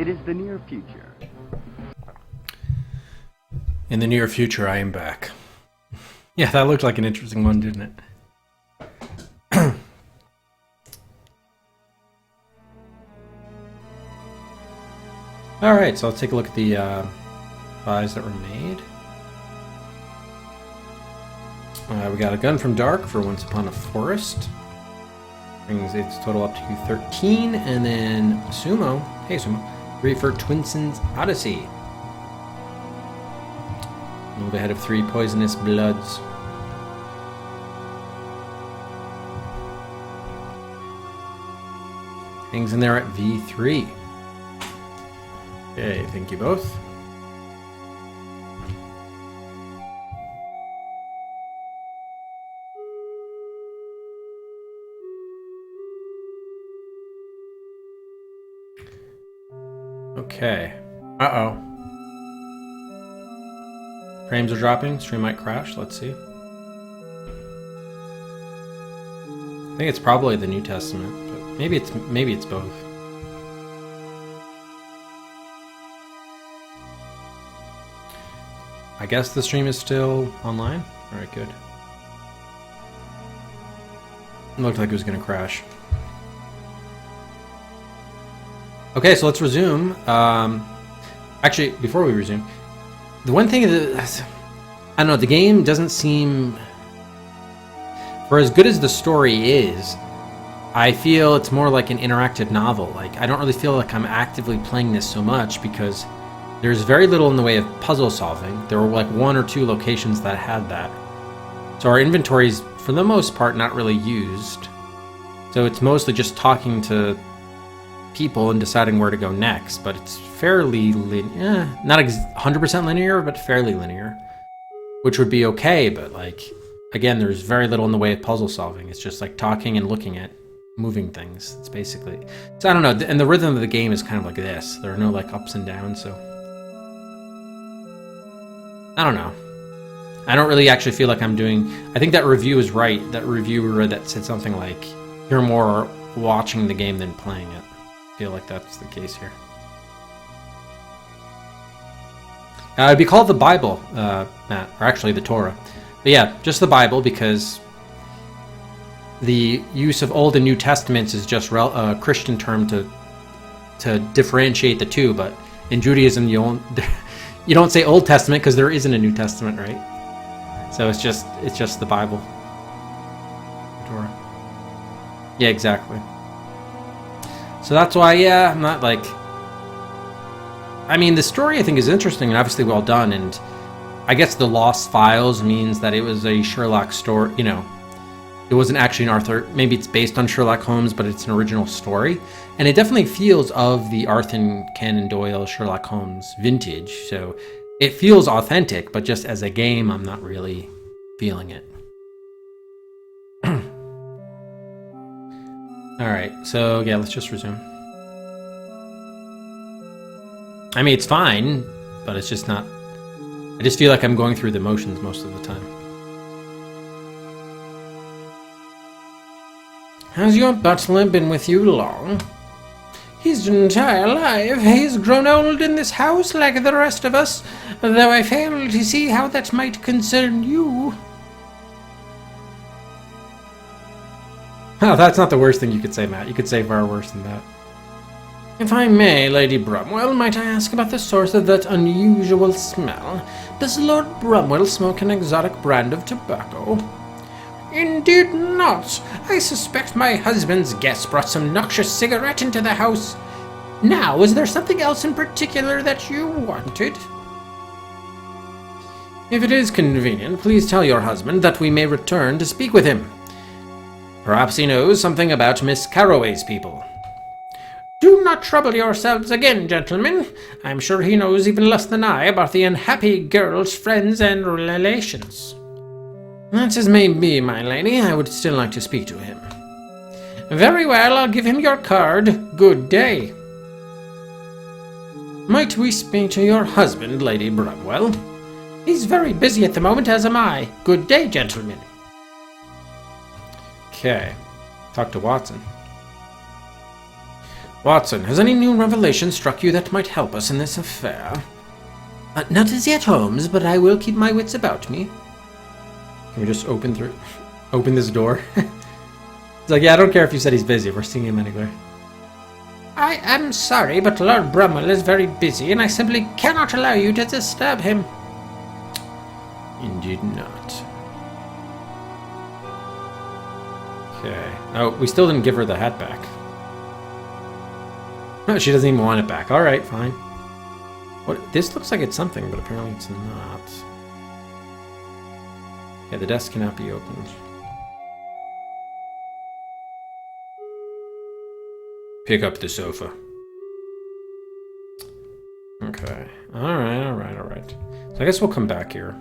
It is the near future. In the near future, I am back. Yeah, that looked like an interesting one, didn't it? Alright, so let's take a look at the buys that were made. We got a gun from Dark for Once Upon a Forest. Brings its total up to 13. And then Sumo, hey Sumo, 3 for Twinson's Odyssey. Move ahead of 3 Poisonous Bloods. Hangs in there at V3. Okay, thank you both. Okay. Uh-oh. Frames are dropping. Stream might crash. Let's see. I think it's probably the New Testament, but maybe it's both. I guess the stream is still online. All right, good. It looked like it was going to crash. Okay, so let's resume. Actually, before we resume, the one thing that I don't know, the game doesn't seem, for as good as the story is, I feel it's more like an interactive novel. Like, I don't really feel like I'm actively playing this so much because there's very little in the way of puzzle solving. There were like 1 or 2 locations that had that. So our inventory's, for the most part, not really used. So it's mostly just talking to people and deciding where to go next, but it's fairly not 100% linear, but fairly linear, which would be okay. But like, again, there's very little in the way of puzzle solving. It's just like talking and looking at moving things. It's basically, so I don't know. And the rhythm of the game is kind of like this. There are no like ups and downs, so I don't know. I don't really actually feel like I'm doing, I think that review is right. That reviewer that said something like, you're more watching the game than playing it. I feel like that's the case here. It'd be called the Bible, Matt, or actually the Torah. But yeah, just the Bible, because the use of Old and New Testaments is just a Christian term to differentiate the two. But in Judaism, you don't say Old Testament because there isn't a New Testament, right? So it's just the Bible. Torah. Yeah, exactly. So that's why, yeah, I'm not like, I mean, the story I think is interesting and obviously well done, and I guess the Lost Files means that it was a Sherlock story, you know, it wasn't actually an Arthur, maybe it's based on Sherlock Holmes, but it's an original story, and it definitely feels of the Arthur Conan Doyle Sherlock Holmes vintage, so it feels authentic, but just as a game, I'm not really feeling it. Alright, so yeah, let's just resume. I mean, it's fine, but it's just not, I just feel like I'm going through the motions most of the time. Has your butler been with you long? His entire life. He's grown old in this house like the rest of us, though I fail to see how that might concern you. Oh, that's not the worst thing you could say, Matt. You could say far worse than that. If I may, Lady Bromwell, might I ask about the source of that unusual smell? Does Lord Bromwell smoke an exotic brand of tobacco? Indeed not. I suspect my husband's guest brought some noxious cigarette into the house. Now, is there something else in particular that you wanted? If it is convenient, please tell your husband that we may return to speak with him. Perhaps he knows something about Miss Carroway's people. Do not trouble yourselves again, gentlemen. I'm sure he knows even less than I about the unhappy girl's friends and relations. That's as may be, my lady. I would still like to speak to him. Very well, I'll give him your card. Good day. Might we speak to your husband, Lady Bromwell? He's very busy at the moment, as am I. Good day, gentlemen. Okay. Talk to Watson. Watson, has any new revelation struck you that might help us in this affair? Not as yet, Holmes, but I will keep my wits about me. Can we just open this door? It's like, yeah, I don't care if you said he's busy. We're seeing him anyway. I am sorry, but Lord Brumwell is very busy, and I simply cannot allow you to disturb him. Indeed not. Okay. Oh, we still didn't give her the hat back. No, she doesn't even want it back. Alright, fine. What? This looks like it's something, but apparently it's not. Yeah, the desk cannot be opened. Pick up the sofa. Okay. Alright. So I guess we'll come back here.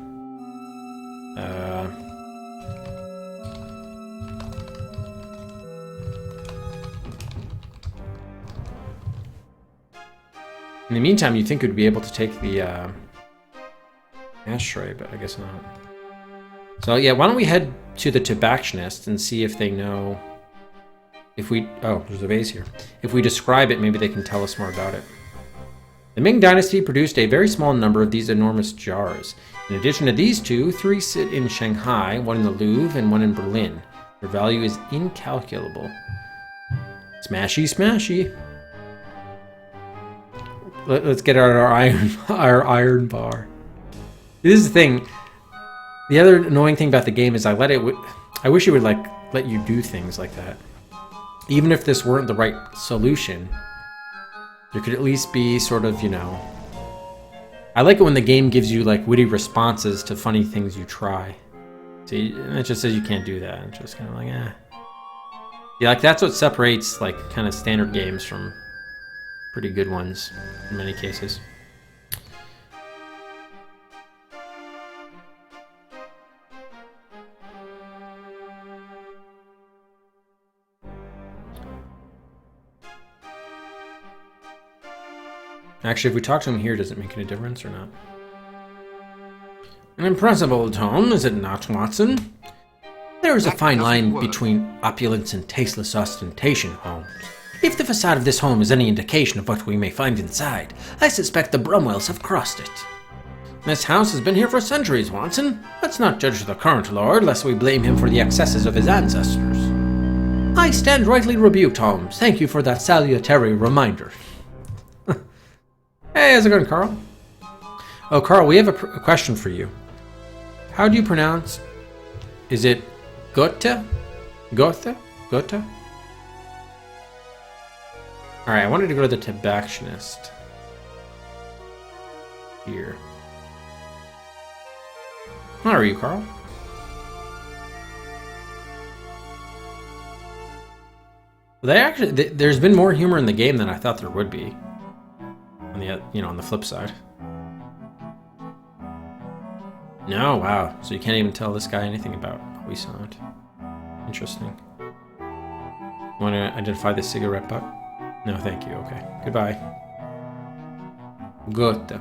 In the meantime, you'd think we'd be able to take the ashtray, but I guess not. So yeah, why don't we head to the tobacconist and see if they know if we... Oh, there's a vase here. If we describe it, maybe they can tell us more about it. The Ming Dynasty produced a very small number of these enormous jars. In addition to these two, 3 sit in Shanghai, 1 in the Louvre, and 1 in Berlin. Their value is incalculable. Smashy, smashy. Let's get out our iron bar. This is the thing. The other annoying thing about the game is I wish it would let you do things like that. Even if this weren't the right solution, there could at least be sort of, you know... I like it when the game gives you like witty responses to funny things you try. See, and it just says you can't do that. It's just kind of like, eh. Yeah, like that's what separates like kind of standard games from pretty good ones in many cases. Actually, if we talk to him here, does it make any difference or not? An impressive old home, is it not, Watson? There is a fine line between opulence and tasteless ostentation, Holmes. If the facade of this home is any indication of what we may find inside, I suspect the Brumwells have crossed it. This house has been here for centuries, Watson. Let's not judge the current lord, lest we blame him for the excesses of his ancestors. I stand rightly rebuked, Holmes. Thank you for that salutary reminder. Hey, how's it going, Carl? Oh, Carl, we have a question for you. How do you pronounce... Is it Goethe? Goethe? Goethe? Alright, I wanted to go to the tobacconist. Here. How are you, Carl? There's been more humor in the game than I thought there would be. On the, on the flip side. No, wow. So you can't even tell this guy anything about how we saw it. Interesting. Want to identify the cigarette butt? No, thank you. Okay. Goodbye. Good.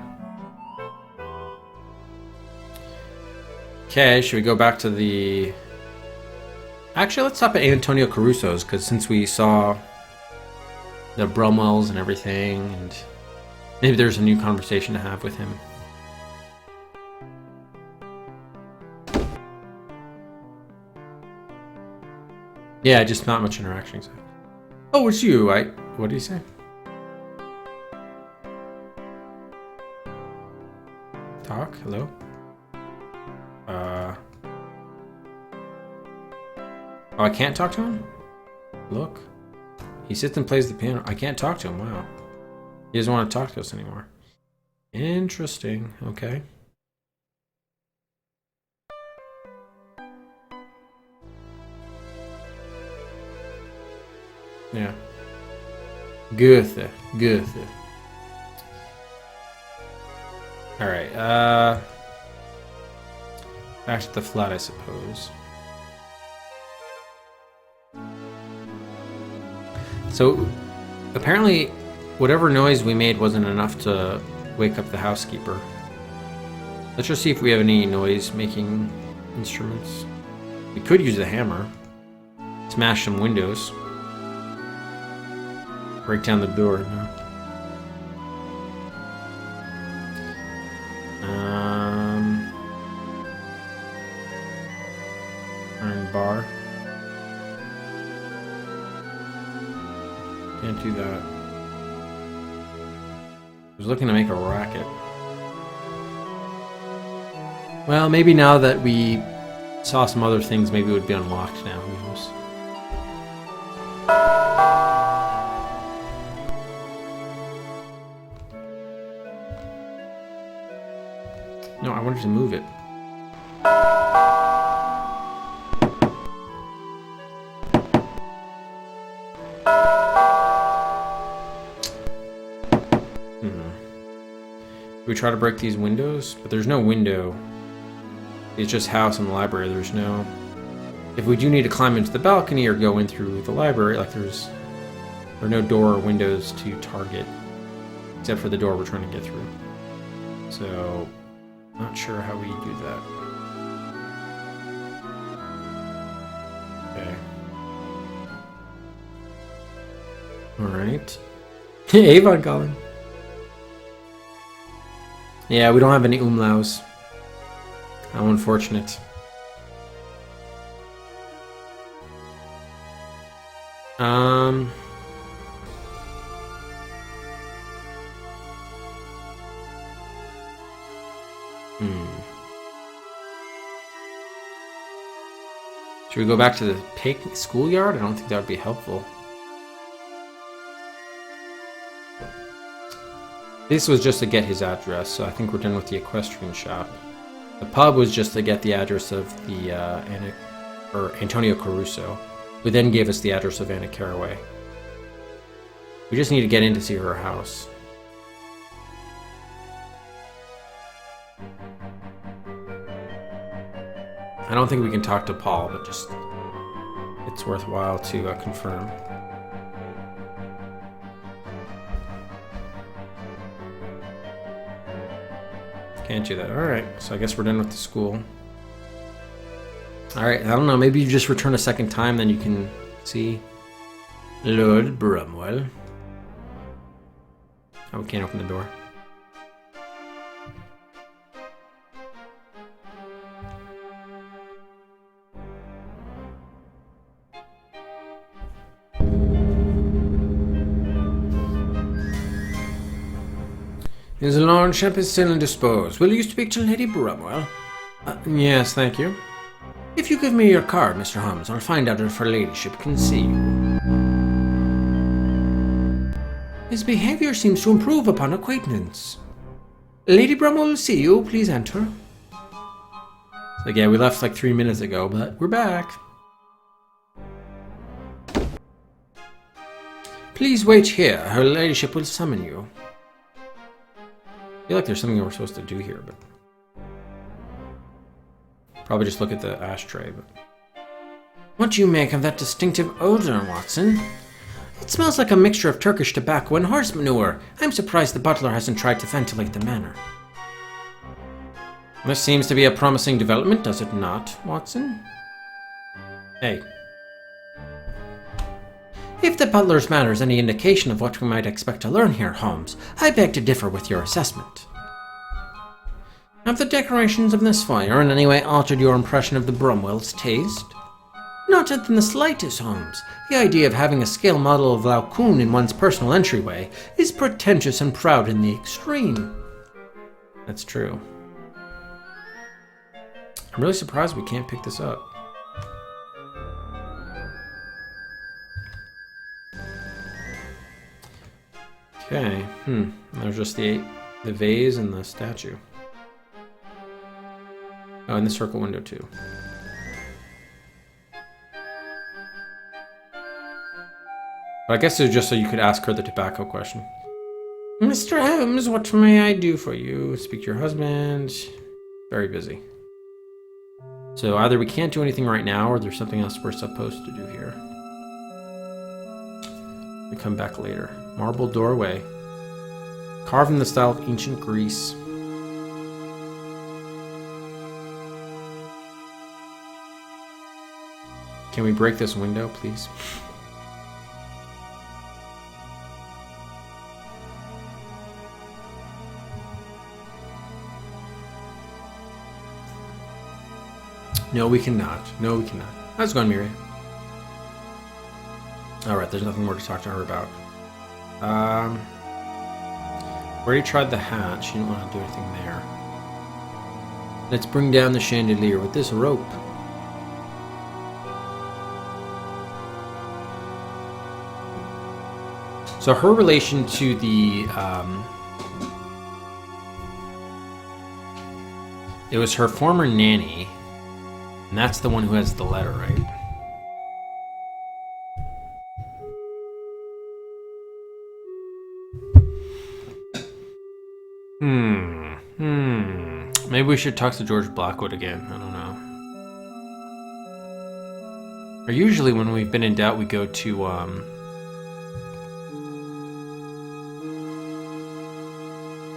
Okay, should we go back to the... Actually, let's stop at Antonio Caruso's, because since we saw the Brumwells and everything, and maybe there's a new conversation to have with him. Yeah, just not much interaction. So. Oh, it's you. What do you say? Talk? Hello? Oh, I can't talk to him? Look. He sits and plays the piano. I can't talk to him. Wow. He doesn't want to talk to us anymore. Interesting. Okay. Yeah. Goethe. Alright, back to the flat, I suppose. So, apparently, whatever noise we made wasn't enough to wake up the housekeeper. Let's just see if we have any noise-making instruments. We could use the hammer. Smash some windows. Break down the door. No. Iron bar. Can't do that. I was looking to make a racket. Well, maybe now that we saw some other things, maybe it would be unlocked now. Who knows? No, I wanted to move it. We try to break these windows, but there's no window. It's just house and library. There's no... If we do need to climb into the balcony or go in through the library, like there are no door or windows to target, except for the door we're trying to get through. So, not sure how we do that. Okay. Alright. Avon calling. Yeah, we don't have any umlauts. How unfortunate. Should we go back to the schoolyard? I don't think that would be helpful. This was just to get his address, so I think we're done with the equestrian shop. The pub was just to get the address of the Antonio Caruso, who then gave us the address of Anna Carraway. We just need to get in to see her house. I don't think we can talk to Paul, but just it's worthwhile to confirm. Can't do that. Alright, so I guess we're done with the school. Alright, I don't know, maybe you just return a second time, then you can see Lord Bromwell. Oh, we can't open the door. His lordship is still indisposed. Will you speak to Lady Bromwell? Yes, thank you. If you give me your card, Mr. Holmes, I'll find out if her ladyship can see you. His behavior seems to improve upon acquaintance. Lady Bromwell will see you. Please enter. Like, yeah, we left like 3 minutes ago, but we're back. Please wait here. Her ladyship will summon you. I feel like there's something we're supposed to do here, but probably just look at the ashtray. But what do you make of that distinctive odor, Watson? It smells like a mixture of Turkish tobacco and horse manure. I'm surprised the butler hasn't tried to ventilate the manor. This seems to be a promising development, does it not, Watson? Hey. If the butler's manner is any indication of what we might expect to learn here, Holmes, I beg to differ with your assessment. Have the decorations of this fire in any way altered your impression of the Bromwell's taste? Not in the slightest, Holmes. The idea of having a scale model of Laocoon in one's personal entryway is pretentious and proud in the extreme. That's true. I'm really surprised we can't pick this up. Okay, there's just the vase and the statue. Oh, and the circle window too. But I guess it's just so you could ask her the tobacco question. Mr. Holmes, what may I do for you? Speak to your husband. Very busy. So either we can't do anything right now, or there's something else we're supposed to do here. We come back later. Marble doorway. Carved in the style of ancient Greece. Can we break this window, please? No, we cannot. No, we cannot. How's it going, Miria? Alright, there's nothing more to talk to her about. We already tried the hat. She didn't want to do anything there. Let's bring down the chandelier with this rope. So her relation to the, it was her former nanny, and that's the one who has the letter, right? Maybe we should talk to George Blackwood again. I don't know. Or usually when we've been in doubt, we go to,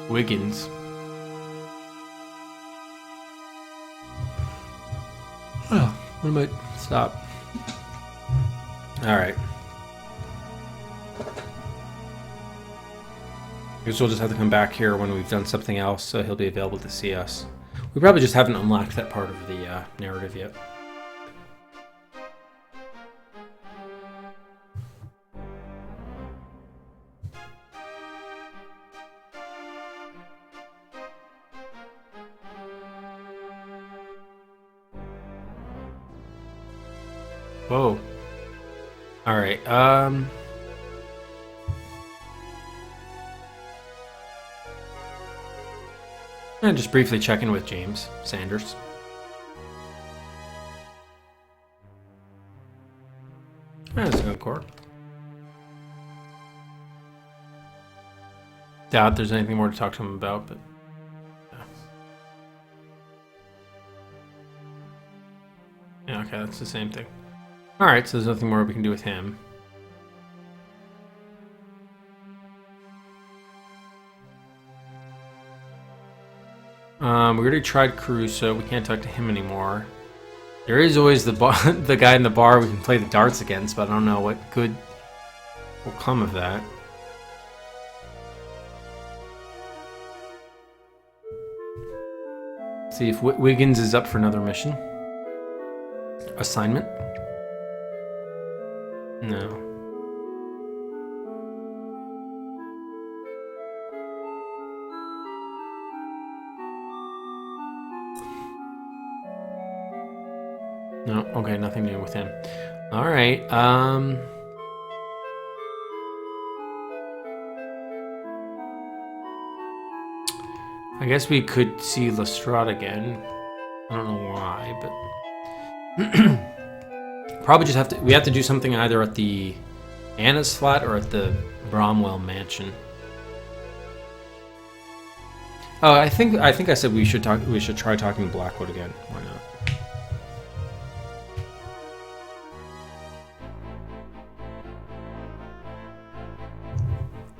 Wiggins. Oh, we might stop. Alright. I guess we'll just have to come back here when we've done something else, so he'll be available to see us. We probably just haven't unlocked that part of the narrative yet. Whoa. Alright, and just briefly check in with James Sanders. That's a good core. Doubt there's anything more to talk to him about, but yeah, okay, that's the same thing. Alright, so there's nothing more we can do with him. We already tried Caruso. We can't talk to him anymore. There is always the the guy in the bar we can play the darts against, but I don't know what good will come of that. See if Wiggins is up for another mission. Assignment? No. No, okay, nothing new with him. Alright, I guess we could see Lestrade again. I don't know why, but probably just have to. We have to do something either at the Anna's flat or at the Bromwell mansion. Oh, I think I said we should talk. We should try talking to Blackwood again. Why not?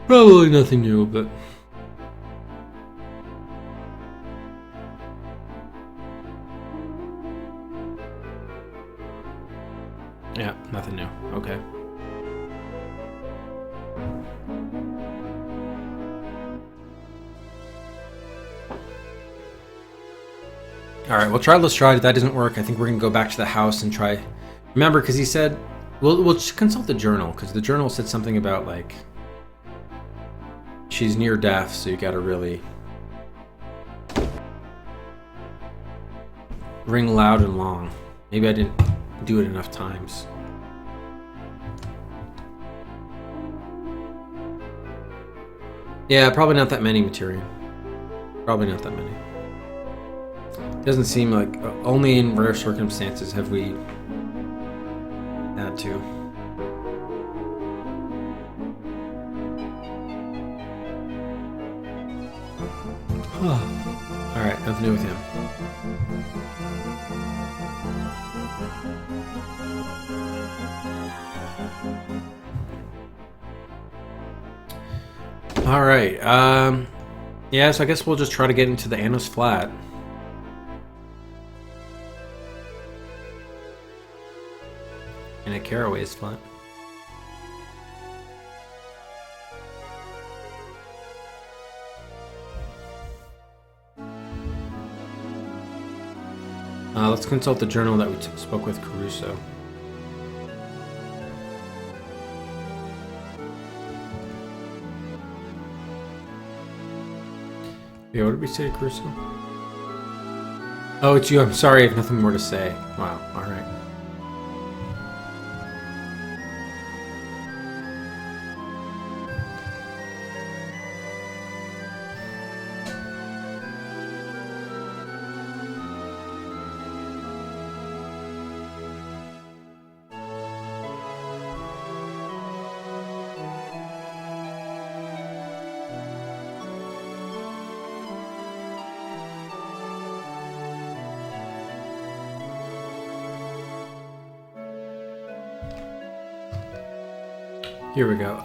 Probably nothing new, but yeah, nothing new. Okay. Alright, we'll try Lestrade. If that doesn't work, I think we're going to go back to the house and try... Remember, because he said... We'll consult the journal, because the journal said something about, like... She's near death, so you gotta really... ring loud and long. Maybe I didn't do it enough times. Yeah, probably not that many, Material. Probably not that many. Doesn't seem like... only in rare circumstances have we had to. Alright, nothing new with him. Alright, yeah, so I guess we'll just try to get into the Anna's flat. And at Caraway's flat. Let's consult the journal that we spoke with Caruso. Yeah, what did we say to Caruso? Oh, it's you. I'm sorry. I have nothing more to say. Wow. All right. Here we go.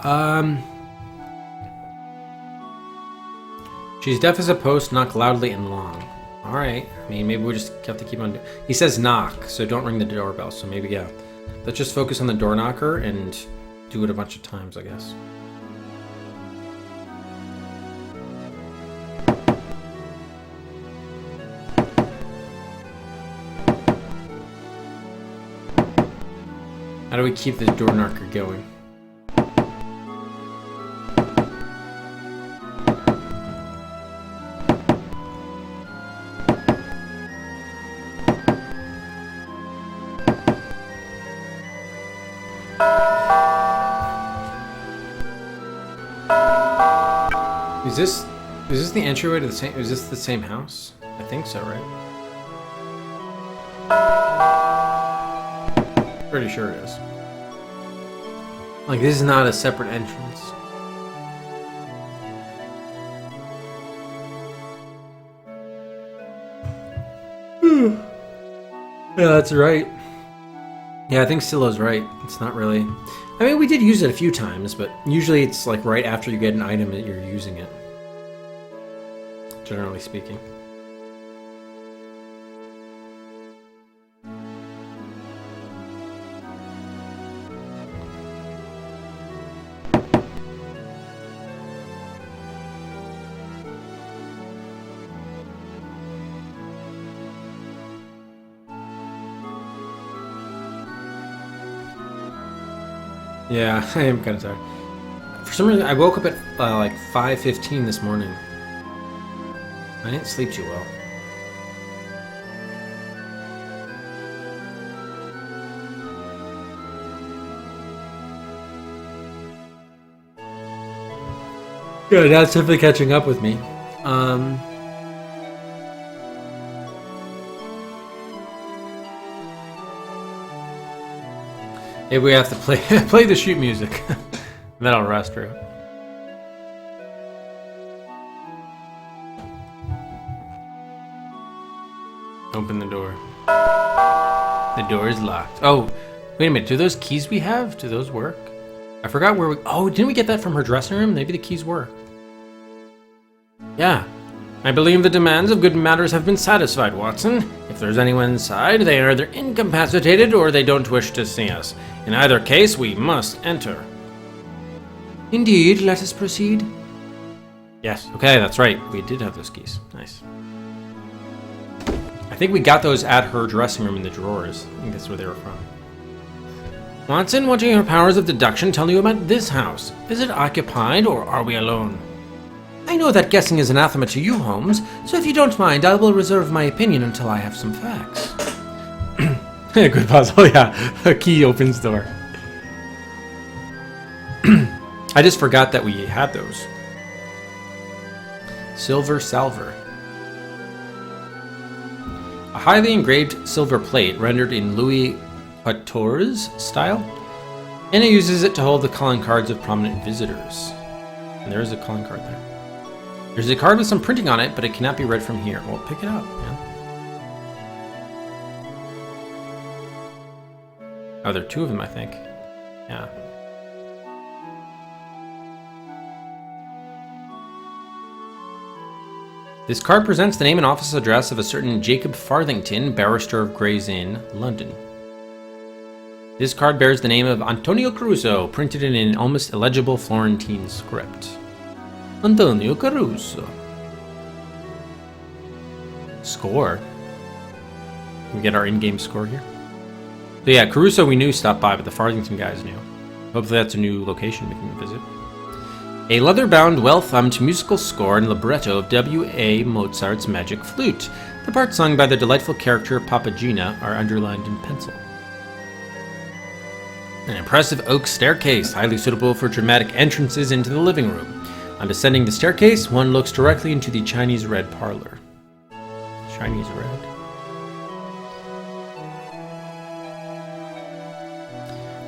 She's deaf as a post, knock loudly and long. Alright. I mean, maybe we just have to keep on... He says knock, so don't ring the doorbell, so maybe, yeah. Let's just focus on the door knocker and do it a bunch of times, I guess. How do we keep the door knocker going? Is this the entryway to the same? Is this the same house? I think so, right? Pretty sure it is. Like, this is not a separate entrance. Yeah, that's right. Yeah, I think Silo's right. It's not really... I mean, we did use it a few times, but usually it's like right after you get an item that you're using it. Generally speaking. Yeah, I am kind of tired. For some reason, I woke up at like 5:15 this morning. I didn't sleep too well. Yeah, Dad's definitely catching up with me. Maybe we have to play the sheet music. Then I'll rest her. Open the door. The door is locked. Oh, wait a minute. Do those keys we have, do those work? I forgot where we... Oh, didn't we get that from her dressing room? Maybe the keys work. Yeah. I believe the demands of good manners have been satisfied, Watson. If there's anyone inside, they are either incapacitated or they don't wish to see us. In either case, we must enter. Indeed, let us proceed. Yes, okay, that's right. We did have those keys. Nice. I think we got those at her dressing room in the drawers. I think that's where they were from. Watson, what do your powers of deduction tell you about this house? Is it occupied or are we alone? I know that guessing is anathema to you, Holmes, so if you don't mind, I will reserve my opinion until I have some facts. Good puzzle, yeah. A key opens door. I just forgot that we had those. Silver salver. A highly engraved silver plate rendered in Louis XIV's style. And it uses it to hold the calling cards of prominent visitors. And there is a calling card there. There's a card with some printing on it, but it cannot be read from here. Well, pick it up, man. Oh, there are two of them, I think. Yeah. This card presents the name and office address of a certain Jacob Farthington, barrister of Gray's Inn, London. This card bears the name of Antonio Caruso, printed in an almost illegible Florentine script. Antonio Caruso. Score. Can we get our in-game score here? So yeah, Caruso we knew stopped by, but the Farthington guys knew. Hopefully that's a new location we can visit. A leather-bound, well-thumbed musical score and libretto of W.A. Mozart's Magic Flute. The parts sung by the delightful character Papagena are underlined in pencil. An impressive oak staircase, highly suitable for dramatic entrances into the living room. On descending the staircase, one looks directly into the Chinese red parlor. Chinese red?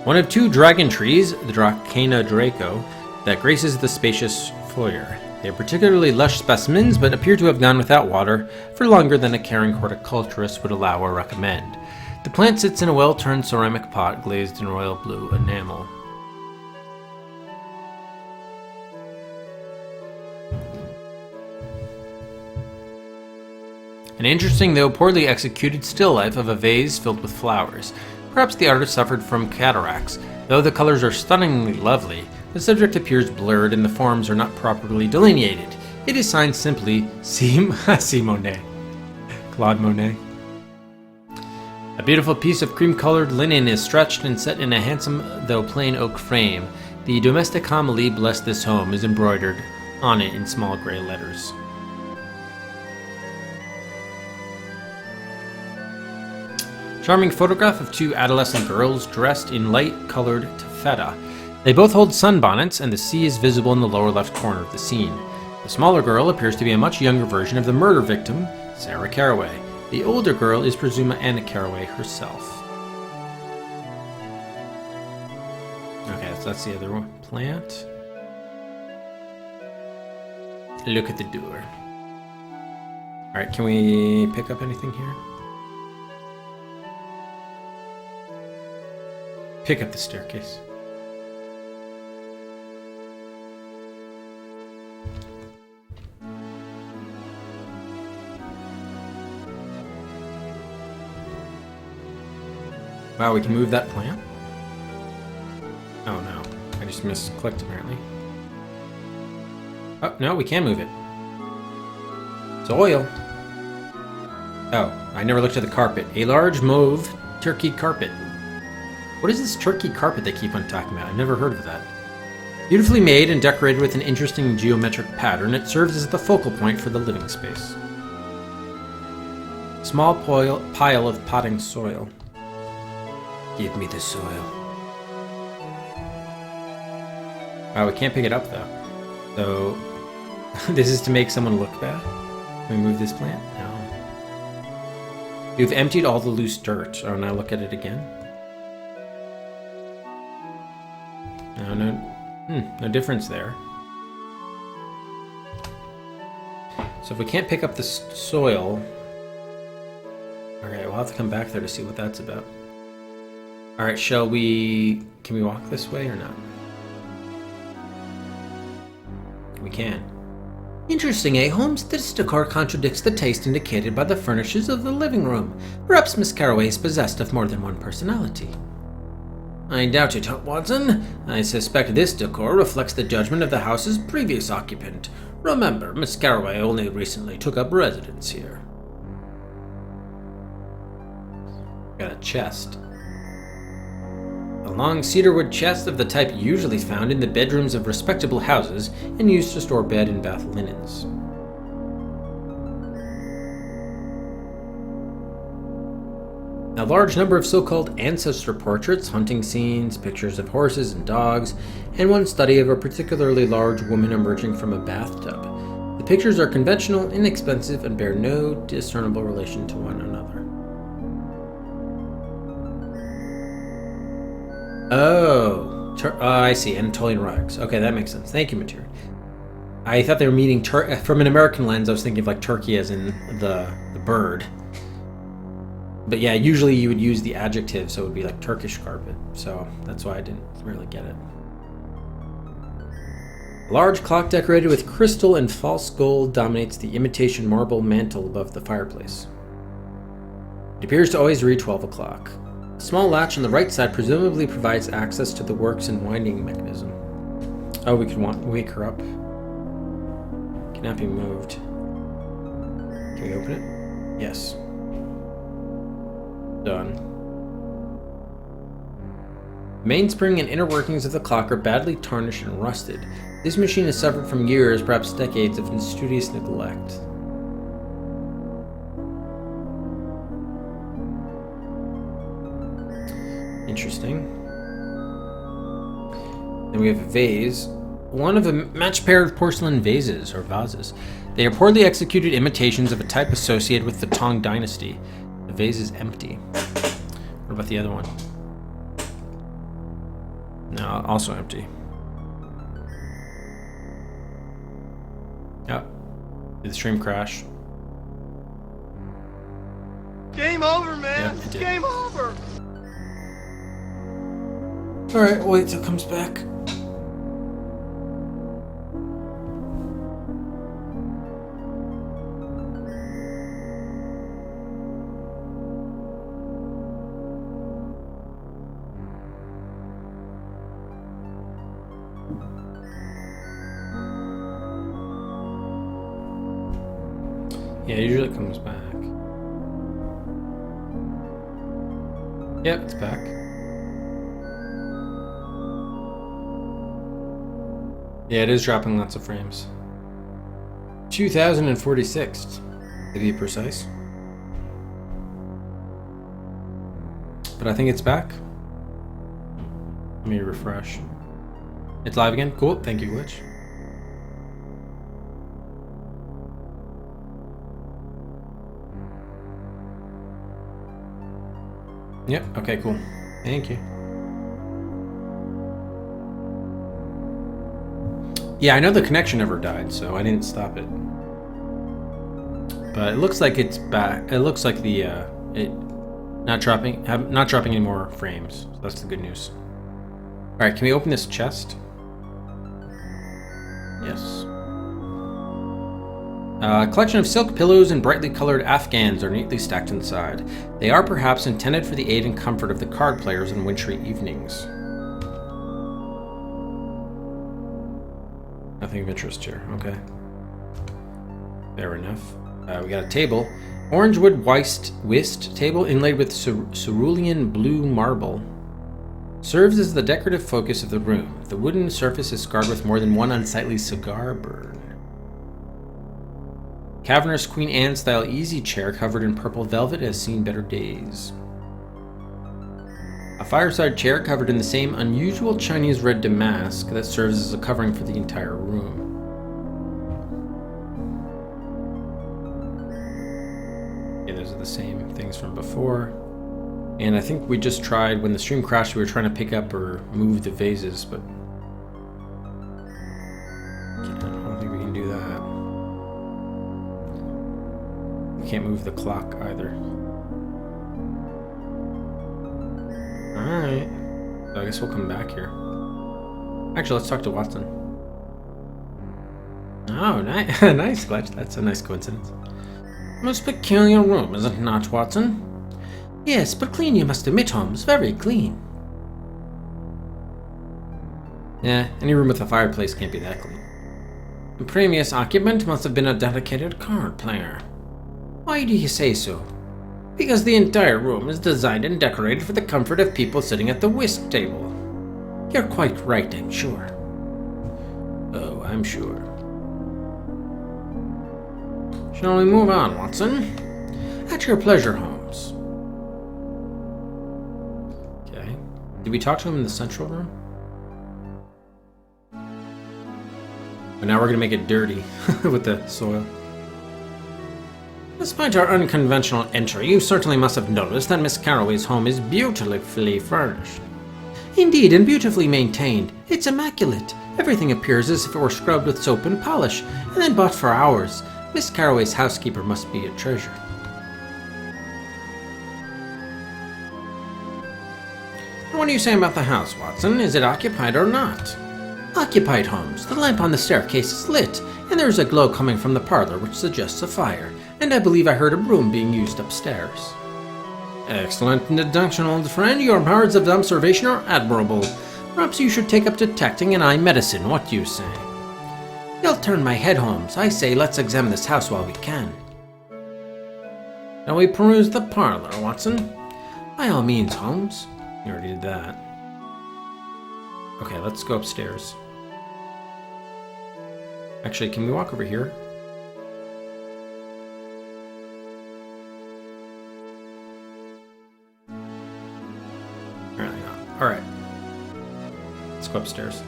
One of two dragon trees, the Dracana Draco, that graces the spacious foyer. They are particularly lush specimens, but appear to have gone without water for longer than a caring horticulturist would allow or recommend. The plant sits in a well-turned ceramic pot glazed in royal blue enamel. An interesting, though poorly executed, still life of a vase filled with flowers. Perhaps the artist suffered from cataracts. Though the colors are stunningly lovely, the subject appears blurred and the forms are not properly delineated. It is signed simply C. Monet. Claude Monet. A beautiful piece of cream-colored linen is stretched and set in a handsome, though plain oak frame. The domestic homily, "Bless this home," is embroidered on it in small gray letters. Charming photograph of two adolescent girls dressed in light-colored taffeta. They both hold sunbonnets, and the sea is visible in the lower left corner of the scene. The smaller girl appears to be a much younger version of the murder victim, Sarah Caraway. The older girl is presumed Anna Caraway herself. Okay, so that's the other one. Plant. Look at the door. Alright, can we pick up anything here? Pick up the staircase. Wow, we can move that plant? Oh no, I just misclicked apparently. Oh, no, we can move it. It's oil. Oh, I never looked at the carpet. A large mauve turkey carpet. What is this turkey carpet they keep on talking about? I've never heard of that. Beautifully made and decorated with an interesting geometric pattern, it serves as the focal point for the living space. Small pile of potting soil. Give me the soil. Wow, we can't pick it up though. So, this is to make someone look bad? Can we move this plant? No. You've emptied all the loose dirt. Oh, now look at it again. No difference there. So if we can't pick up the soil... Okay, we'll have to come back there to see what that's about. Alright, can we walk this way or not? We can. Interesting, eh, Holmes? This decor contradicts the taste indicated by the furnishings of the living room. Perhaps Miss Caraway is possessed of more than one personality. I doubt it, Watson. I suspect this decor reflects the judgment of the house's previous occupant. Remember, Miss Caraway only recently took up residence here. Got a chest. A long cedarwood chest of the type usually found in the bedrooms of respectable houses and used to store bed and bath linens. A large number of so-called ancestor portraits, hunting scenes, pictures of horses and dogs, and one study of a particularly large woman emerging from a bathtub. The pictures are conventional, inexpensive, and bear no discernible relation to one another. Oh, I see. Anatolian rugs. Okay, that makes sense. Thank you, Material. I thought they were meaning from an American lens. I was thinking of like turkey as in the bird. But yeah, usually you would use the adjective, so it would be like Turkish carpet. So that's why I didn't really get it. A large clock decorated with crystal and false gold dominates the imitation marble mantel above the fireplace. It appears to always read 12 o'clock. A small latch on the right side presumably provides access to the works and winding mechanism. Oh, we could wake her up. Cannot be moved. Can we open it? Yes. Done. Mainspring and inner workings of the clock are badly tarnished and rusted. This machine has suffered from years, perhaps decades, of studious neglect. Interesting. Then we have a vase. One of a matched pair of porcelain vases, or vases. They are poorly executed imitations of a type associated with the Tang dynasty. The vase is empty. What about the other one? No, also empty. Yep. Did the stream crash? Game over, man. Yeah, it did. Game over. Alright, wait till it comes back. Yeah, usually it comes back. Yep, it's back. Yeah, it is dropping lots of frames. 2046, to be precise. But I think it's back. Let me refresh. It's live again? Cool, thank you, Glitch. Yep, okay, cool. Thank you. Yeah, I know the connection never died, so I didn't stop it. But it looks like it's back. It looks like the it not dropping any more frames. So that's the good news. All right, can we open this chest? Yes. A collection of silk pillows and brightly colored Afghans are neatly stacked inside. They are perhaps intended for the aid and comfort of the card players on wintry evenings. Nothing of interest here. Okay. Fair enough. We got a table. Orange wood whist table inlaid with cerulean blue marble. Serves as the decorative focus of the room. The wooden surface is scarred with more than one unsightly cigar burn. Cavernous Queen Anne-style easy chair covered in purple velvet has seen better days. A fireside chair covered in the same unusual Chinese red damask that serves as a covering for the entire room. Yeah, those are the same things from before. And I think we just tried, when the stream crashed, we were trying to pick up or move the vases, but I don't think we can do that. We can't move the clock either. Alright. So I guess we'll come back here. Actually, let's talk to Watson. Oh, nice, nice, Glitch. That's a nice coincidence. Most peculiar room, is it not, Watson? Yes, but clean you must admit, Holmes. Very clean. Yeah, any room with a fireplace can't be that clean. The previous occupant must have been a dedicated card player. Why do you say so? Because the entire room is designed and decorated for the comfort of people sitting at the whist table. You're quite right, I'm sure. Oh, I'm sure. Shall we move on, Watson? At your pleasure, Holmes. Okay. Did we talk to him in the central room? But now we're gonna make it dirty with the soil. Despite our unconventional entry, you certainly must have noticed that Miss Carroway's home is beautifully furnished. Indeed, and beautifully maintained. It's immaculate. Everything appears as if it were scrubbed with soap and polish, and then bought for hours. Miss Carroway's housekeeper must be a treasure. What do you say about the house, Watson? Is it occupied or not? Occupied, Holmes. The lamp on the staircase is lit, and there is a glow coming from the parlor which suggests a fire, and I believe I heard a broom being used upstairs. Excellent deduction, old friend. Your powers of observation are admirable. Perhaps you should take up detecting and I medicine. What do you say? You'll turn my head, Holmes. I say let's examine this house while we can. Shall we peruse the parlor, Watson? By all means, Holmes. You already did that. Okay, let's go upstairs. Actually, can we walk over here? Apparently not. Alright. Let's go upstairs.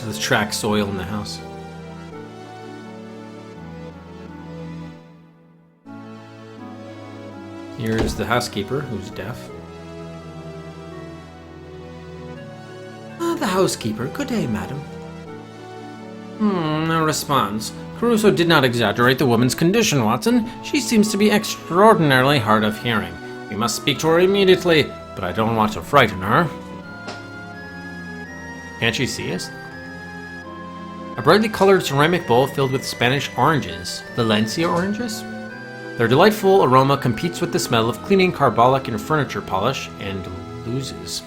Let's track soil in the house. Here's the housekeeper, who's deaf. The housekeeper. Good day, madam. No response. Caruso did not exaggerate the woman's condition, Watson. She seems to be extraordinarily hard of hearing. We must speak to her immediately, but I don't want to frighten her. Can't she see us? A brightly colored ceramic bowl filled with Spanish oranges. Valencia oranges? Their delightful aroma competes with the smell of cleaning carbolic and furniture polish, and loses.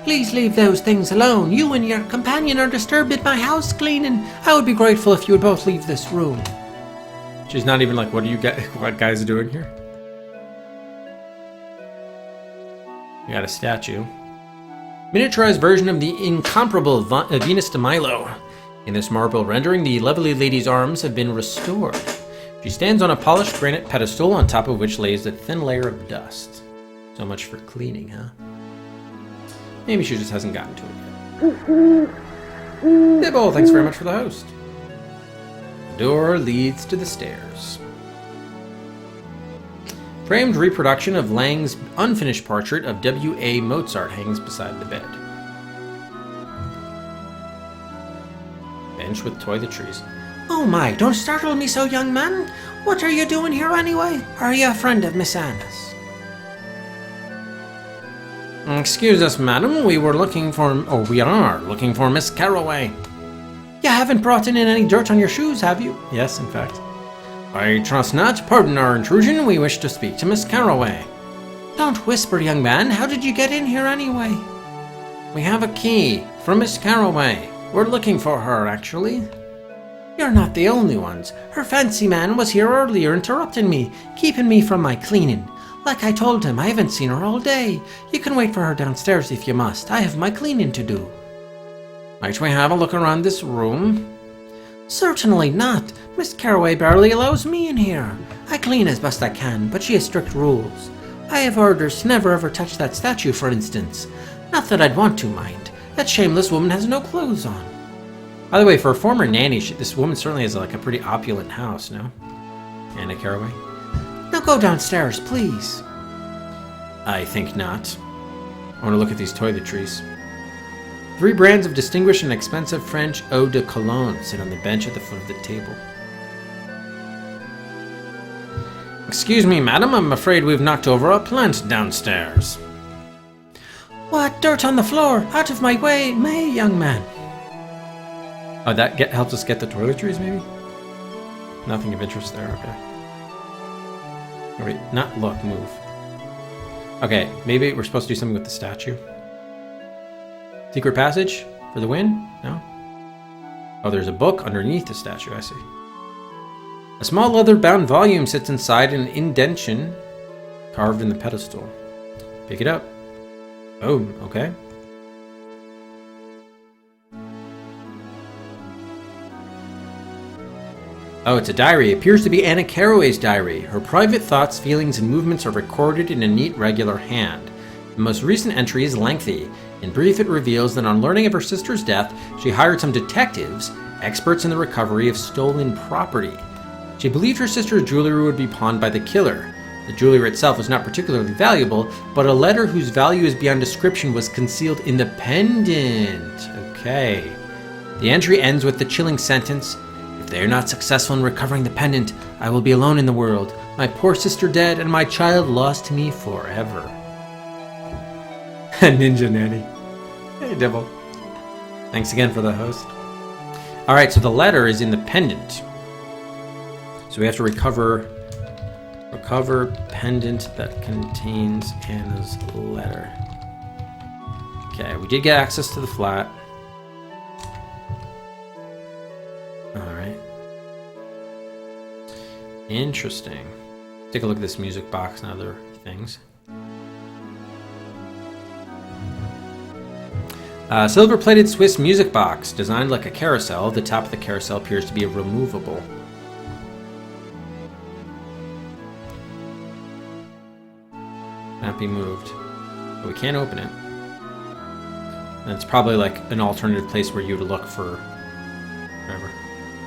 Please leave those things alone. You and your companion are disturbing my house cleaning. I would be grateful if you would both leave this room. She's not even like, what guys are doing here? You got a statue. Miniaturized version of the incomparable Venus de Milo. In this marble rendering, the lovely lady's arms have been restored. She stands on a polished granite pedestal on top of which lays a thin layer of dust. So much for cleaning, huh? Maybe she just hasn't gotten to it yet. Dibble, thanks very much for the host. The door leads to the stairs. Framed reproduction of Lang's unfinished portrait of W.A. Mozart hangs beside the bed. Bench with toiletries. Oh my, don't startle me so, young man. What are you doing here anyway? Are you a friend of Miss Anna's? Excuse us, madam. We are looking for Miss Carroway. You haven't brought in any dirt on your shoes, have you? Yes, in fact. I trust not. Pardon our intrusion. We wish to speak to Miss Carroway. Don't whisper, young man. How did you get in here anyway? We have a key from Miss Carroway. We're looking for her, actually. You're not the only ones. Her fancy man was here earlier interrupting me, keeping me from my cleaning. Like I told him, I haven't seen her all day. You can wait for her downstairs if you must. I have my cleaning to do. Might we have a look around this room? Certainly not. Miss Carroway barely allows me in here. I clean as best I can, but she has strict rules. I have orders to never ever touch that statue, for instance. Not that I'd want to, mind. That shameless woman has no clothes on. By the way, for a former nanny, this woman certainly has like a pretty opulent house, no? Anna Carroway? Now go downstairs, please. I think not. I want to look at these toiletries. 3 brands of distinguished and expensive French eau de cologne sit on the bench at the foot of the table. Excuse me, madam, I'm afraid we've knocked over a plant downstairs. What? Dirt on the floor! Out of my way, May, young man! Oh, that helps us get the toiletries, maybe? Nothing of interest there, okay. Wait, not look, move. Okay, maybe we're supposed to do something with the statue. Secret passage for the win? No? Oh, there's a book underneath the statue, I see. A small leather-bound volume sits inside an indentation carved in the pedestal. Pick it up. Oh, okay. Oh, it's a diary. It appears to be Anna Carroway's diary. Her private thoughts, feelings, and movements are recorded in a neat, regular hand. The most recent entry is lengthy. In brief, it reveals that on learning of her sister's death, she hired some detectives, experts in the recovery of stolen property. She believed her sister's jewelry would be pawned by the killer. The jewelry itself was not particularly valuable, but a letter whose value is beyond description was concealed in the pendant. Okay. The entry ends with the chilling sentence, "If they are not successful in recovering the pendant, I will be alone in the world. My poor sister dead, and my child lost to me forever." Ninja Nanny. Hey, Dibble. Thanks again for the host. Alright, so the letter is in the pendant. So we have to recover pendant that contains Anna's letter. Okay, we did get access to the flat. Alright. Interesting. Take a look at this music box and other things. Silver-plated Swiss music box, designed like a carousel. The top of the carousel appears to be removable. Can't be moved. But we can't open it. And it's probably like an alternative place where you would look for whatever.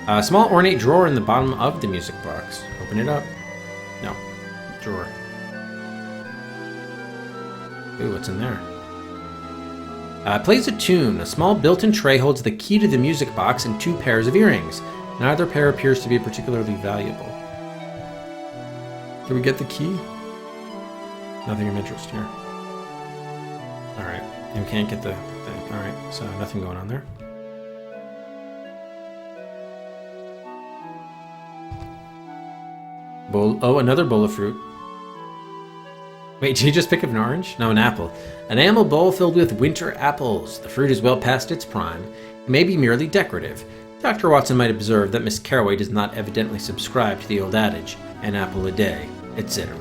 A small ornate drawer in the bottom of the music box. Open it up. No. Drawer. Ooh, what's in there? Plays a tune. A small built-in tray holds the key to the music box and 2 pairs of earrings. Neither pair appears to be particularly valuable. Can we get the key? Nothing of interest here. Alright. And we can't get the thing. Alright, so nothing going on there. Bowl. Oh, another bowl of fruit. Wait, did you just pick up an orange? No, an apple. An enamel bowl filled with winter apples. The fruit is well past its prime. It may be merely decorative. Dr. Watson might observe that Miss Carroway does not evidently subscribe to the old adage, an apple a day, etc.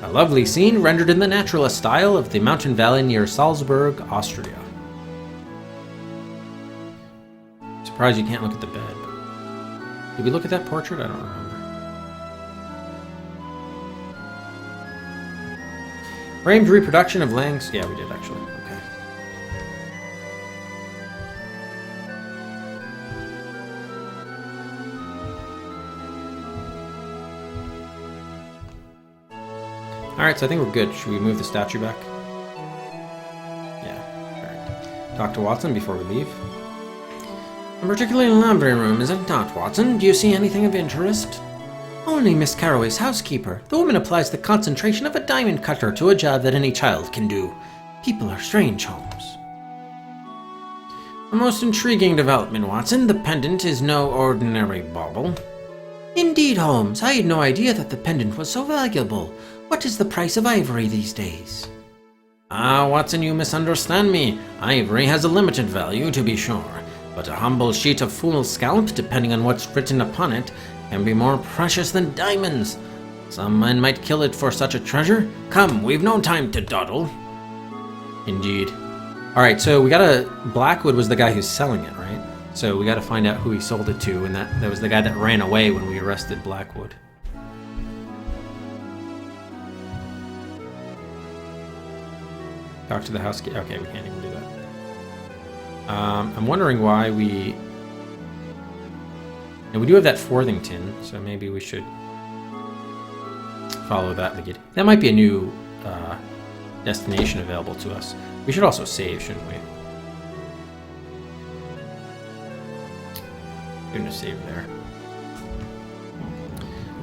A lovely scene rendered in the naturalist style of the mountain valley near Salzburg, Austria. Surprised you can't look at the bed. Did we look at that portrait? I don't remember. Framed reproduction of Lang's... Yeah, we did, actually. Okay. Alright, so I think we're good. Should we move the statue back? Yeah. Alright. Dr. Watson, before we leave. A particularly lovely room, is it not, Watson? Do you see anything of interest? Only Miss Carroway's housekeeper. The woman applies the concentration of a diamond cutter to a job that any child can do. People are strange, Holmes. A most intriguing development, Watson. The pendant is no ordinary bauble. Indeed, Holmes. I had no idea that the pendant was so valuable. What is the price of ivory these days? Ah, Watson, you misunderstand me. Ivory has a limited value, to be sure. But a humble sheet of fool's scalp, depending on what's written upon it, can be more precious than diamonds. Some men might kill it for such a treasure. Come, we've no time to dawdle. Indeed. Alright, so we gotta... Blackwood was the guy who's selling it, right? So we gotta find out who he sold it to, and that was the guy that ran away when we arrested Blackwood. Talk to the housekeeper. Okay, we can't even do that. I'm wondering why we... And we do have that Forthington, so maybe we should follow that lead. That might be a new destination available to us. We should also save, shouldn't we? Shouldn't have saved there.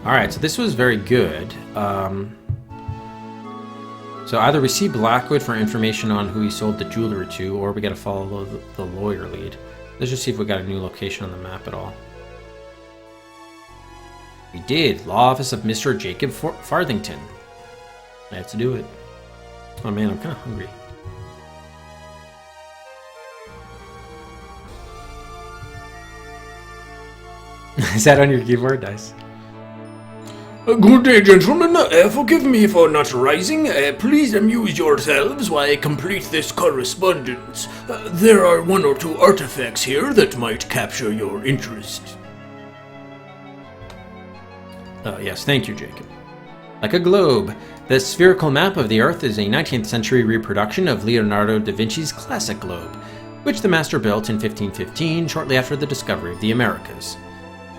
Alright, so this was very good. So either we see Blackwood for information on who he sold the jewelry to, or we gotta follow the lawyer lead. Let's just see if we got a new location on the map at all. We did. Law Office of Mr. Jacob Farthington. Let's do it. Oh man, I'm kind of hungry. Is that on your keyboard? Nice. Good day, gentlemen. Forgive me for not rising. Please amuse yourselves while I complete this correspondence. There are 1 or 2 artifacts here that might capture your interest. Yes, thank you, Jacob. Like a globe, the spherical map of the Earth is a 19th century reproduction of Leonardo da Vinci's classic globe, which the master built in 1515, shortly after the discovery of the Americas.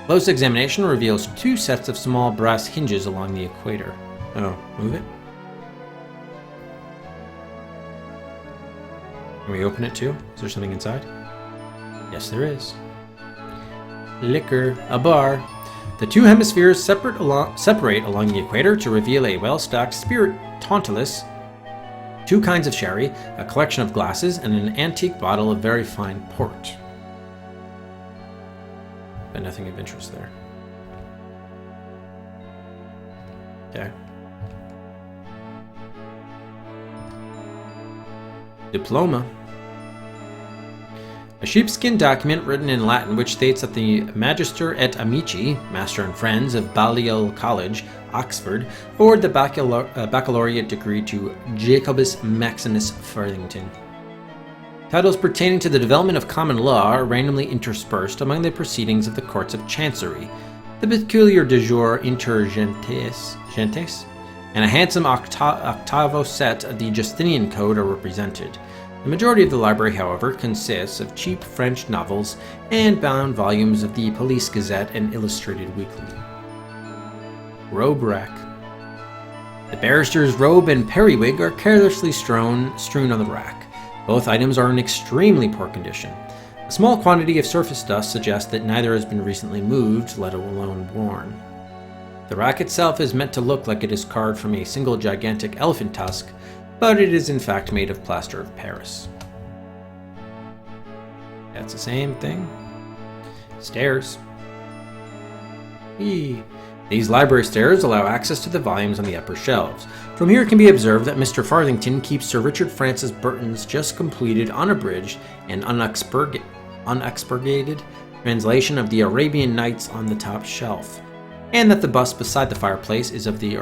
Close examination reveals 2 sets of small brass hinges along the equator. Oh, move it? Can we open it too? Is there something inside? Yes, there is. Liquor, a bar. The 2 hemispheres separate along the equator to reveal a well-stocked spirit Tantalus, 2 kinds of sherry, a collection of glasses, and an antique bottle of very fine port. But nothing of interest there. Okay. Diploma. A sheepskin document written in Latin which states that the Magister et Amici, Master and Friends of Balliol College, Oxford, award the baccalaureate degree to Jacobus Maximus Farthington. Titles pertaining to the development of common law are randomly interspersed among the proceedings of the courts of chancery. The peculiar de jure inter gentes and a handsome octavo set of the Justinian Code are represented. The majority of the library, however, consists of cheap French novels and bound volumes of the Police Gazette and Illustrated Weekly. Robe rack. The barrister's robe and periwig are carelessly strewn on the rack. Both items are in extremely poor condition. A small quantity of surface dust suggests that neither has been recently moved, let alone worn. The rack itself is meant to look like it is carved from a single gigantic elephant tusk, but it is in fact made of plaster of Paris. That's the same thing. Stairs. These library stairs allow access to the volumes on the upper shelves. From here it can be observed that Mr. Farthington keeps Sir Richard Francis Burton's just completed, unabridged, and unexpurgated translation of the Arabian Nights on the top shelf, and that the bust beside the fireplace is of the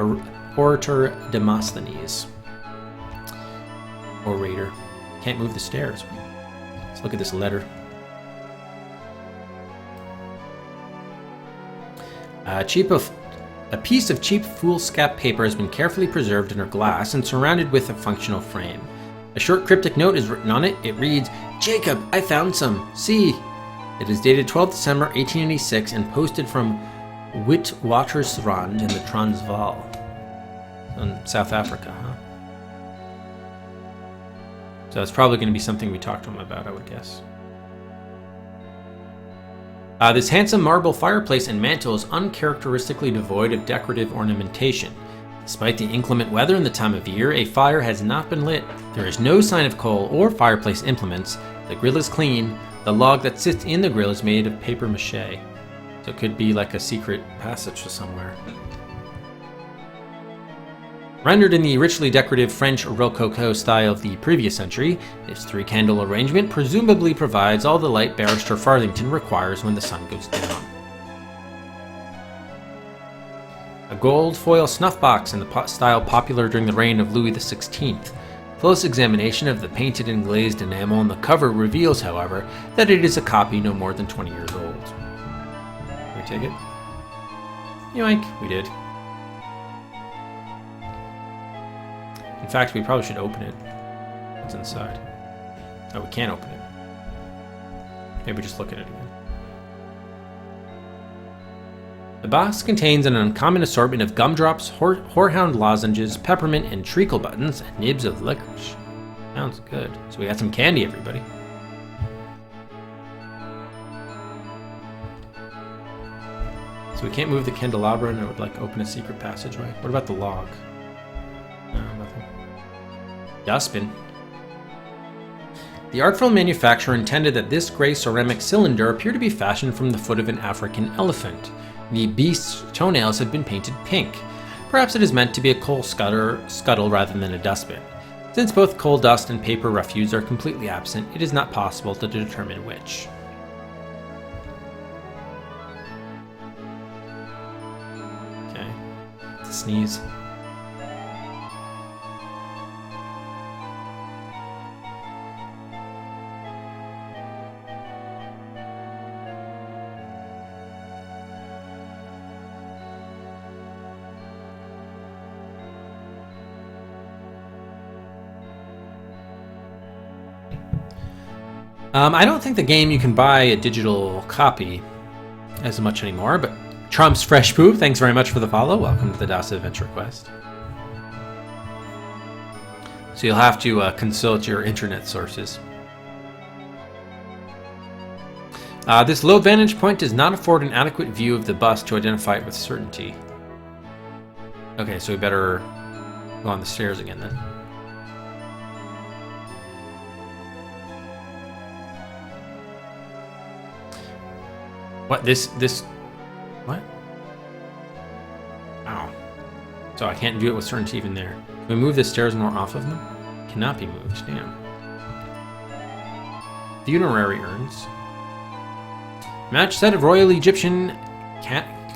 orator Demosthenes. Orator. Can't move the stairs. Let's look at this letter. A piece of cheap foolscap paper has been carefully preserved under glass and surrounded with a functional frame. A short cryptic note is written on it. It reads, "Jacob, I found some. See." It is dated 12 December 1886 and posted from Witwatersrand in the Transvaal. In South Africa, huh? So it's probably going to be something we talked to him about, I would guess. This handsome marble fireplace and mantel is uncharacteristically devoid of decorative ornamentation. Despite the inclement weather and the time of year, a fire has not been lit. There is no sign of coal or fireplace implements. The grill is clean. The log that sits in the grill is made of paper mache. So it could be like a secret passage to somewhere. Rendered in the richly decorative French Rococo style of the previous century, this three-candle arrangement presumably provides all the light Barrister Farthington requires when the sun goes down. A gold foil snuff box in the style popular during the reign of Louis XVI. Close examination of the painted and glazed enamel on the cover reveals, however, that it is a copy no more than 20 years old. Can we take it? Yoink, we did. In fact, we probably should open it. What's inside? Oh, we can't open it. Maybe just look at it again. The box contains an uncommon assortment of gumdrops, horehound lozenges, peppermint and treacle buttons, and nibs of licorice. Sounds good. So we got some candy, everybody. So we can't move the candelabra and it would like open a secret passageway. What about the log? No, nothing. Dustbin. The artful manufacturer intended that this gray ceramic cylinder appear to be fashioned from the foot of an African elephant. The beast's toenails have been painted pink. Perhaps it is meant to be a coal scuttle rather than a dustbin. Since both coal dust and paper refuse are completely absent, it is not possible to determine which. Okay, it's a sneeze. I don't think the game you can buy a digital copy as much anymore, but Trump's Fresh Poop, thanks very much for the follow. Welcome to the DOS Adventure Quest. So you'll have to consult your internet sources. This low vantage point does not afford an adequate view of the bust to identify it with certainty. Okay, so we better go on the stairs again then. What, this, what? Wow. So I can't do it with certainty even there. Can we move the stairs more off of them? Cannot be moved, damn. funerary urns. Match set of Royal Egyptian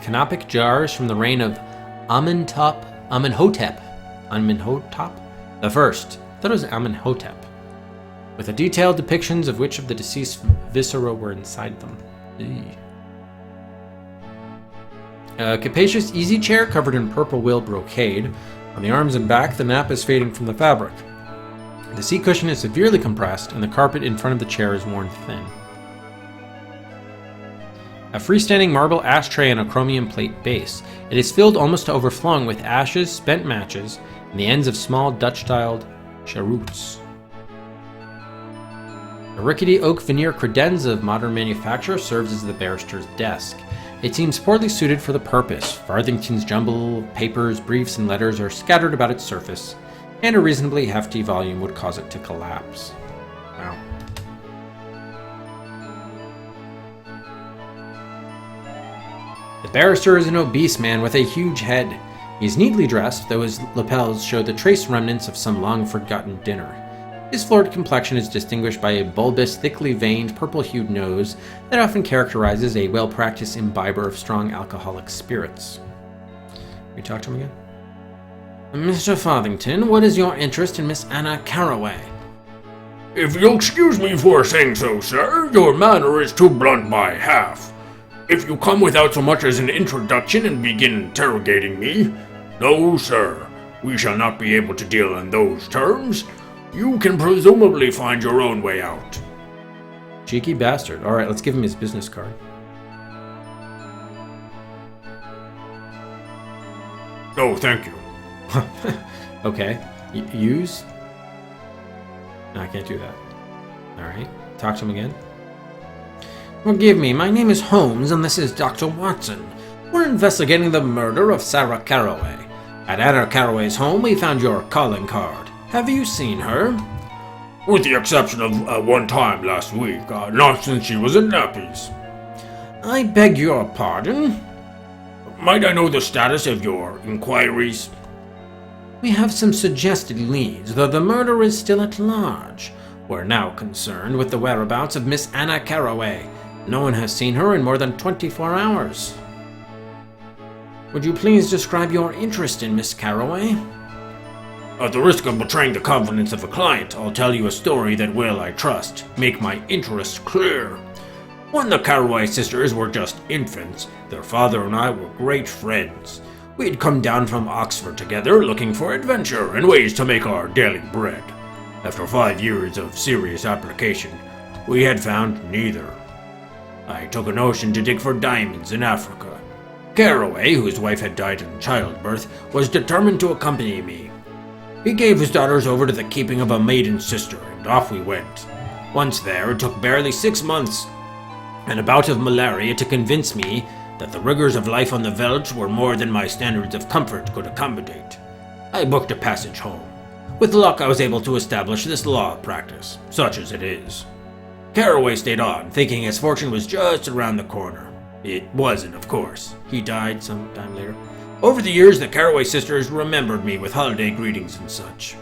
canopic jars from the reign of Amenhotep the First. I thought it was Amenhotep. With the detailed depictions of which of the deceased viscera were inside them. A capacious easy chair covered in purple wool brocade. On the arms and back, the nap is fading from the fabric. The seat cushion is severely compressed, and the carpet in front of the chair is worn thin. A freestanding marble ashtray and a chromium plate base. It is filled almost to overflowing with ashes, spent matches, and the ends of small Dutch-styled cheroots. A rickety oak veneer credenza of modern manufacture serves as the barrister's desk. It seems poorly suited for the purpose. Farthington's jumble of papers, briefs, and letters are scattered about its surface, and a reasonably hefty volume would cause it to collapse. Wow. The barrister is an obese man with a huge head. He is neatly dressed, though his lapels show the trace remnants of some long-forgotten dinner. His florid complexion is distinguished by a bulbous, thickly veined, purple-hued nose that often characterizes a well-practiced imbiber of strong alcoholic spirits. Can we talk to him again? Mr. Farthington, what is your interest in Miss Anna Carroway? If you'll excuse me for saying so, sir, your manner is too blunt by half. If you come without so much as an introduction and begin interrogating me, no, sir, we shall not be able to deal in those terms. You can presumably find your own way out. Cheeky bastard. Alright, let's give him his business card. Oh, thank you. Okay. Use? No, I can't do that. Alright. Talk to him again. Forgive me, my name is Holmes and this is Dr. Watson. We're investigating the murder of Sarah Carroway. At Anna Carroway's home, we found your calling card. Have you seen her? With the exception of one time last week, not since she was in nappies. I beg your pardon? Might I know the status of your inquiries? We have some suggested leads, though the murder is still at large. We're now concerned with the whereabouts of Miss Anna Carroway. No one has seen her in more than 24 hours. Would you please describe your interest in Miss Carroway? At the risk of betraying the confidence of a client, I'll tell you a story that will, I trust, make my interest clear. When the Carroway sisters were just infants, their father and I were great friends. We'd come down from Oxford together looking for adventure and ways to make our daily bread. After 5 years of serious application, we had found neither. I took a notion to dig for diamonds in Africa. Carroway, whose wife had died in childbirth, was determined to accompany me. He gave his daughters over to the keeping of a maiden sister, and off we went. Once there, it took barely 6 months and a bout of malaria to convince me that the rigors of life on the veldt were more than my standards of comfort could accommodate. I booked a passage home. With luck, I was able to establish this law practice, such as it is. Carroway stayed on, thinking his fortune was just around the corner. It wasn't, of course. He died some time later. Over the years, the Carroway sisters remembered me with holiday greetings and such.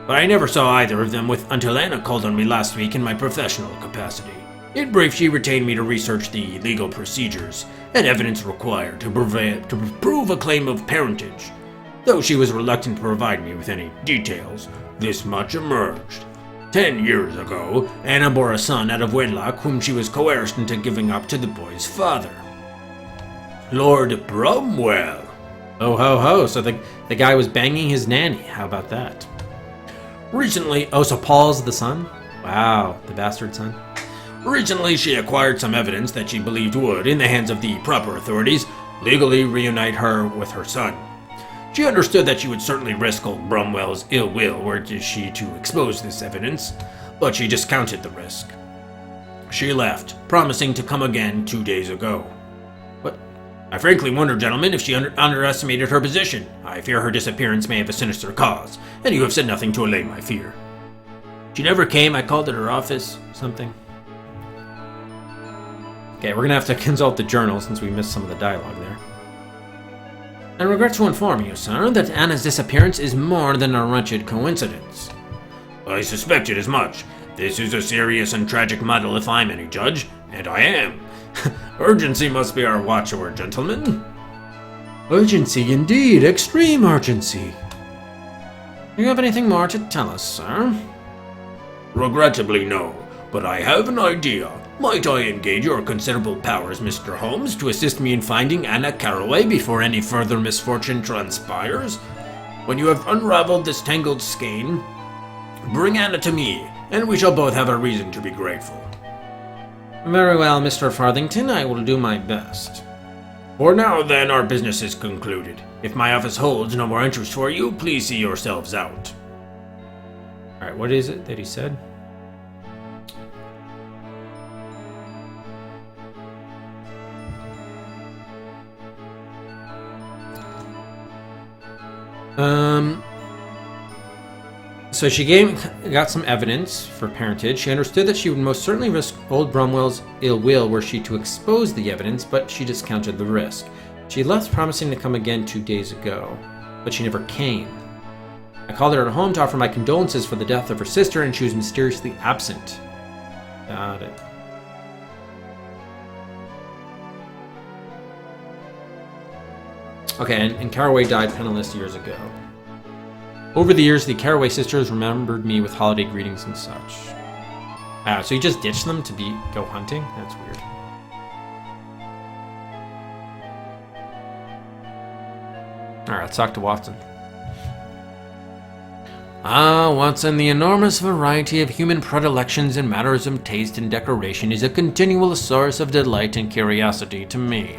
But I never saw either of them until Anna called on me last week in my professional capacity. In brief, she retained me to research the legal procedures and evidence required to prove a claim of parentage. Though she was reluctant to provide me with any details, this much emerged. 10 years ago, Anna bore a son out of wedlock whom she was coerced into giving up to the boy's father. Lord Bromwell. Oh ho ho, so the guy was banging his nanny. How about that? Recently, so Paul's the son? Wow, the bastard son. Recently, she acquired some evidence that she believed would, in the hands of the proper authorities, legally reunite her with her son. She understood that she would certainly risk old Bromwell's ill will were she to expose this evidence, but she discounted the risk. She left, promising to come again 2 days ago. But I frankly wonder, gentlemen, if she underestimated her position. I fear her disappearance may have a sinister cause, and you have said nothing to allay my fear. She never came. I called at her office. Something. Okay, we're gonna have to consult the journal since we missed some of the dialogue there. I regret to inform you, sir, that Anna's disappearance is more than a wretched coincidence. I suspected as much. This is a serious and tragic muddle if I'm any judge, and I am. Urgency must be our watchword, gentlemen. Urgency indeed, extreme urgency. Do you have anything more to tell us, sir? Regrettably, no, but I have an idea. Might I engage your considerable powers, Mr. Holmes, to assist me in finding Anna Carroway before any further misfortune transpires? When you have unraveled this tangled skein, bring Anna to me, and we shall both have a reason to be grateful. Very well, Mr. Farthington, I will do my best. For now, then, our business is concluded. If my office holds no more interest for you, please see yourselves out. Alright, what is it that he said? So she got some evidence for parentage. She understood that she would most certainly risk old Bromwell's ill will were she to expose the evidence, but she discounted the risk. She left promising to come again 2 days ago, but she never came. I called her at home to offer my condolences for the death of her sister, and she was mysteriously absent. Got it. Okay, and Carroway died penniless years ago. Over the years, the Carroway sisters remembered me with holiday greetings and such. So you just ditched them to go hunting? That's weird. Alright, let's talk to Watson. Watson, the enormous variety of human predilections in matters of taste and decoration is a continual source of delight and curiosity to me.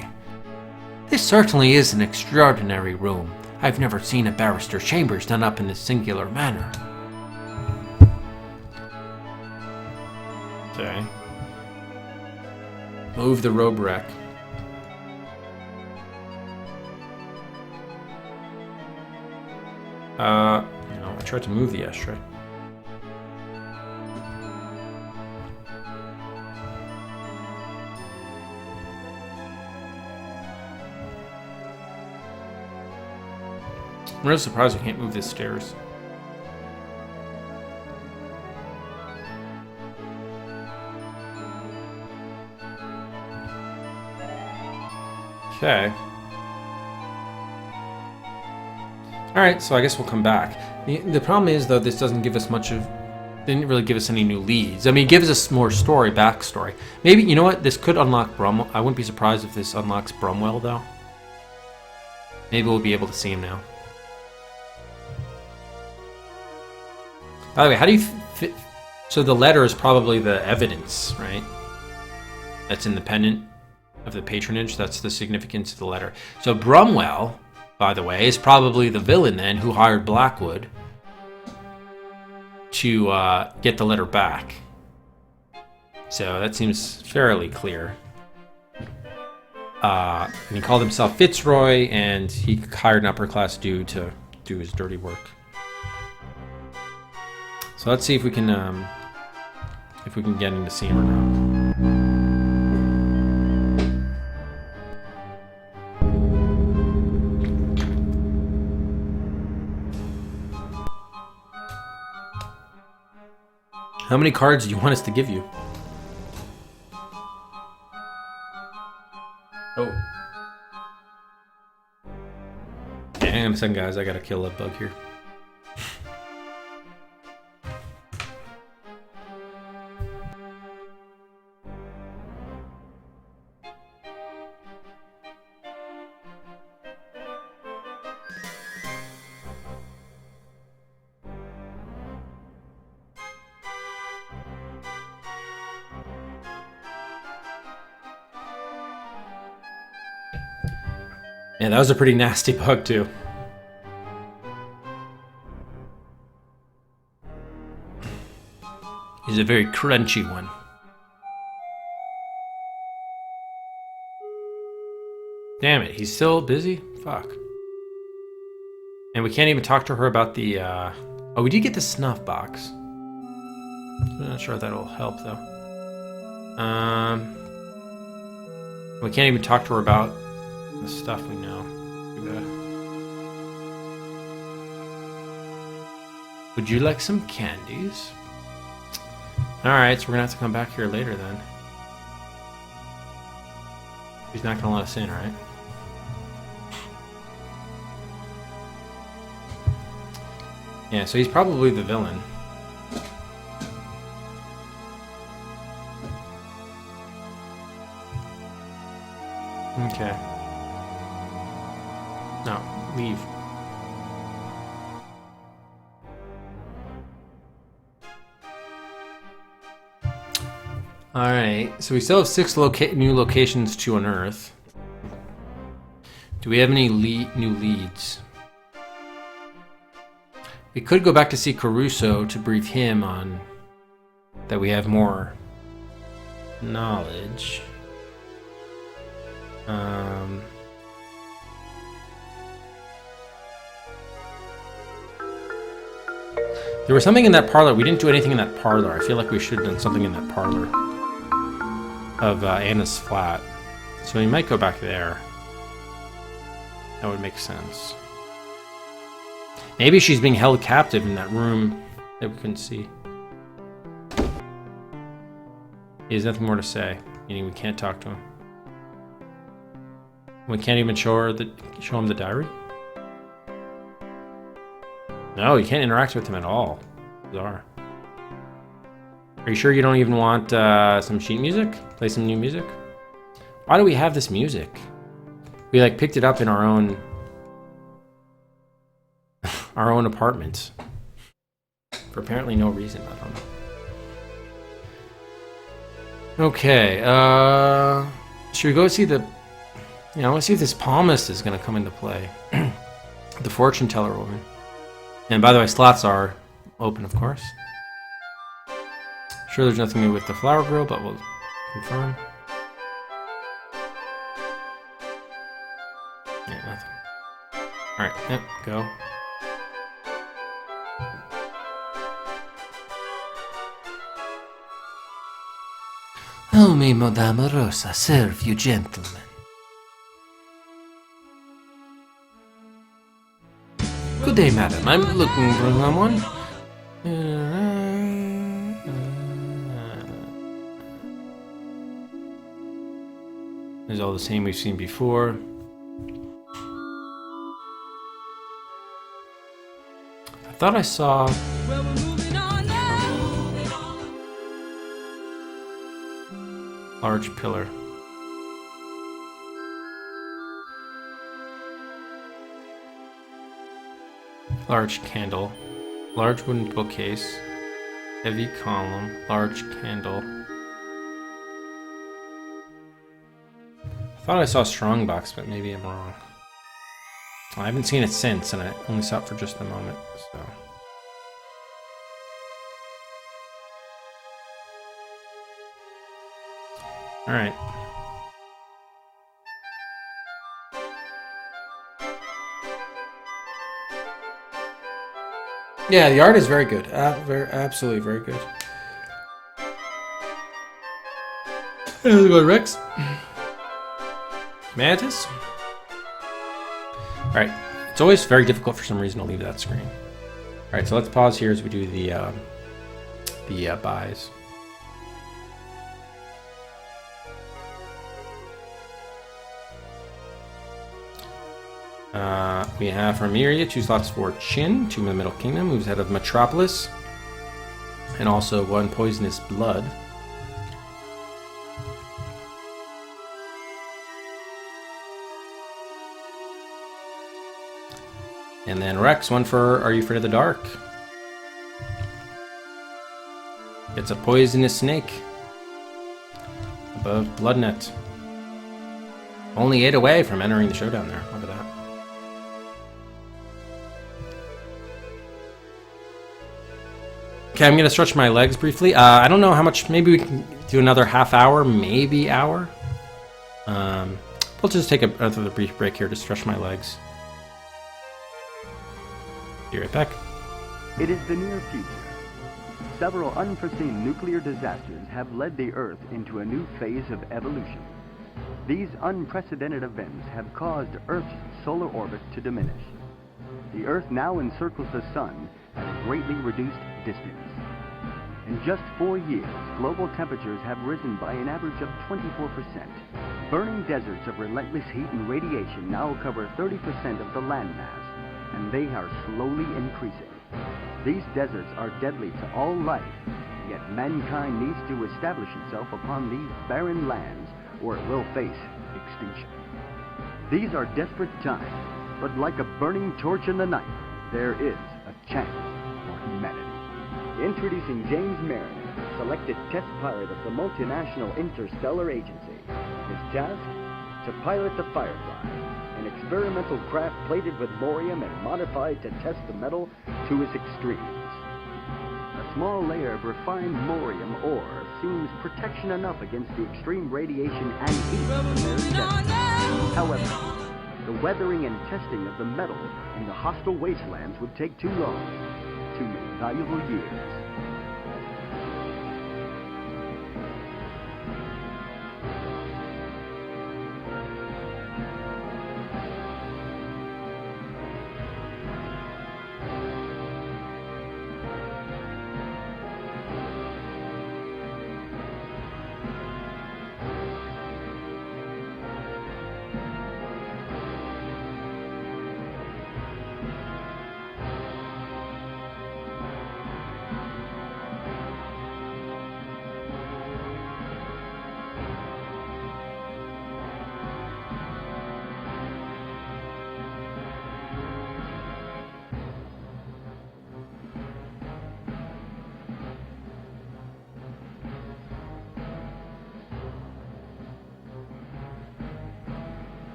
This certainly is an extraordinary room. I've never seen a barrister's chambers done up in this singular manner. Okay. Move the robe rack. No, I tried to move the ashtray. I'm really surprised I can't move these stairs. Okay. Alright, so I guess we'll come back. The problem is, though, this doesn't give us much of... Didn't really give us any new leads. I mean, it gives us more backstory. Maybe, you know what? This could unlock Bromwell. I wouldn't be surprised if this unlocks Bromwell, though. Maybe we'll be able to see him now. By the way, how do you fit... So the letter is probably the evidence, right? That's independent of the patronage. That's the significance of the letter. So Bromwell, by the way, is probably the villain then who hired Blackwood to get the letter back. So that seems fairly clear. And he called himself Fitzroy, and he hired an upper-class dude to do his dirty work. So let's see if we can get him to see him or not. How many cards do you want us to give you? Oh. Hang on a second, guys. I gotta kill that bug here. Yeah, that was a pretty nasty bug, too. He's a very crunchy one. Damn it, he's still busy? Fuck. And we can't even talk to her about the, Oh, we did get the snuff box. I'm not sure if that'll help, though. We can't even talk to her about the stuff we know. Would you like some candies? Alright, so we're gonna have to come back here later then. He's not gonna let us in, right? Yeah, so he's probably the villain. Okay. No, leave. Alright, so we still have 6 new locations to unearth. Do we have any new leads? We could go back to see Caruso to brief him on that we have more knowledge. There was something in that parlor. We didn't do anything in that parlor. I feel like we should have done something in that parlor of Anna's flat. So we might go back there. That would make sense. Maybe she's being held captive in that room that we couldn't see. He has nothing more to say, meaning we can't talk to him. We can't even show him the diary? No, you can't interact with him at all. Bizarre. Are you sure you don't even want some sheet music? Play some new music? Why do we have this music? We like picked it up in our own apartment. For apparently no reason, I don't know. Okay, should we go see the... let's see if this palmist is going to come into play. The fortune teller woman. And by the way, slots are open, of course. Sure, there's nothing new with the flower girl, but we'll confirm. Yeah, nothing. Alright, yep, go. How may Madame Rosa serve you gentlemen? Good day, madam. I'm looking for someone. There's all the same we've seen before. I thought I saw... Well, we're moving on now. large pillar. Large candle. Large wooden bookcase. Heavy column. Large candle. I thought I saw Strongbox, but maybe I'm wrong. I haven't seen it since, and I only saw it for just a moment, so... Alright. Yeah, the art is very good. Absolutely very good. Hey, how's it going, Rex? Mantis? Alright, it's always very difficult for some reason to leave that screen. Alright, so let's pause here as we do the buys. We have from Miria 2 slots for Chin, 2 in the Middle Kingdom, moves ahead of Metropolis, and also 1 Poisonous Blood. And then Rex, 1 for Are You Afraid of the Dark? It's a Poisonous Snake. Above Bloodnet. Only 8 away from entering the showdown there. Look at that. Okay, I'm going to stretch my legs briefly. I don't know how much. Maybe we can do another half hour, maybe hour. We'll just take another brief break here to stretch my legs. Be right back. It is the near future. Several unforeseen nuclear disasters have led the Earth into a new phase of evolution. These unprecedented events have caused Earth's solar orbit to diminish. The Earth now encircles the Sun at a greatly reduced distance. In just 4 years, global temperatures have risen by an average of 24%. Burning deserts of relentless heat and radiation now cover 30% of the landmass, and they are slowly increasing. These deserts are deadly to all life, yet mankind needs to establish itself upon these barren lands, or it will face extinction. These are desperate times, but like a burning torch in the night, there is a chance for humanity. Introducing James Mariner, selected test pilot of the multinational interstellar agency. His task? To pilot the Firefly, an experimental craft plated with Morium and modified to test the metal to its extremes. A small layer of refined Morium ore seems protection enough against the extreme radiation and heat of the desert. However, the weathering and testing of the metal in the hostile wastelands would take too long, too many valuable years.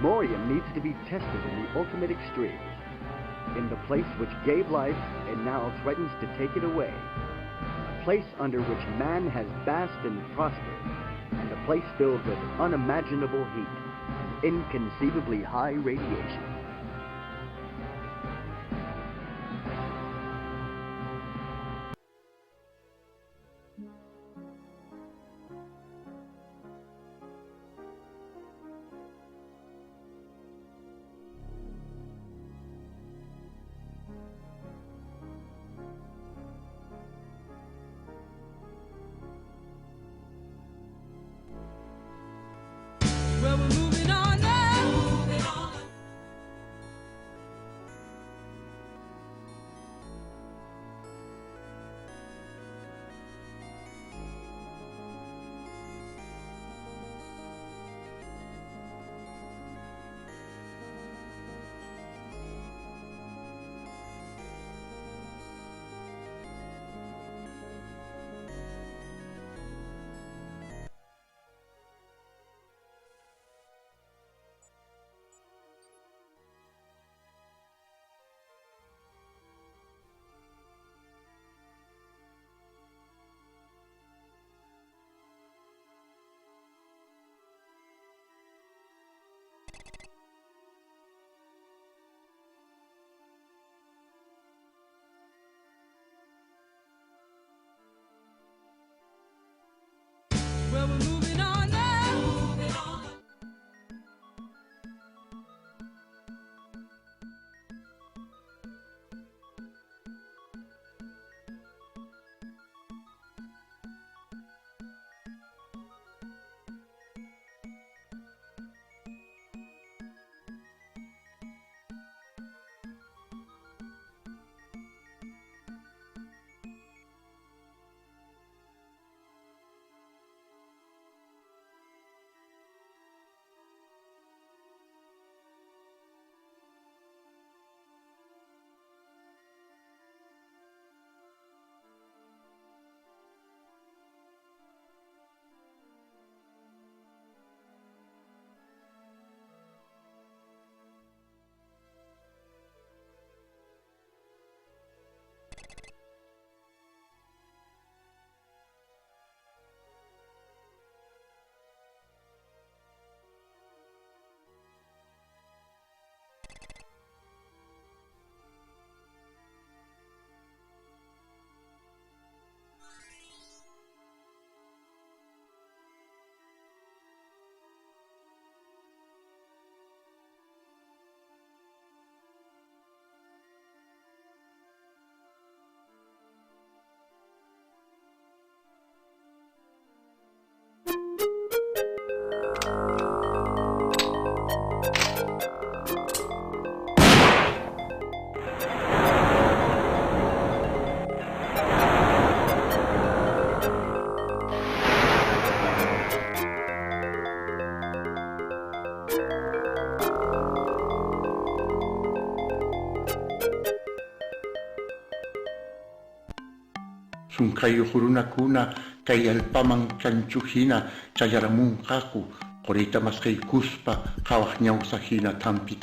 Morium needs to be tested in the ultimate extremes, in the place which gave life and now threatens to take it away, a place under which man has basked and prospered, and a place filled with unimaginable heat and inconceivably high radiation. Well, we're moving on now. Sunkayo huruna kuna kay alpamang chanchuhina chayaramun kaku. Korita mas kay kuspa kawak nyaw sa hina tampi.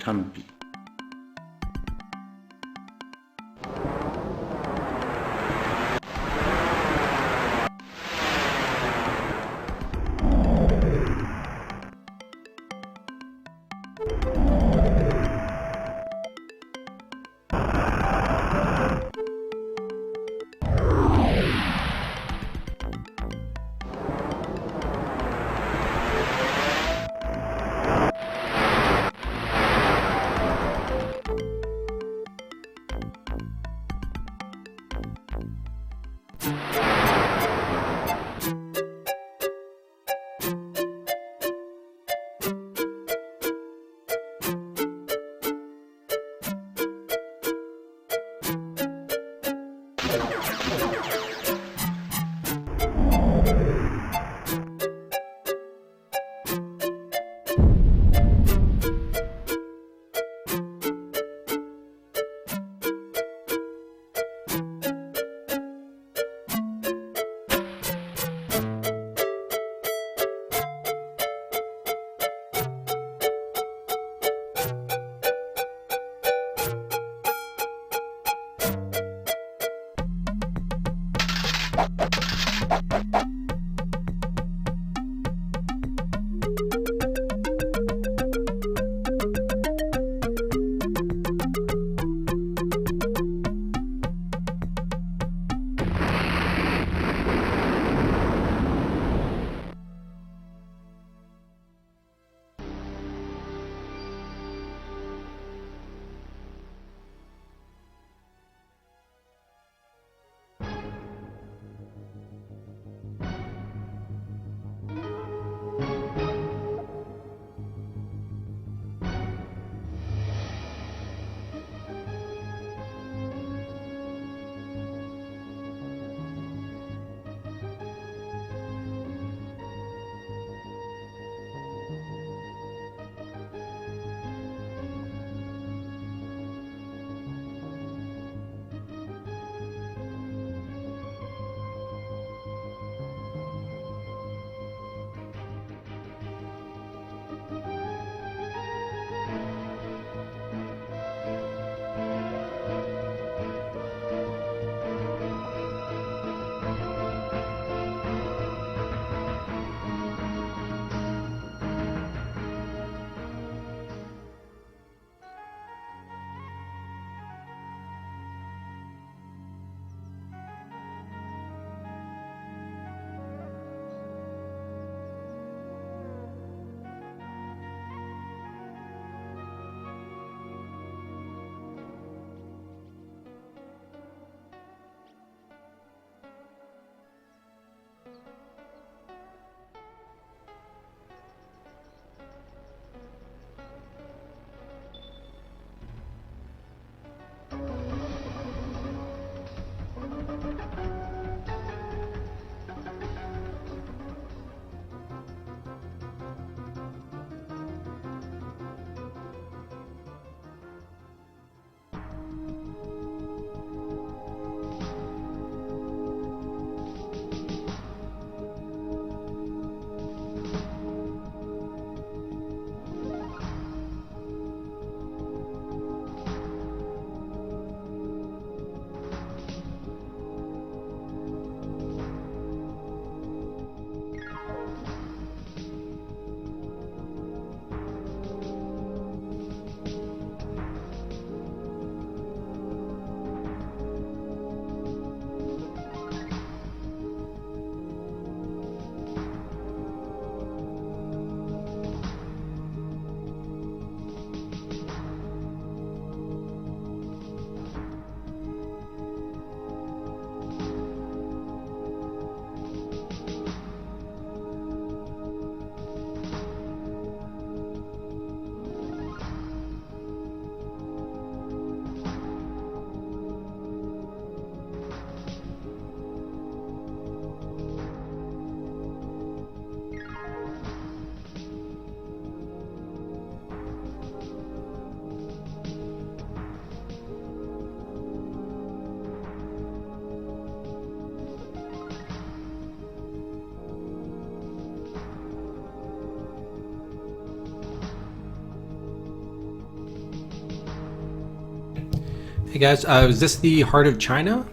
Hey guys, is this the Heart of China?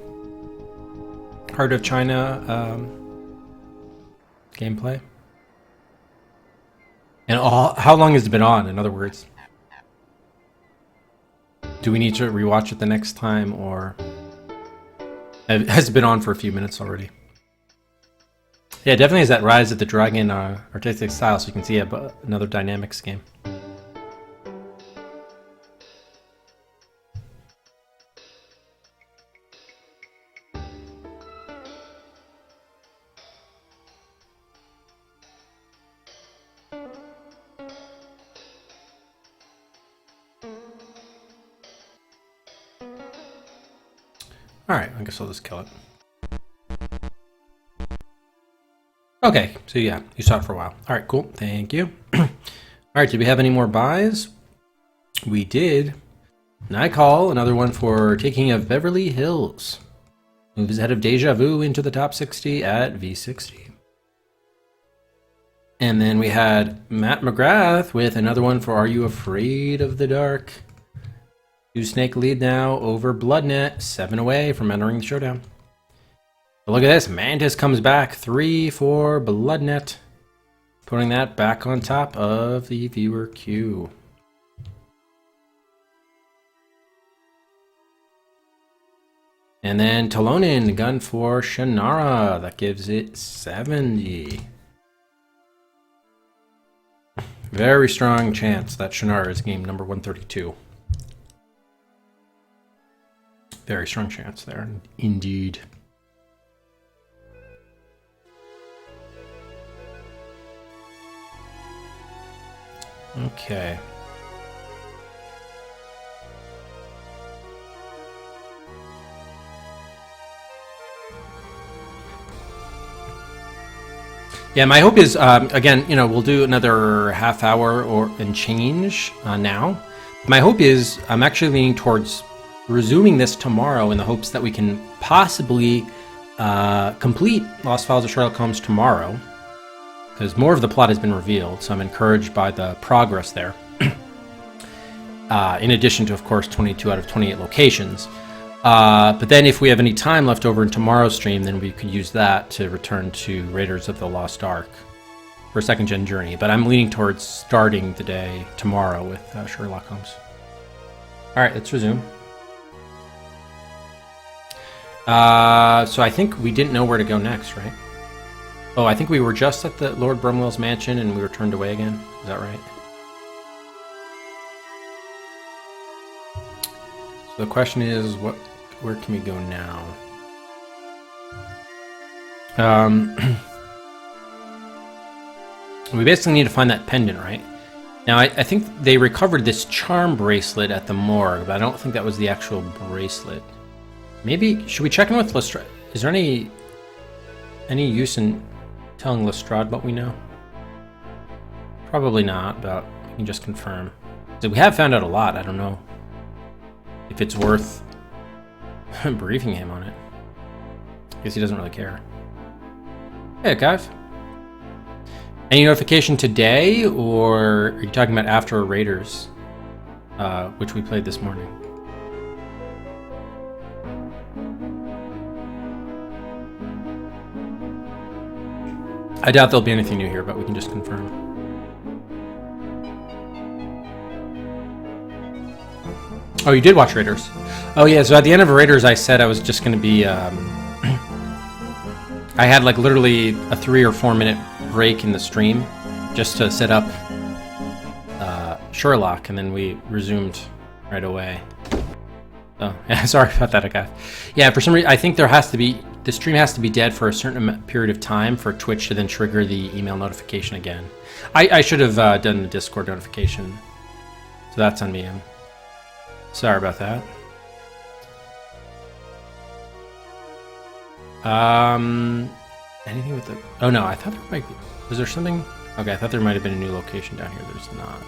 Heart of China gameplay? And how long has it been on, in other words? Do we need to rewatch it the next time, or has it been on for a few minutes already? Yeah, it definitely has that Rise of the Dragon artistic style, so you can see another Dynamics game. Alright, I guess I'll just kill it. Okay, so yeah, you saw it for a while. Alright, cool. Thank you. Alright, did we have any more buys? We did. And I call another one for Taking of Beverly Hills. Moves ahead of Deja Vu into the top 60 at V60. And then we had Matt McGrath with another one for Are You Afraid of the Dark? 2 snake lead now over Bloodnet, 7 away from entering the showdown. But look at this, Mantis comes back, 3 for Bloodnet, putting that back on top of the viewer queue. And then Talonin, gun for Shannara, that gives it 70. Very strong chance that Shannara is game number 132. Very strong chance there, indeed. Okay. Yeah, my hope is, again, you know, we'll do another half hour and change now. My hope is, I'm actually leaning towards resuming this tomorrow in the hopes that we can possibly complete Lost Files of Sherlock Holmes tomorrow, because more of the plot has been revealed, so I'm encouraged by the progress there. In addition to, of course, 22 out of 28 locations. But then if we have any time left over in tomorrow's stream, then we could use that to return to Raiders of the Lost Ark for a second-gen journey. But I'm leaning towards starting the day tomorrow with Sherlock Holmes. All right, let's resume. So I think we didn't know where to go next, right? Oh, I think we were just at the Lord Brumwell's mansion and we were turned away again. Is that right? So the question is, where can we go now? We basically need to find that pendant, right? Now, I think they recovered this charm bracelet at the morgue, but I don't think that was the actual bracelet. Maybe, should we check in with Lestrade? Is there any use in telling Lestrade what we know? Probably not, but we can just confirm. So we have found out a lot. I don't know if it's worth briefing him on it. I guess he doesn't really care. Hey, Kev. Any notification today, or are you talking about after Raiders, which we played this morning? I doubt there'll be anything new here, but we can just confirm. Oh, you did watch Raiders? Oh yeah, so at the end of Raiders I said I was just going to be... I had like literally a 3 or 4 minute break in the stream just to set up Sherlock, and then we resumed right away. Oh, yeah, sorry about that, okay. Yeah, for some reason, I think the stream has to be dead for a certain period of time for Twitch to then trigger the email notification again. I should have done the Discord notification, so that's on me. I'm sorry about that. Anything with the... Oh no, I thought there might be... Was there something? Okay, I thought there might have been a new location down here. There's not.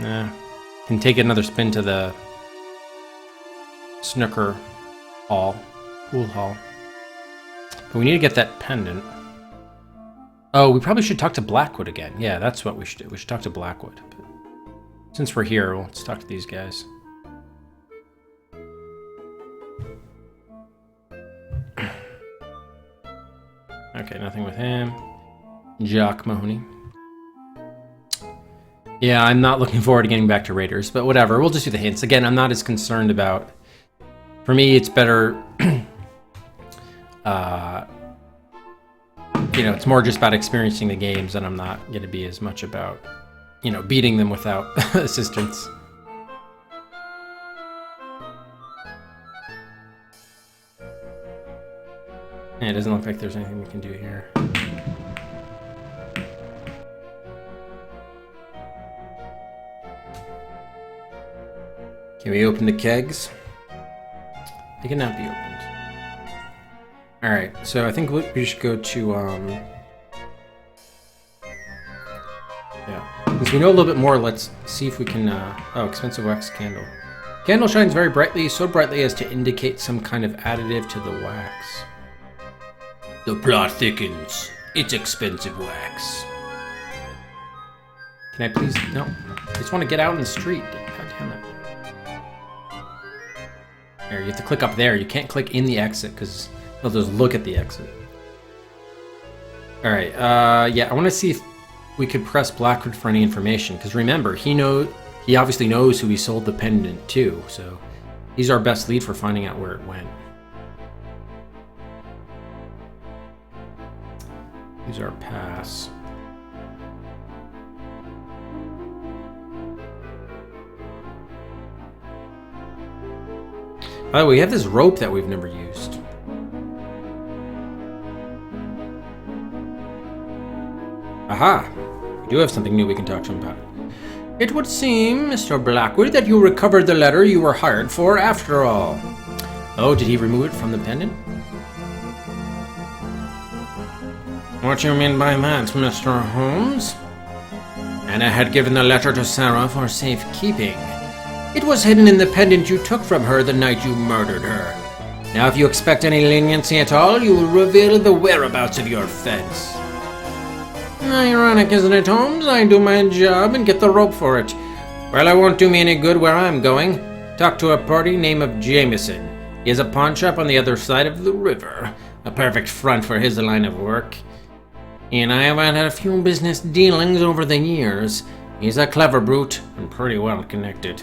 Nah. Can take another spin to the snooker hall, pool hall. But we need to get that pendant. Oh, we probably should talk to Blackwood again. Yeah, that's what we should do. We should talk to Blackwood. But Since we're here, let's talk to these guys. Okay, nothing with him. Jock Mahoney. Yeah, I'm not looking forward to getting back to Raiders, but whatever. We'll just do the hints. Again, I'm not as concerned about... For me, it's better... you know, it's more just about experiencing the games, and I'm not going to be as much about, you know, beating them without assistance. Yeah, it doesn't look like there's anything we can do here. Can we open the kegs? They cannot be opened. Alright, so I think we should go to, yeah. Since we know a little bit more, let's see if we can, oh, expensive wax candle. Candle shines very brightly, so brightly as to indicate some kind of additive to the wax. The plot thickens. It's expensive wax. Can I please, no. I just want to get out in the street. God damn it. There, you have to click up there. You can't click in the exit, because they'll just look at the exit. Alright, yeah, I want to see if we could press Blackwood for any information, because remember, he obviously knows who he sold the pendant to, so he's our best lead for finding out where it went. Use our pass. By the way, we have this rope that we've never used. Aha! We do have something new we can talk to him about. It would seem, Mr. Blackwood, that you recovered the letter you were hired for after all. Oh, did he remove it from the pendant? What do you mean by that, Mr. Holmes? Anna had given the letter to Sarah for safekeeping. It was hidden in the pendant you took from her the night you murdered her. Now, if you expect any leniency at all, you will reveal the whereabouts of your fence. Ironic, isn't it, Holmes? I do my job and get the rope for it. Well, it won't do me any good where I'm going. Talk to a party named of Jameson. He has a pawn shop on the other side of the river. A perfect front for his line of work. He and I have had a few business dealings over the years. He's a clever brute and pretty well connected.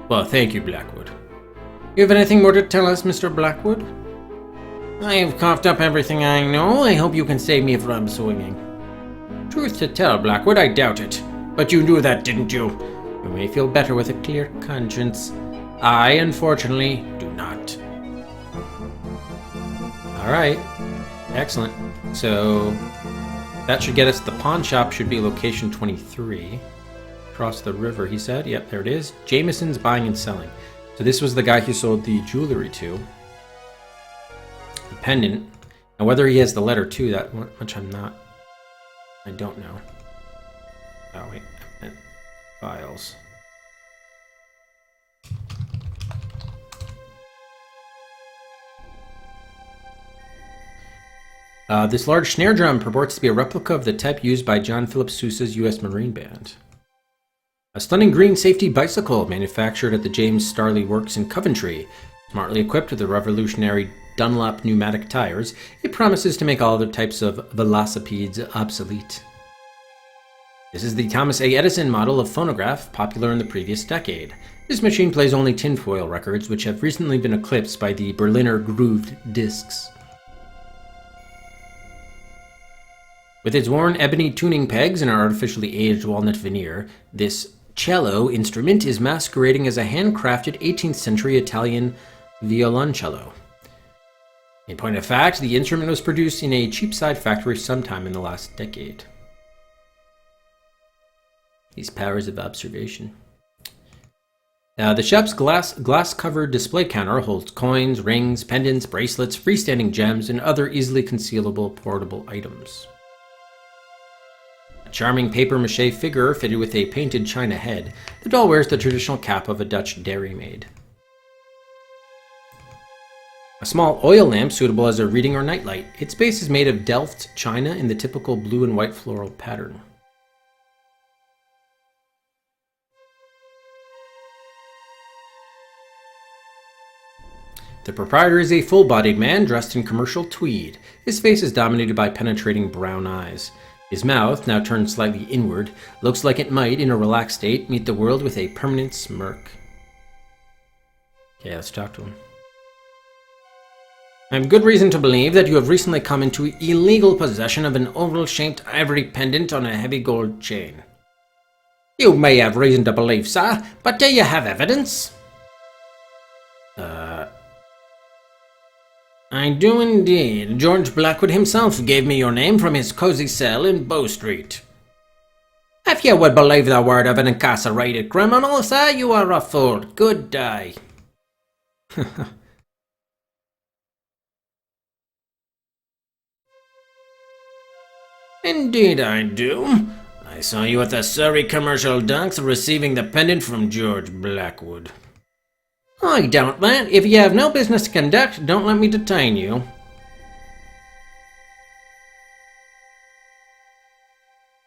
Well, thank you, Blackwood. You have anything more to tell us, Mr. Blackwood? I have coughed up everything I know. I hope you can save me from swinging. Truth to tell, Blackwood, I doubt it. But you knew that, didn't you? You may feel better with a clear conscience. I, unfortunately, do not. Alright. Excellent. So, that should get us, the pawn shop should be location 23. Across the river, he said. Yep, there it is. Jameson's buying and selling. So this was the guy who sold the jewelry to. The pendant. And whether he has the letter too, that much I don't know. Oh wait, I meant files. This large snare drum purports to be a replica of the type used by John Philip Sousa's U.S. Marine Band. A stunning green safety bicycle manufactured at the James Starley Works in Coventry. Smartly equipped with the revolutionary Dunlop pneumatic tires, it promises to make all other types of velocipedes obsolete. This is the Thomas A. Edison model of phonograph, popular in the previous decade. This machine plays only tinfoil records, which have recently been eclipsed by the Berliner grooved discs. With its worn ebony tuning pegs and an artificially aged walnut veneer, this cello instrument is masquerading as a handcrafted 18th century Italian violoncello. In point of fact, the instrument was produced in a Cheapside factory sometime in the last decade. These powers of observation. The shop's glass-covered display counter holds coins, rings, pendants, bracelets, freestanding gems, and other easily concealable portable items. A charming papier-mâché figure fitted with a painted china head, the doll wears the traditional cap of a Dutch dairymaid. A small oil lamp suitable as a reading or nightlight. Its base is made of Delft china in the typical blue and white floral pattern. The proprietor is a full-bodied man dressed in commercial tweed. His face is dominated by penetrating brown eyes. His mouth, now turned slightly inward, looks like it might, in a relaxed state, meet the world with a permanent smirk. Okay, let's talk to him. I have good reason to believe that you have recently come into illegal possession of an oval-shaped ivory pendant on a heavy gold chain. You may have reason to believe, sir, but do you have evidence? I do indeed. George Blackwood himself gave me your name from his cozy cell in Bow Street. If you would believe the word of an incarcerated criminal, sir, you are a fool. Good day. Indeed I do. I saw you at the Surrey Commercial Docks receiving the pendant from George Blackwood. I doubt that. If you have no business to conduct, don't let me detain you.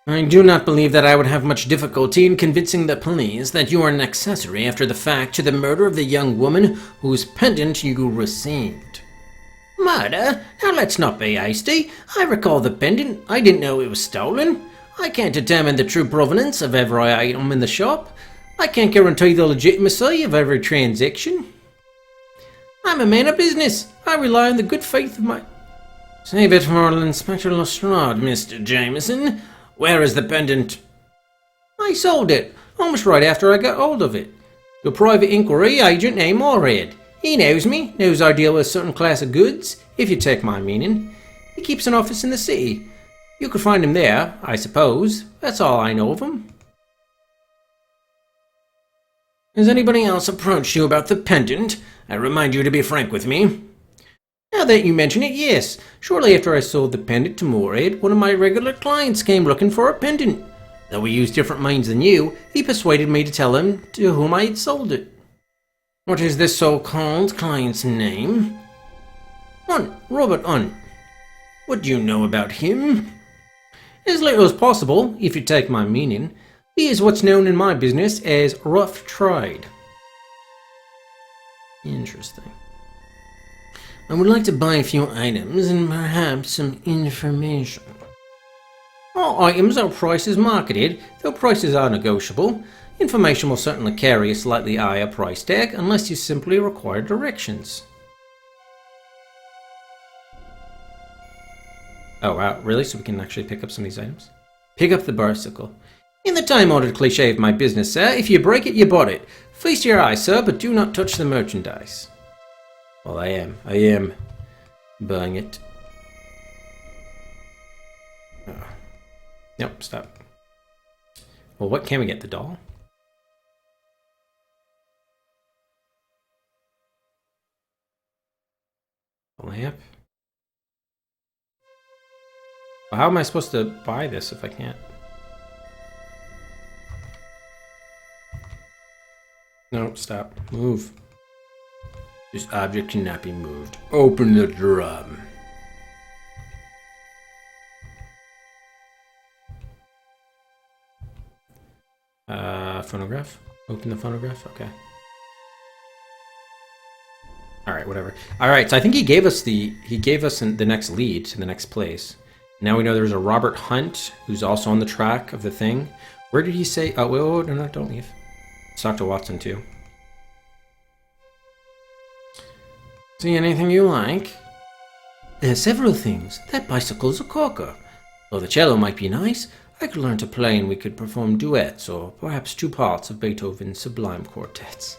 I do not believe that I would have much difficulty in convincing the police that you are an accessory after the fact to the murder of the young woman whose pendant you received. Murder? Now let's not be hasty. I recall the pendant. I didn't know it was stolen. I can't determine the true provenance of every item in the shop. I can't guarantee the legitimacy of every transaction. I'm a man of business. I rely on the good faith of my... Save it for Inspector Lestrade, Mr. Jameson. Where is the pendant? I sold it, almost right after I got hold of it. The private inquiry agent named Moorhead. He knows me, knows I deal with a certain class of goods, if you take my meaning. He keeps an office in the city. You could find him there, I suppose. That's all I know of him. Has anybody else approached you about the pendant? I remind you to be frank with me. Now that you mention it, yes. Shortly after I sold the pendant to Moorhead, one of my regular clients came looking for a pendant. Though we used different means than you, he persuaded me to tell him to whom I had sold it. What is this so-called client's name? Hunt, Robert Hunt. What do you know about him? As little as possible, if you take my meaning. He is what's known in my business as rough trade. Interesting. I would like to buy a few items and perhaps some information. All items are prices marketed, though prices are negotiable. Information will certainly carry a slightly higher price tag unless you simply require directions. Oh wow, really? So we can actually pick up some of these items? Pick up the bicycle. In the time-honored cliche of my business, sir, if you break it, you bought it. Feast your eyes, sir, but do not touch the merchandise. Well, I am buying it. Oh. Nope, stop. Well, what can we get? The doll? A lamp? Well, how am I supposed to buy this if I can't? No, stop. Move. This object cannot be moved. Open the drum. Phonograph? Open the phonograph? Okay. Alright, whatever. Alright, so I think he gave us the next lead to the next place. Now we know there's a Robert Hunt who's also on the track of the thing. Where did he say? Oh, wait, no, don't leave. Let's talk to Watson too. See anything you like? There's several things. That bicycle's a corker. Though the cello might be nice, I could learn to play and we could perform duets or perhaps two parts of Beethoven's sublime quartets.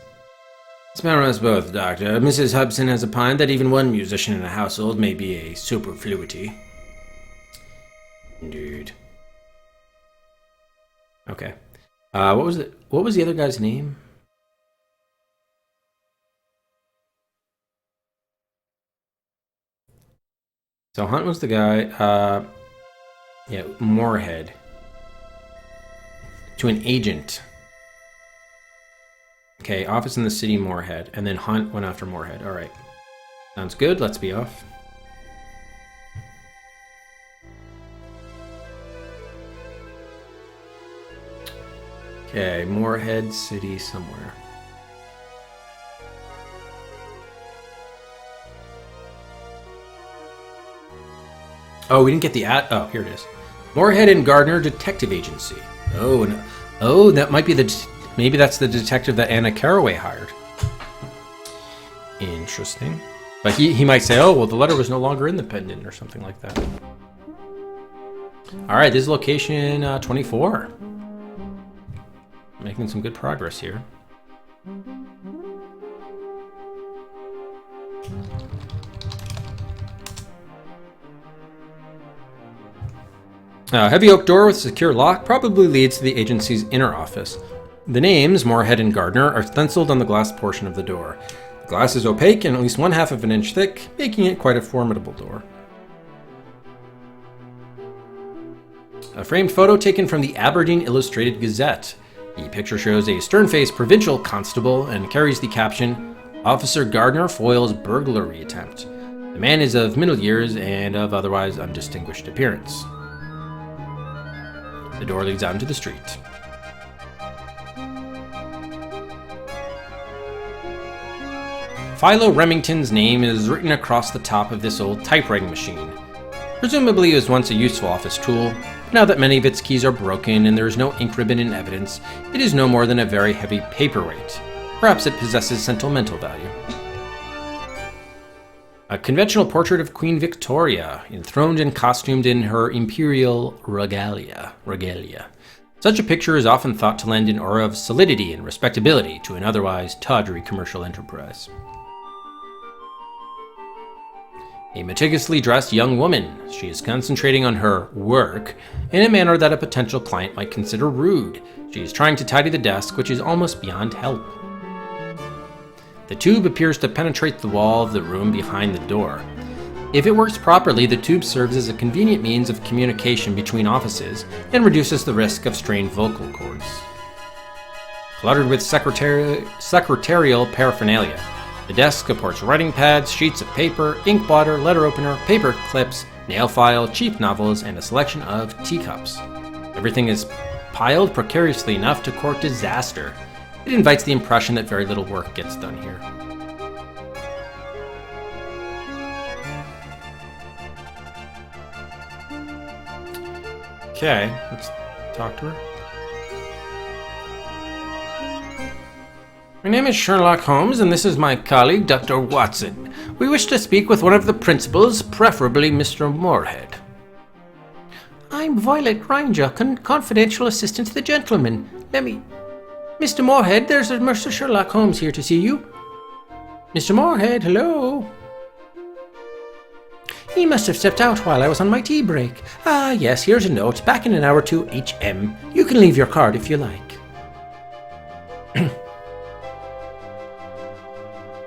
Spare us both, Doctor. Mrs. Hubson has opined that even one musician in a household may be a superfluity. Indeed. Okay. What was the other guy's name? So Hunt was the guy. Yeah, Moorhead. To an agent. Okay, office in the city, Moorhead. And then Hunt went after Moorhead. Alright. Sounds good. Let's be off. Okay, Moorhead City somewhere. Oh, we didn't get the ad. Oh, here it is. Moorhead and Gardner Detective Agency. Oh, no. Oh, that might be maybe that's the detective that Anna Carraway hired. Interesting. But he might say, oh, well, the letter was no longer in the pendant or something like that. All right, this is location 24. Making some good progress here. A heavy oak door with a secure lock probably leads to the agency's inner office. The names, Moorhead and Gardner, are stenciled on the glass portion of the door. The glass is opaque and at least 1/2 of an inch thick, making it quite a formidable door. A framed photo taken from the Aberdeen Illustrated Gazette. The picture shows a stern-faced provincial constable and carries the caption, Officer Gardner foils burglary attempt. The man is of middle years and of otherwise undistinguished appearance. The door leads out into the street. Philo Remington's name is written across the top of this old typewriting machine. Presumably it was once a useful office tool, but now that many of its keys are broken and there is no ink ribbon in evidence, it is no more than a very heavy paperweight. Perhaps it possesses sentimental value. A conventional portrait of Queen Victoria, enthroned and costumed in her imperial regalia. Such a picture is often thought to lend an aura of solidity and respectability to an otherwise tawdry commercial enterprise. A meticulously dressed young woman. She is concentrating on her work in a manner that a potential client might consider rude. She is trying to tidy the desk, which is almost beyond help. The tube appears to penetrate the wall of the room behind the door. If it works properly, the tube serves as a convenient means of communication between offices and reduces the risk of strained vocal cords. Cluttered with secretarial paraphernalia. The desk supports writing pads, sheets of paper, ink blotter, letter opener, paper clips, nail file, cheap novels, and a selection of teacups. Everything is piled precariously enough to court disaster. It invites the impression that very little work gets done here. Okay, let's talk to her. My name is Sherlock Holmes, and this is my colleague, Dr. Watson. We wish to speak with one of the principals, preferably Mr. Moorhead. I'm Violet Granger, confidential assistant to the gentleman. Mr. Moorhead, there's a Mr. Sherlock Holmes here to see you. Mr. Moorhead, hello? He must have stepped out while I was on my tea break. Ah, yes, here's a note. Back in an hour or two, HM. You can leave your card if you like.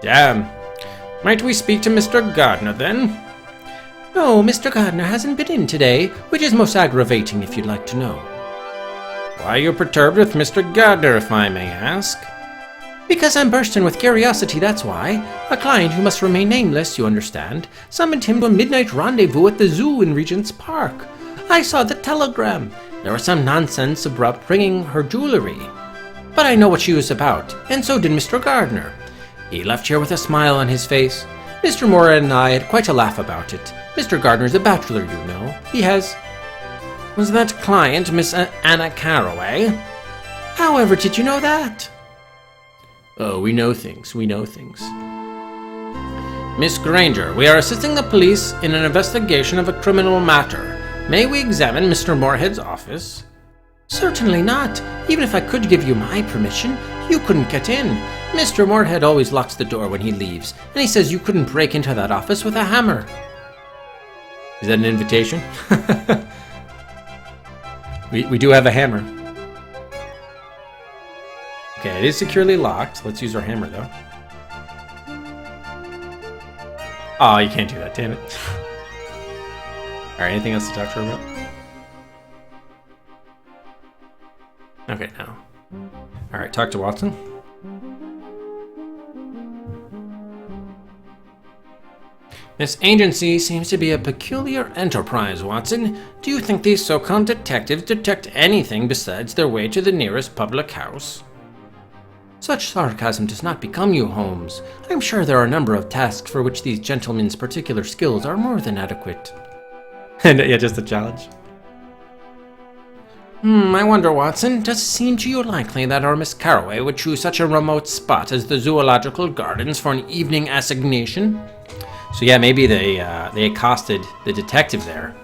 Damn. Might we speak to Mr. Gardner, then? No, Mr. Gardner hasn't been in today, which is most aggravating if you'd like to know. Why are you perturbed with Mr. Gardner, if I may ask? Because I'm bursting with curiosity, that's why. A client who must remain nameless, you understand, summoned him to a midnight rendezvous at the zoo in Regent's Park. I saw the telegram. There was some nonsense about bringing her jewellery. But I know what she was about, and so did Mr. Gardner. He left here with a smile on his face. Mr. Moorhead and I had quite a laugh about it. Mr. Gardner's a bachelor, you know. He has... Was that client Miss Anna Carraway? However did you know that? Oh, we know things. Miss Granger, we are assisting the police in an investigation of a criminal matter. May we examine Mr. Moorhead's office? Certainly not. Even if I could give you my permission, you couldn't get in. Mr. Moorhead always locks the door when he leaves, and he says you couldn't break into that office with a hammer. Is that an invitation? we do have a hammer. Okay, it is securely locked. Let's use our hammer, though. Oh, you can't do that, damn it. Alright, anything else to talk to her about? Okay, now. Alright, talk to Watson. This agency seems to be a peculiar enterprise, Watson. Do you think these so-called detectives detect anything besides their way to the nearest public house? Such sarcasm does not become you, Holmes. I'm sure there are a number of tasks for which these gentlemen's particular skills are more than adequate. And yeah, just a challenge. I wonder, Watson, does it seem to you likely that our Miss Carroway would choose such a remote spot as the Zoological Gardens for an evening assignation? So yeah, maybe they accosted the detective there.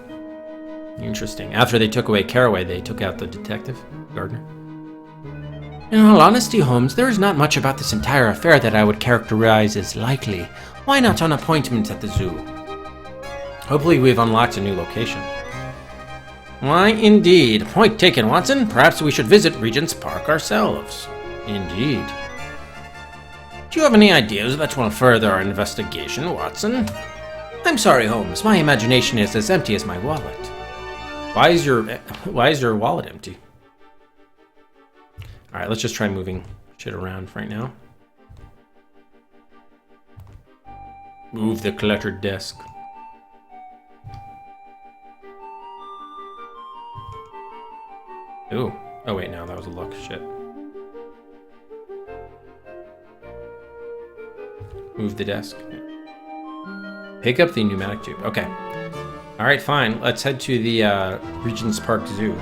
Interesting. After they took away Carroway, they took out the detective, Gardner. In all honesty, Holmes, there is not much about this entire affair that I would characterize as likely. Why not an appointment at the zoo? Hopefully we've unlocked a new location. Why, indeed. Point taken, Watson. Perhaps we should visit Regent's Park ourselves. Indeed. Do you have any ideas that will further our investigation, Watson? I'm sorry, Holmes. My imagination is as empty as my wallet. Why is your wallet empty? All right, let's just try moving shit around right now. Move the cluttered desk. Ooh. Oh wait, no, that was a look. Shit. Move the desk. Pick up the pneumatic tube. Okay. All right, fine. Let's head to the Regent's Park Zoo.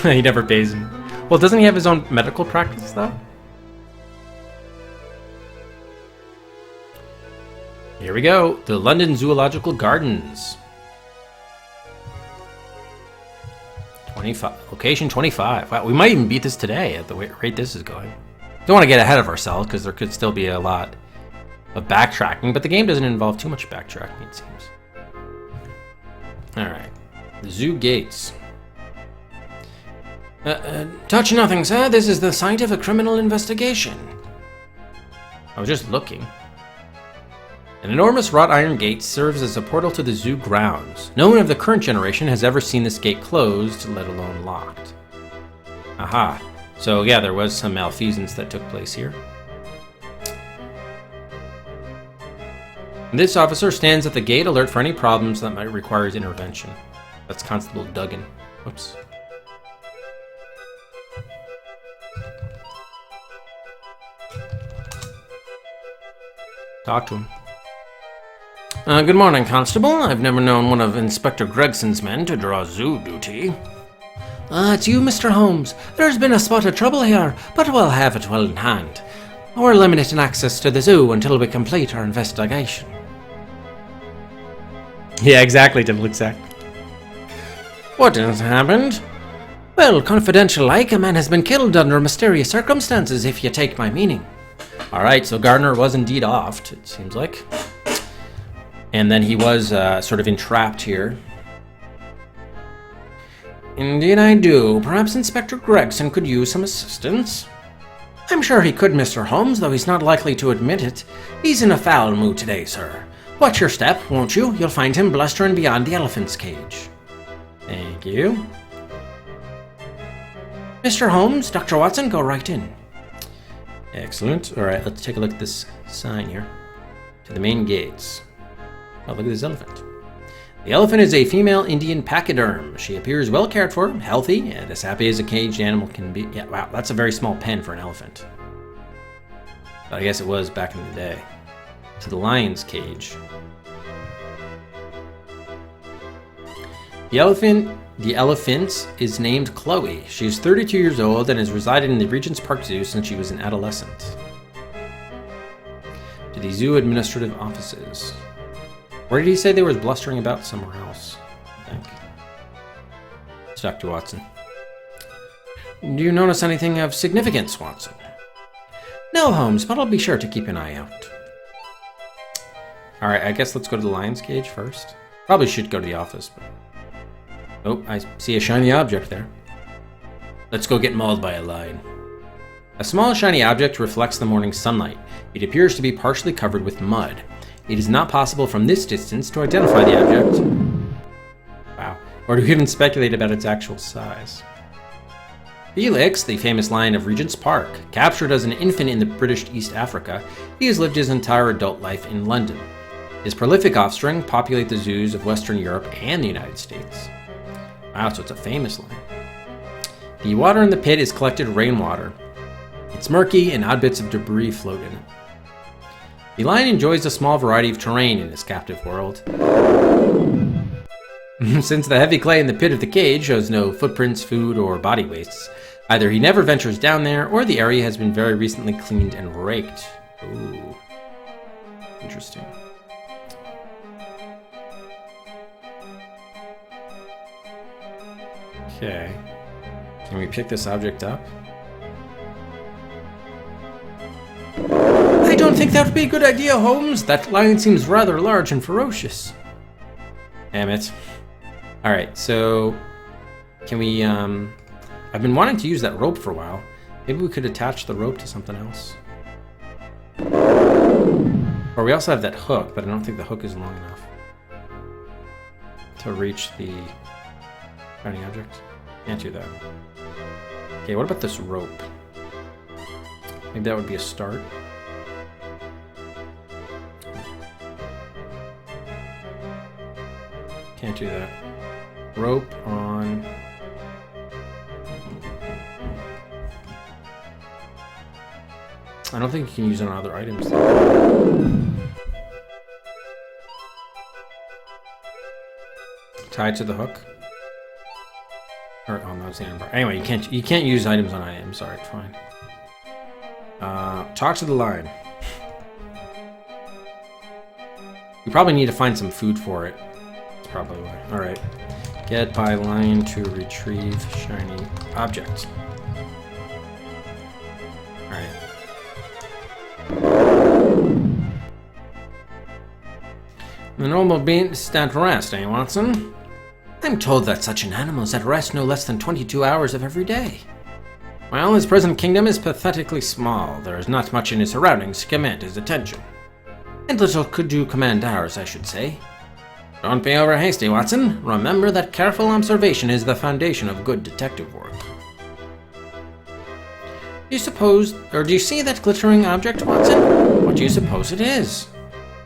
He never pays him. Well, doesn't he have his own medical practice, though? Here we go. The London Zoological Gardens. 25. Location 25. Wow, we might even beat this today at the rate this is going. Don't want to get ahead of ourselves, because there could still be a lot of backtracking, but the game doesn't involve too much backtracking, it seems. Alright. The zoo gates. Touch nothing, sir. This is the site of a criminal investigation. I was just looking. An enormous wrought iron gate serves as a portal to the zoo grounds. No one of the current generation has ever seen this gate closed, let alone locked. Aha. So yeah, there was some malfeasance that took place here. This officer stands at the gate, alert for any problems that might require his intervention. That's Constable Duggan. Whoops. Talk to him. Good morning, Constable. I've never known one of Inspector Gregson's men to draw zoo duty. It's you, Mr. Holmes. There's been a spot of trouble here, but we'll have it well in hand. We're limited in access to the zoo until we complete our investigation. Yeah, exactly, Dimblick. What has happened? Well, confidential like, a man has been killed under mysterious circumstances, if you take my meaning. Alright, so Gardner was indeed offed, it seems like. And then he was sort of entrapped here. Indeed I do. Perhaps Inspector Gregson could use some assistance. I'm sure he could, Mr. Holmes, though he's not likely to admit it. He's in a foul mood today, sir. Watch your step, won't you? You'll find him blustering beyond the elephant's cage. Thank you. Mr. Holmes, Dr. Watson, go right in. Excellent. Alright, let's take a look at this sign here. To the main gates. Oh, look at this elephant. The elephant is a female Indian pachyderm. She appears well cared for, healthy, and as happy as a caged animal can be. Yeah, wow, that's a very small pen for an elephant. But I guess it was back in the day. To the lion's cage. The elephant is named Chloe. She is 32 years old and has resided in the Regent's Park Zoo since she was an adolescent. To the zoo administrative offices. Where did he say they was blustering about? Somewhere else, I think. It's Dr. Watson. Do you notice anything of significance, Watson? No, Holmes, but I'll be sure to keep an eye out. Alright, I guess let's go to the lion's cage first. Probably should go to the office, but... Oh, I see a shiny object there. Let's go get mauled by a lion. A small shiny object reflects the morning sunlight. It appears to be partially covered with mud. It is not possible from this distance to identify the object. Wow. Or to even speculate about its actual size. Felix, the famous lion of Regent's Park, captured as an infant in the British East Africa, he has lived his entire adult life in London. His prolific offspring populate the zoos of Western Europe and the United States. Wow, so it's a famous lion. The water in the pit is collected rainwater. It's murky and odd bits of debris float in it. The lion enjoys a small variety of terrain in his captive world. Since the heavy clay in the pit of the cage shows no footprints, food, or body wastes, either he never ventures down there, or the area has been very recently cleaned and raked. Ooh. Interesting. Okay. Can we pick this object up? I don't think that would be a good idea, Holmes. That lion seems rather large and ferocious. Damn it. Alright, so... Can we, I've been wanting to use that rope for a while. Maybe we could attach the rope to something else. Or we also have that hook, but I don't think the hook is long enough to reach the shiny object. Can't do that. Okay, what about this rope? Maybe that would be a start. Can't do that. Rope on... I don't think you can use it on other items. Tied to the hook. Or, oh, no, it's the iron bar. Anyway, you can't use items on items. Sorry, fine. Talk to the lion. We probably need to find some food for it. That's probably why. All right. Get by lion to retrieve shiny object. All right. The normal beast at rest, eh, Watson? I'm told that such an animal is at rest no less than 22 hours of every day. Well, his present kingdom is pathetically small. There is not much in his surroundings to command his attention. And little could do command ours, I should say. Don't be over hasty, Watson. Remember that careful observation is the foundation of good detective work. Do you see that glittering object, Watson? What do you suppose it is?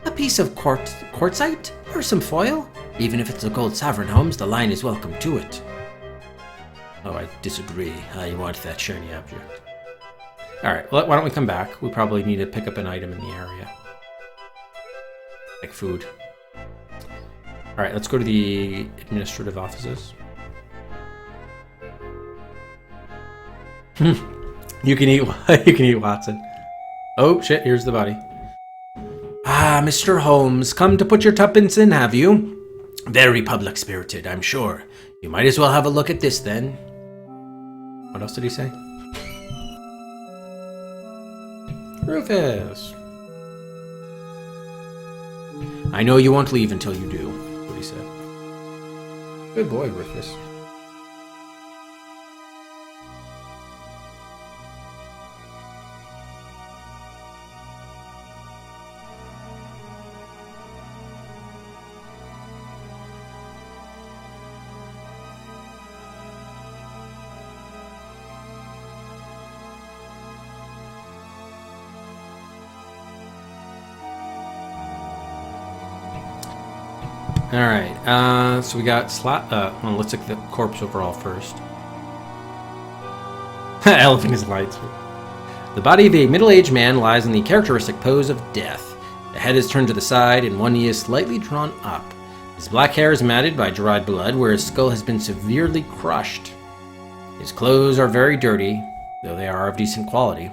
A piece of quartzite? Or some foil? Even if it's a gold sovereign, Holmes, the line is welcome to it. Oh, I disagree. I want that shiny object. Alright, well, why don't we come back? We probably need to pick up an item in the area. Like food. Alright, let's go to the administrative offices. You can eat Watson. Oh, shit, here's the body. Ah, Mr. Holmes, come to put your tuppence in, have you? Very public-spirited, I'm sure. You might as well have a look at this, then. What else did he say? Rufus! I know you won't leave until you do, what he said. Good boy, Rufus. Alright, so we got well, let's look at the corpse overall first. Elephant is lights. The body of a middle-aged man lies in the characteristic pose of death. The head is turned to the side and one knee is slightly drawn up. His black hair is matted by dried blood where his skull has been severely crushed. His clothes are very dirty, though they are of decent quality.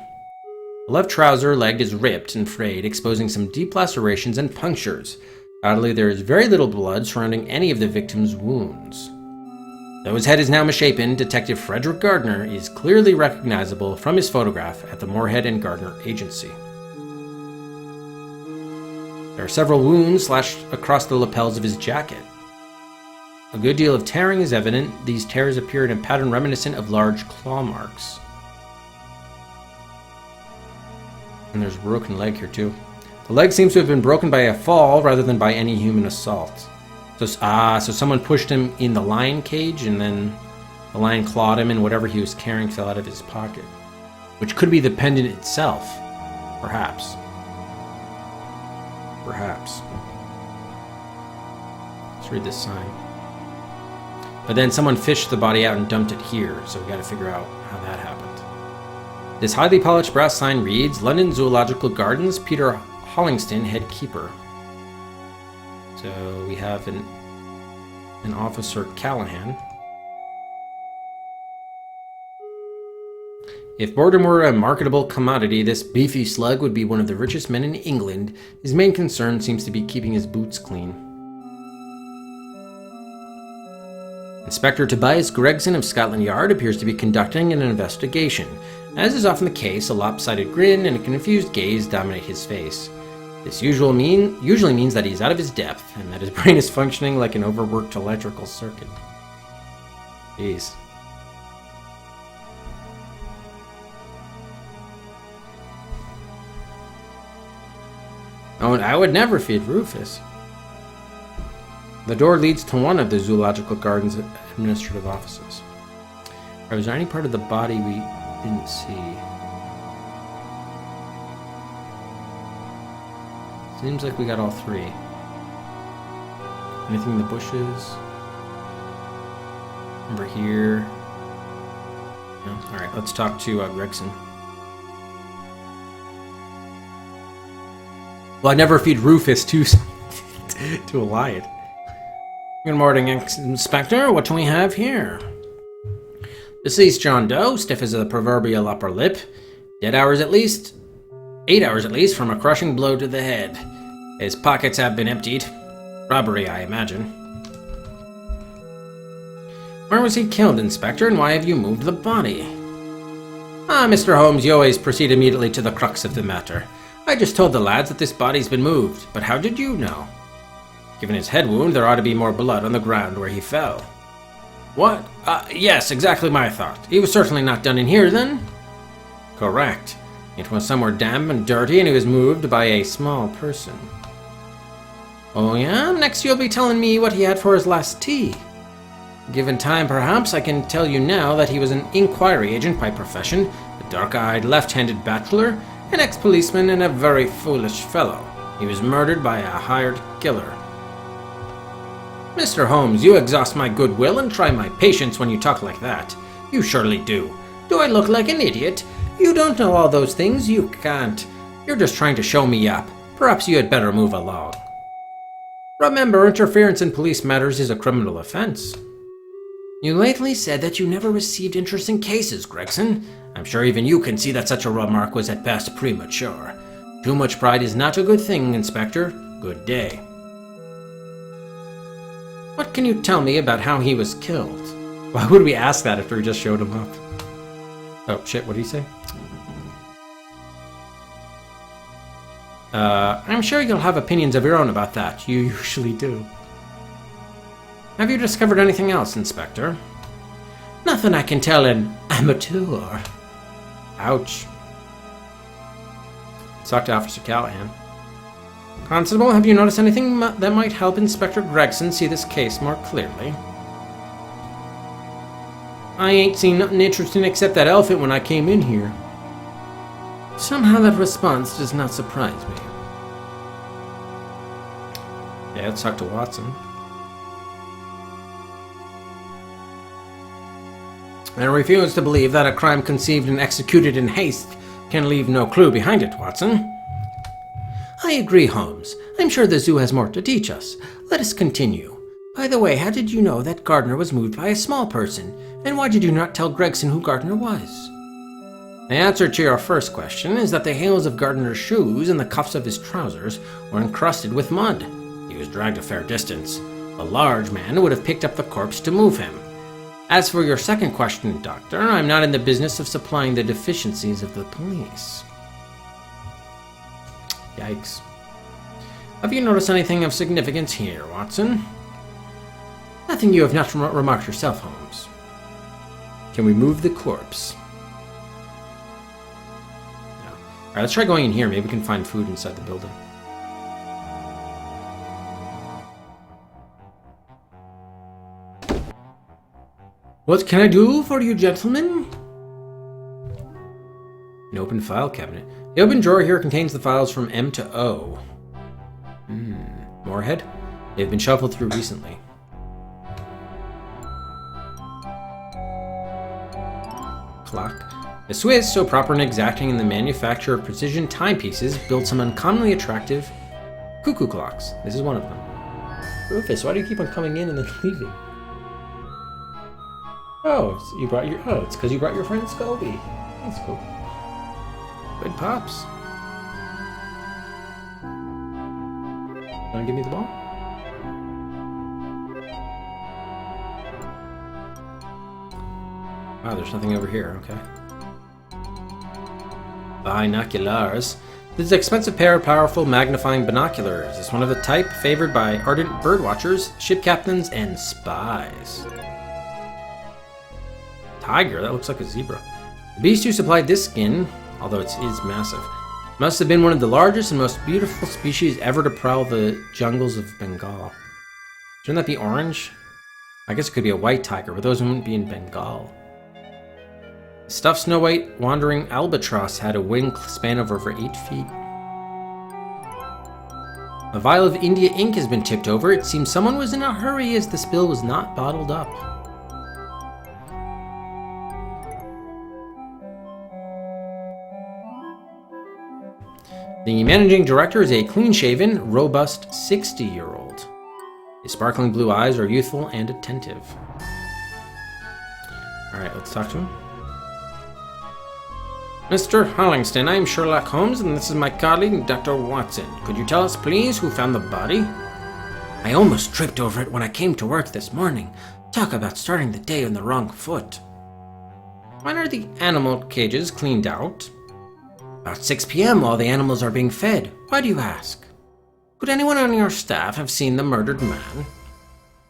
The left trouser leg is ripped and frayed, exposing some deep lacerations and punctures. Oddly, there is very little blood surrounding any of the victim's wounds. Though his head is now misshapen, Detective Frederick Gardner is clearly recognizable from his photograph at the Moorhead and Gardner Agency. There are several wounds slashed across the lapels of his jacket. A good deal of tearing is evident. These tears appear in a pattern reminiscent of large claw marks. And there's a broken leg here too. The leg seems to have been broken by a fall rather than by any human assault. So someone pushed him in the lion cage and then the lion clawed him and whatever he was carrying fell out of his pocket. Which could be the pendant itself. Perhaps. Perhaps. Let's read this sign. But then someone fished the body out and dumped it here, so we gotta figure out how that happened. This highly polished brass sign reads, London Zoological Gardens, Peter Hollingston, head keeper. So we have an and Officer Callahan. If boredom were a marketable commodity, this beefy slug would be one of the richest men in England. His main concern seems to be keeping his boots clean. Inspector Tobias Gregson of Scotland Yard appears to be conducting an investigation. As is often the case, a lopsided grin and a confused gaze dominate his face. This usually means that he's out of his depth, and that his brain is functioning like an overworked electrical circuit. Jeez. Oh, and I would never feed Rufus. The door leads to one of the Zoological Gardens administrative offices. Or was there any part of the body we didn't see? Seems like we got all three. Anything in the bushes? Over here? No? Alright, let's talk to Gregson. Well, I never feed Rufus to a lion. Good morning, Inspector. What do we have here? Deceased John Doe, stiff as the proverbial upper lip. 8 hours at least from a crushing blow to the head. His pockets have been emptied. Robbery, I imagine. Where was he killed, Inspector, and why have you moved the body? Ah, Mr. Holmes, you always proceed immediately to the crux of the matter. I just told the lads that this body's been moved, but how did you know? Given his head wound, there ought to be more blood on the ground where he fell. What? Yes, exactly my thought. He was certainly not done in here, then? Correct. It was somewhere damp and dirty, and he was moved by a small person. Oh yeah? Next you'll be telling me what he had for his last tea. Given time, perhaps, I can tell you now that he was an inquiry agent by profession, a dark-eyed, left-handed bachelor, an ex-policeman, and a very foolish fellow. He was murdered by a hired killer. Mr. Holmes, you exhaust my goodwill and try my patience when you talk like that. You surely do. Do I look like an idiot? You don't know all those things, you can't. You're just trying to show me up. Perhaps you had better move along. Remember, interference in police matters is a criminal offense. You lately said that you never received interest in cases, Gregson. I'm sure even you can see that such a remark was at best premature. Too much pride is not a good thing, Inspector. Good day. What can you tell me about how he was killed? Why would we ask that after we just showed him up? Oh, shit, what did he say? I'm sure you'll have opinions of your own about that. You usually do. Have you discovered anything else, Inspector? Nothing I can tell an amateur. Ouch. Talk to Officer Callahan. Constable, have you noticed anything that might help Inspector Gregson see this case more clearly? I ain't seen nothing interesting except that elephant when I came in here. Somehow that response does not surprise me. Yeah, let's talk to Watson. I refuse to believe that a crime conceived and executed in haste can leave no clue behind it, Watson. I agree, Holmes. I'm sure the zoo has more to teach us. Let us continue. By the way, how did you know that Gardner was moved by a small person? And why did you not tell Gregson who Gardner was? The answer to your first question is that the heels of Gardner's shoes and the cuffs of his trousers were encrusted with mud. He was dragged a fair distance. A large man would have picked up the corpse to move him. As for your second question, Doctor, I'm not in the business of supplying the deficiencies of the police. Yikes. Have you noticed anything of significance here, Watson? Nothing you have not remarked yourself, Holmes. Can we move the corpse? No. Alright, let's try going in here. Maybe we can find food inside the building. What can I do for you, gentlemen? An open file cabinet. The open drawer here contains the files from M to O. Moorhead? They've been shuffled through recently. Clock. The Swiss, so proper and exacting in the manufacture of precision timepieces, built some uncommonly attractive cuckoo clocks. This is one of them. Rufus, why do you keep on coming in and then leaving? Oh, so you brought your... Oh, it's because you brought your friend Scalpel. That's cool. Good pops. Wanna give me the ball? Wow, there's nothing over here, okay. Binoculars. This is an expensive pair of powerful magnifying binoculars. It's one of the type favored by ardent birdwatchers, ship captains, and spies. Tiger? That looks like a zebra. The beast who supplied this skin, although it is massive, must have been one of the largest and most beautiful species ever to prowl the jungles of Bengal. Shouldn't that be orange? I guess it could be a white tiger, but those wouldn't be in Bengal. The stuffed Snow White wandering albatross had a wing span of over 8 feet. A vial of India ink has been tipped over. It seems someone was in a hurry as the spill was not bottled up. The managing director is a clean-shaven, robust 60-year-old. His sparkling blue eyes are youthful and attentive. Alright, let's talk to him. Mr. Hollingston, I'm Sherlock Holmes, and this is my colleague, Dr. Watson. Could you tell us, please, who found the body? I almost tripped over it when I came to work this morning. Talk about starting the day on the wrong foot. When are the animal cages cleaned out? About 6 p.m. while the animals are being fed. Why do you ask? Could anyone on your staff have seen the murdered man?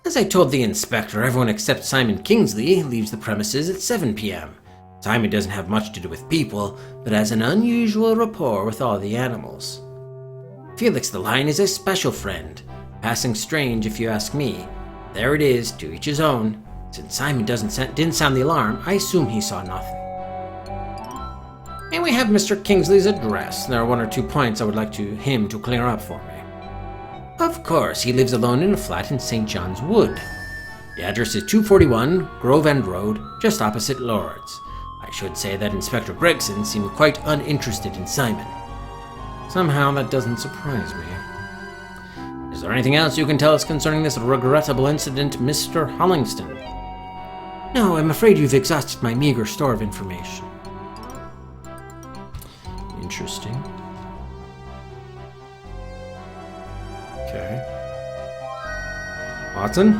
As I told the inspector, everyone except Simon Kingsley leaves the premises at 7 p.m. Simon doesn't have much to do with people, but has an unusual rapport with all the animals. Felix the lion is a special friend. Passing strange if you ask me. There it is, to each his own. Since Simon didn't sound the alarm, I assume he saw nothing. May we have Mr. Kingsley's address? There are 1 or 2 points I would like him to clear up for me. Of course, he lives alone in a flat in St. John's Wood. The address is 241 Grove End Road, just opposite Lord's. I should say that Inspector Gregson seemed quite uninterested in Simon. Somehow that doesn't surprise me. Is there anything else you can tell us concerning this regrettable incident, Mr. Hollingston? No, I'm afraid you've exhausted my meager store of information. Interesting. Okay. Watson?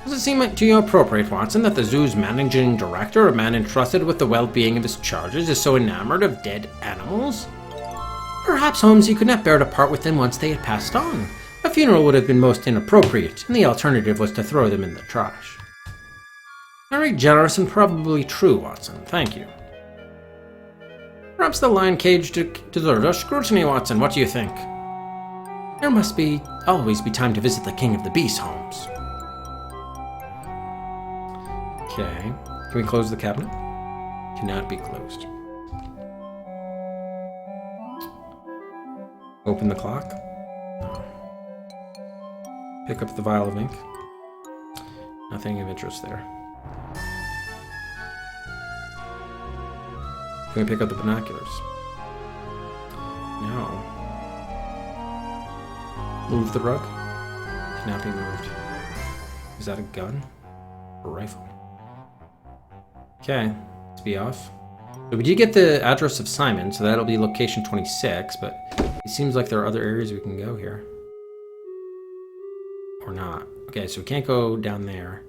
Does it seem to you appropriate, Watson, that the zoo's managing director, a man entrusted with the well-being of his charges, is so enamored of dead animals? Perhaps, Holmes, he could not bear to part with them once they had passed on. A funeral would have been most inappropriate, and the alternative was to throw them in the trash. Very generous and probably true, Watson. Thank you. Perhaps the lion cage deserved our scrutiny, Watson. What do you think? There must always be time to visit the king of the beasts, Holmes. Okay. Can we close the cabinet? Cannot be closed. Open the clock? No. Pick up the vial of ink? Nothing of interest there. Can we pick up the binoculars? No. Move the rug? Cannot be moved. Is that a gun? Or a rifle? Okay, let's be off. So we did get the address of Simon, so that'll be location 26, but it seems like there are other areas we can go here. Or not. Okay, so we can't go down there.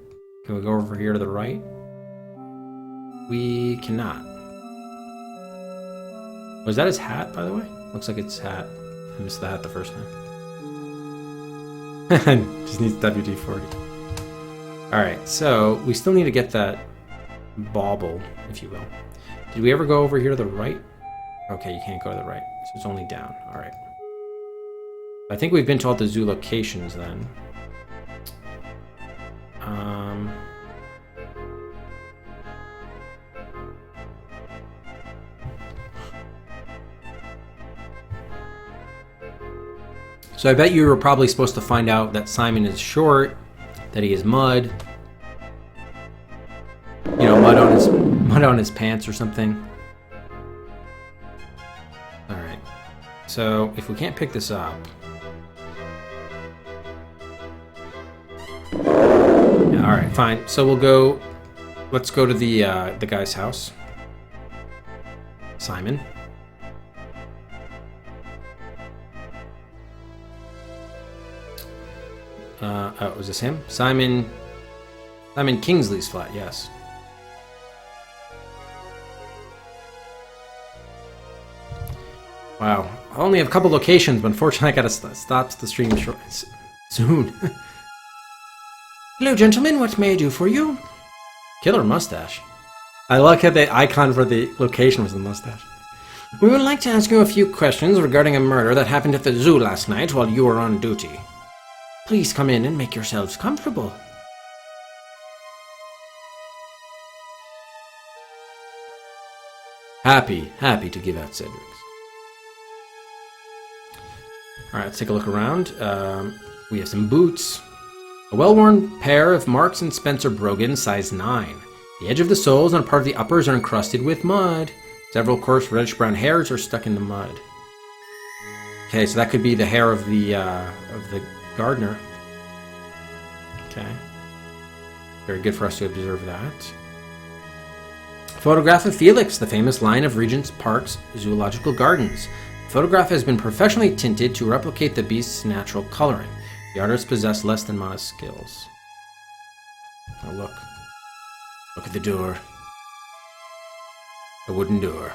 Can we go over here to the right? We cannot. Was that his hat, by the way? Looks like it's hat. I missed the hat the first time. Just needs WD-40. Alright, so we still need to get that bauble, if you will. Did we ever go over here to the right? Okay, you can't go to the right. So it's only down. Alright. I think we've been to all the zoo locations then. So I bet you were probably supposed to find out that Simon is short, that he is mud. You know, mud on his pants or something. Alright. So if we can't pick this up, Alright, fine. So we'll go... Let's go to the guy's house. Simon. Oh, was this him? Simon Kingsley's flat, yes. Wow. I only have a couple locations, but unfortunately I gotta stop the stream soon. Hello, gentlemen. What may I do for you? Killer mustache. I like how the icon for the location was the mustache. We would like to ask you a few questions regarding a murder that happened at the zoo last night while you were on duty. Please come in and make yourselves comfortable. Happy to give out Cedric's. Alright, let's take a look around. We have some boots. A well-worn pair of Marks & Spencer Brogan, size 9. The edge of the soles and part of the uppers are encrusted with mud. Several coarse reddish-brown hairs are stuck in the mud. Okay, so that could be the hair of the gardener. Okay. Very good for us to observe that. Photograph of Felix, the famous line of Regent's Park's zoological gardens. The photograph has been professionally tinted to replicate the beast's natural coloring. The artist possessed less than modest skills. Now look. Look at the door. A wooden door.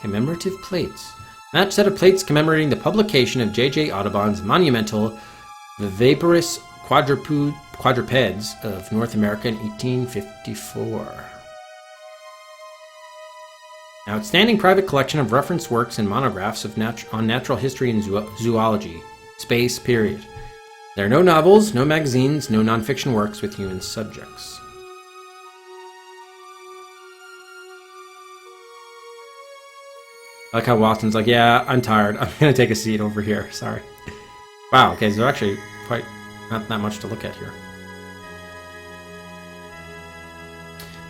Commemorative plates. Match set of plates commemorating the publication of J.J. Audubon's monumental Viviparous Quadrupeds of North America in 1854. Outstanding private collection of reference works and monographs on natural history and zoology. Space, period. There are no novels, no magazines, no nonfiction works with human subjects. I like how Watson's like, yeah, I'm tired. I'm going to take a seat over here. Sorry. Wow, okay, so actually quite not that much to look at here.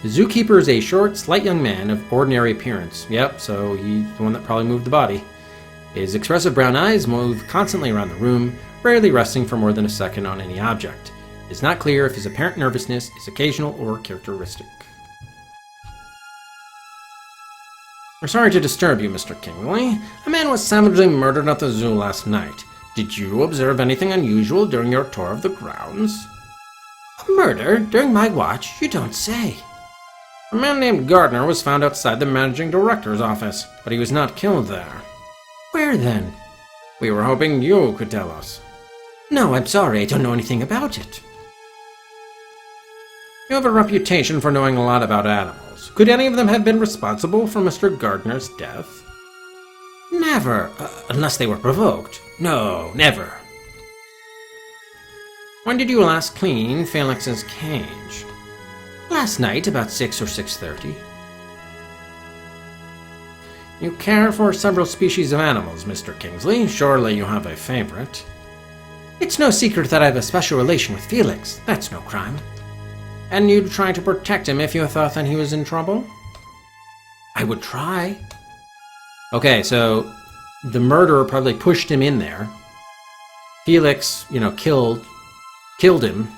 The zookeeper is a short, slight young man of ordinary appearance. Yep, so he's the one that probably moved the body. His expressive brown eyes move constantly around the room, rarely resting for more than a second on any object. It is not clear if his apparent nervousness is occasional or characteristic. We're sorry to disturb you, Mr. Kingsley. A man was savagely murdered at the zoo last night. Did you observe anything unusual during your tour of the grounds? A murder? During my watch? You don't say. A man named Gardner was found outside the managing director's office, but he was not killed there. Where then? We were hoping you could tell us. No, I'm sorry, I don't know anything about it. You have a reputation for knowing a lot about animals. Could any of them have been responsible for Mr. Gardner's death? Never, unless they were provoked. No, never. When did you last clean Felix's cage? Last night, about 6 or 6:30. You care for several species of animals, Mr. Kingsley. Surely you have a favorite. It's no secret that I have a special relation with Felix. That's no crime. And you'd try to protect him if you thought that he was in trouble? I would try. Okay, so the murderer probably pushed him in there. Felix, killed him.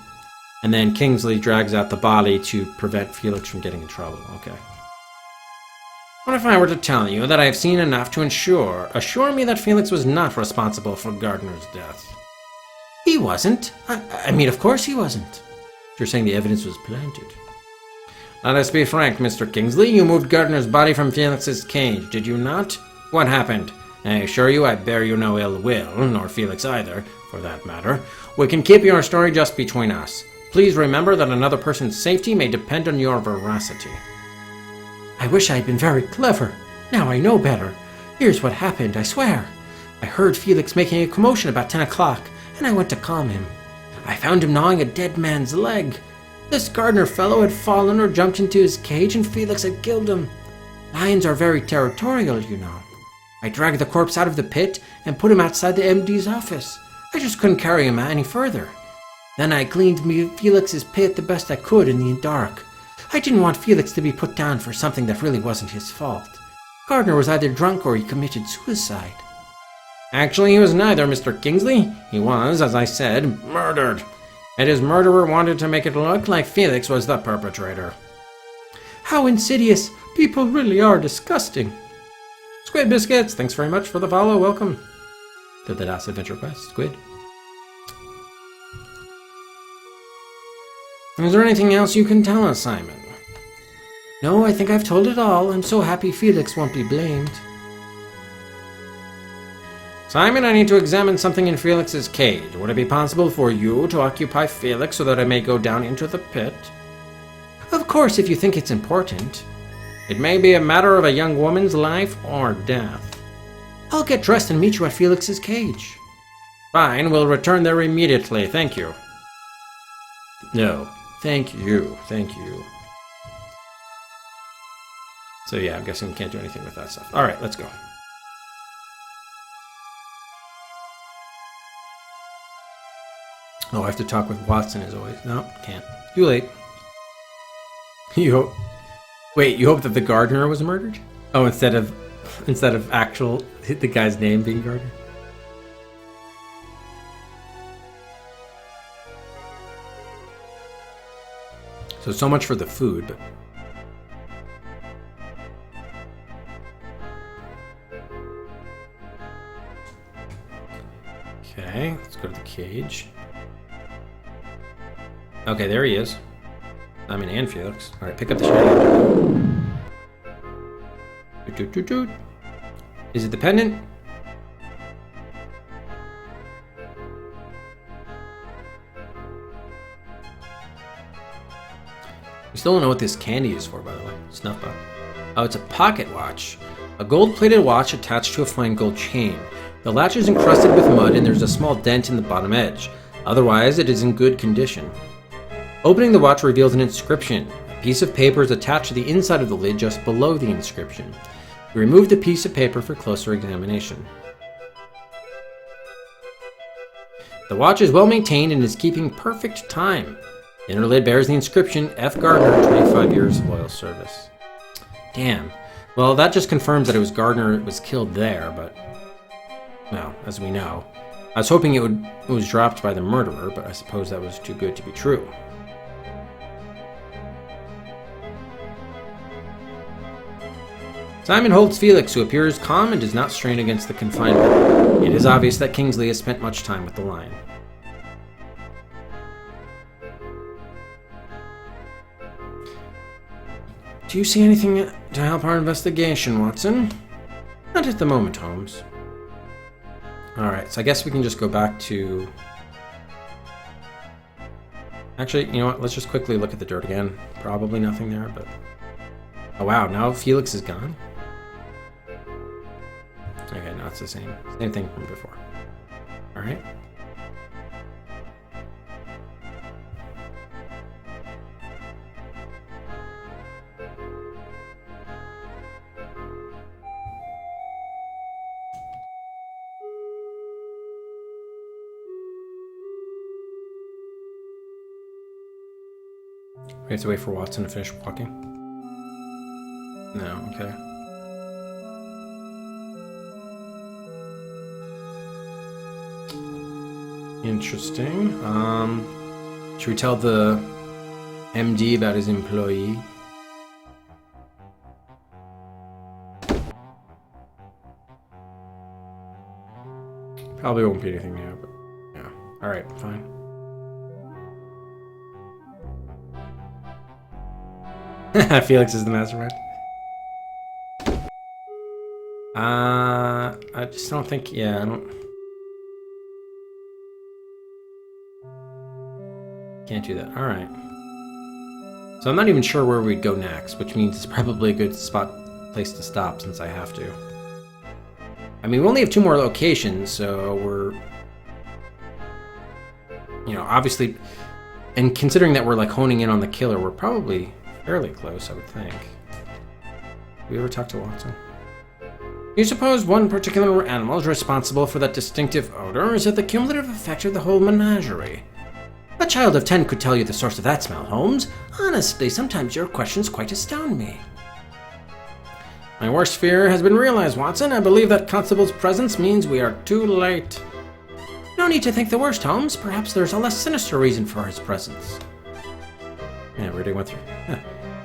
And then Kingsley drags out the body to prevent Felix from getting in trouble. Okay. What if I were to tell you that I have seen enough to assure me that Felix was not responsible for Gardner's death? He wasn't. I mean, of course he wasn't. You're saying the evidence was planted. Let us be frank, Mr. Kingsley. You moved Gardner's body from Felix's cage, did you not? What happened? I assure you I bear you no ill will, nor Felix either, for that matter. We can keep your story just between us. Please remember that another person's safety may depend on your veracity. I wish I had been very clever. Now I know better. Here's what happened, I swear. I heard Felix making a commotion about 10 o'clock, and I went to calm him. I found him gnawing a dead man's leg. This Gardner fellow had fallen or jumped into his cage, and Felix had killed him. Lions are very territorial, you know. I dragged the corpse out of the pit and put him outside the MD's office. I just couldn't carry him any further. Then I cleaned Felix's pit the best I could in the dark. I didn't want Felix to be put down for something that really wasn't his fault. Gardner was either drunk or he committed suicide. Actually, he was neither, Mr. Kingsley. He was, as I said, murdered. and his murderer wanted to make it look like Felix was the perpetrator. How insidious! People really are disgusting. Squid Biscuits, thanks very much for the follow. Welcome to the Das Adventure Quest, Squid. Is there anything else you can tell us, Simon? No, I think I've told it all. I'm so happy Felix won't be blamed. Simon, I need to examine something in Felix's cage. Would it be possible for you to occupy Felix so that I may go down into the pit? Of course, if you think it's important. It may be a matter of a young woman's life or death. I'll get dressed and meet you at Felix's cage. Fine, we'll return there immediately. Thank you. No, thank you. Thank you. So yeah, I'm guessing we can't do anything with that stuff. Alright, let's go. Oh, I have to talk with Watson as always. No, can't. Too late. You hope... Wait, you hope that the gardener was murdered? Oh, instead of actual the guy's name being Gardner? So much for the food, but... Okay, let's go to the cage. Okay, there he is. And Felix. Alright, pick up the shiny. Is it the pendant? We still don't know what this candy is for, by the way. Snuff box. Oh, it's a pocket watch. A gold-plated watch attached to a fine gold chain. The latch is encrusted with mud and there's a small dent in the bottom edge. Otherwise, it is in good condition. Opening the watch reveals an inscription. A piece of paper is attached to the inside of the lid just below the inscription. We removed the piece of paper for closer examination. The watch is well maintained and is keeping perfect time. The inner lid bears the inscription, F. Gardner, 25 years of loyal service. Damn. Well, that just confirms that it was Gardner that was killed there, but... well, as we know. I was hoping it was dropped by the murderer, but I suppose that was too good to be true. Simon holds Felix, who appears calm and does not strain against the confinement. It is obvious that Kingsley has spent much time with the lion. Do you see anything to help our investigation, Watson? Not at the moment, Holmes. Alright, so I guess we can just go back to... Actually, you know what? Let's just quickly look at the dirt again. Probably nothing there, but... oh wow, now Felix is gone? Okay, no, it's the same thing from before. Alright. We have to wait for Watson to finish walking? No, okay. Interesting. Should we tell the MD about his employee? Probably won't be anything new, but yeah. Alright, fine. Felix is the mastermind. I just don't think, yeah, I don't... Can't do that. Alright. So I'm not even sure where we'd go next, which means it's probably a good place to stop since I have to. I mean, we only have 2 more locations, so we're... you know, obviously... and considering that we're, like, honing in on the killer, we're probably fairly close, I would think. Did we ever talk to Watson? You suppose one particular animal is responsible for that distinctive odor, or is it the cumulative effect of the whole menagerie? A child of 10 could tell you the source of that smell, Holmes. Honestly, sometimes your questions quite astound me. My worst fear has been realized, Watson. I believe that Constable's presence means we are too late. No, need to think the worst, Holmes. Perhaps there's a less sinister reason for his presence. Yeah, we already went through.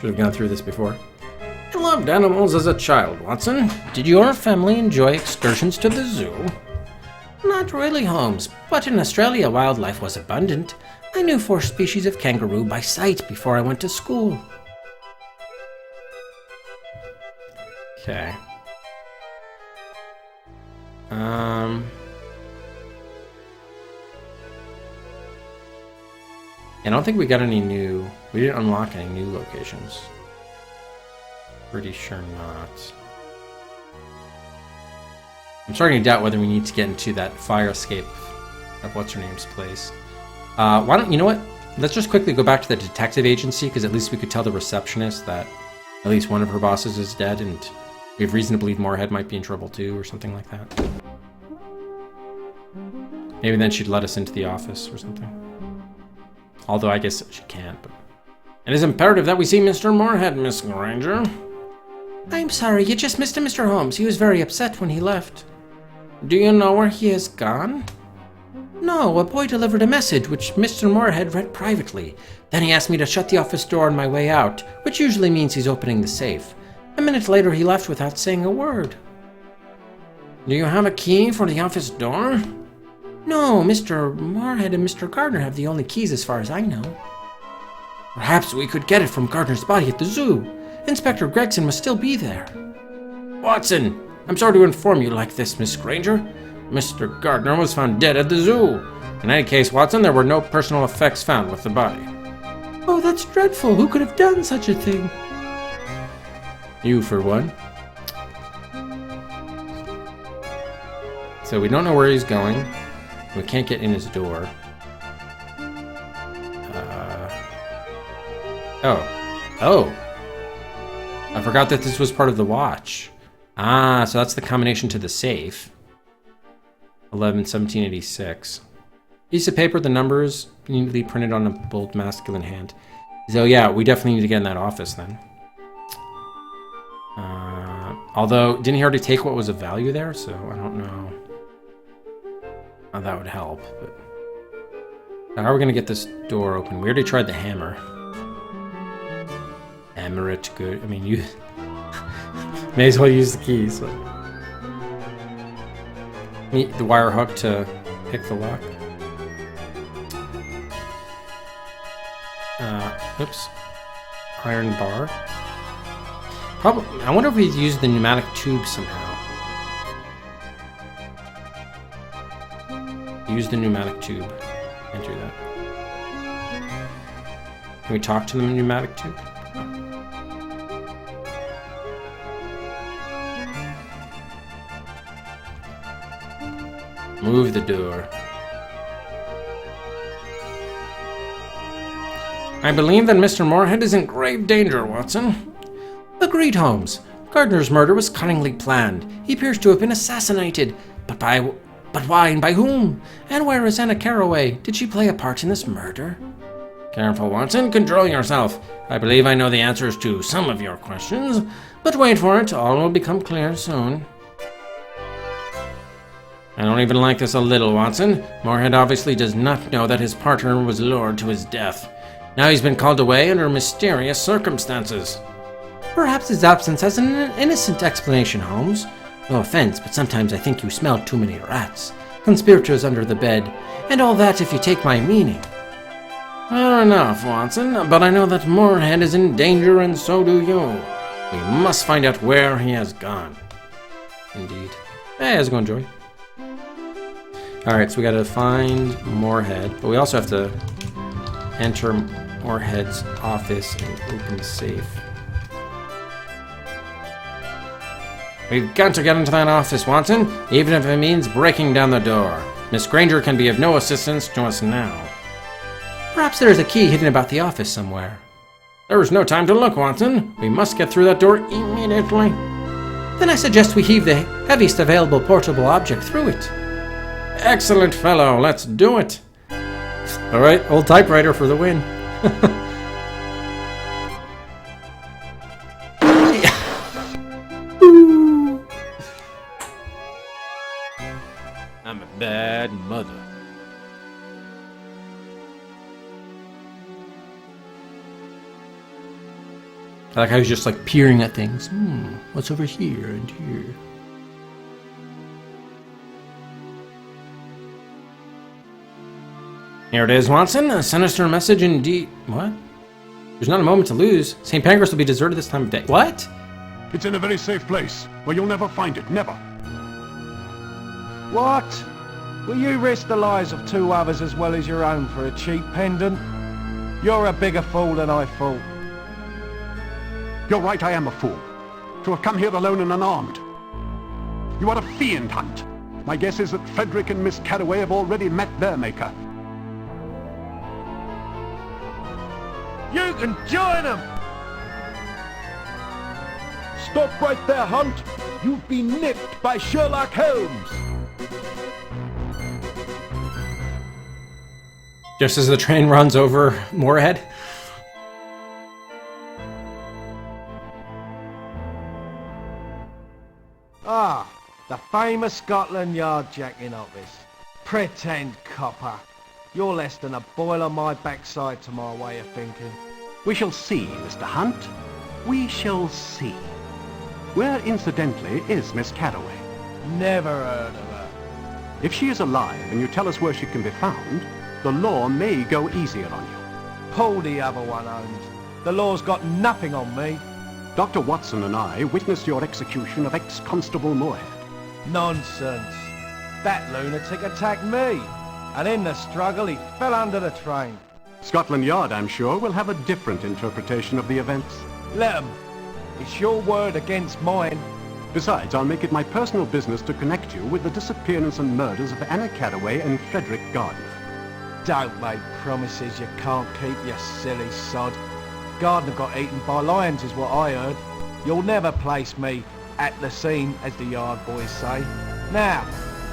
Should have gone through this before. I loved animals as a child, Watson. Did your family enjoy excursions to the zoo? Not really, Holmes, but in Australia wildlife was abundant. I knew 4 species of kangaroo by sight before I went to school. Okay. I don't think we got any new... We didn't unlock any new locations. Pretty sure not. I'm starting to doubt whether we need to get into that fire escape of what's-her-name's place. Why don't... You know what? Let's just quickly go back to the detective agency, because at least we could tell the receptionist that at least one of her bosses is dead, and we have reason to believe Moorhead might be in trouble too, or something like that. Maybe then she'd let us into the office or something. Although I guess she can't, but... It is imperative that we see Mr. Moorhead, Miss Granger. I'm sorry, you just missed him, Mr. Holmes. He was very upset when he left. Do you know where he has gone? No, a boy delivered a message which Mr. Moorhead read privately. Then he asked me to shut the office door on my way out, which usually means he's opening the safe. A minute later, he left without saying a word. Do you have a key for the office door? No, Mr. Moorhead and Mr. Gardner have the only keys as far as I know. Perhaps we could get it from Gardner's body at the zoo. Inspector Gregson must still be there. Watson, I'm sorry to inform you like this, Miss Granger. Mr. Gardner was found dead at the zoo. In any case, Watson, there were no personal effects found with the body. Oh, that's dreadful. Who could have done such a thing? You, for one. So we don't know where he's going. We can't get in his door. Oh. I forgot that this was part of the watch. Ah, so that's the combination to the safe. 1786. Piece of paper, the numbers neatly printed on a bold masculine hand. So yeah, we definitely need to get in that office then. Although, didn't he already take what was of value there? So I don't know how that would help. But how are we going to get this door open? We already tried the hammer. Hammer it good. I mean, you may as well use the keys. So. Need the wire hook to pick the lock. Oops. Iron bar. Probably. I wonder if we use the pneumatic tube somehow. Use the pneumatic tube. Can't do that. Can we talk to the pneumatic tube? Move the door. I believe that Mr. Moorhead is in grave danger, Watson. Agreed, Holmes. Gardner's murder was cunningly planned. He appears to have been assassinated. But why and by whom? And where is Anna Carroway? Did she play a part in this murder? Careful, Watson. Control yourself. I believe I know the answers to some of your questions. But wait for it. All will become clear soon. I don't even like this a little, Watson. Moorhead obviously does not know that his partner was lured to his death. Now he's been called away under mysterious circumstances. Perhaps his absence has an innocent explanation, Holmes. No offense, but sometimes I think you smell too many rats, conspirators under the bed, and all that if you take my meaning. Fair enough, Watson, but I know that Moorhead is in danger and so do you. We must find out where he has gone. Indeed. Hey, how's it going, Joey? Alright, so we gotta find Moorhead, but we also have to enter Moorhead's office and open the safe. We've got to get into that office, Watson, even if it means breaking down the door. Miss Granger can be of no assistance to us now. Perhaps there is a key hidden about the office somewhere. There is no time to look, Watson. We must get through that door immediately. Then I suggest we heave the heaviest available portable object through it. Excellent, fellow. Let's do it. All right, old typewriter for the win. I'm a bad mother. I like how he's just like peering at things. What's over here and here? Here it is, Watson. A sinister message indeed. What? There's not a moment to lose. St. Pancras will be deserted this time of day. What? It's in a very safe place, where you'll never find it. Never. What? Will you risk the lives of two others as well as your own for a cheap pendant? You're a bigger fool than I thought. You're right, I am a fool. To have come here alone and unarmed. You are a fiend, Hunt. My guess is that Frederick and Miss Carraway have already met their maker. You can join them! Stop right there, Hunt! You've been nipped by Sherlock Holmes! Just as the train runs over Moorhead. Ah, the famous Scotland Yard jacking office. Pretend copper. You're less than a boil on my backside to my way of thinking. We shall see, Mr. Hunt. We shall see. Where, incidentally, is Miss Carraway? Never heard of her. If she is alive and you tell us where she can be found, the law may go easier on you. Pull the other one, Holmes. The law's got nothing on me. Dr. Watson and I witnessed your execution of ex-Constable Moorhead. Nonsense. That lunatic attacked me. And in the struggle, he fell under the train. Scotland Yard, I'm sure, will have a different interpretation of the events. Let 'em. It's your word against mine. Besides, I'll make it my personal business to connect you with the disappearance and murders of Anna Carraway and Frederick Gardner. Don't make promises you can't keep, you silly sod. Gardner got eaten by lions is what I heard. You'll never place me at the scene, as the yard boys say. Now,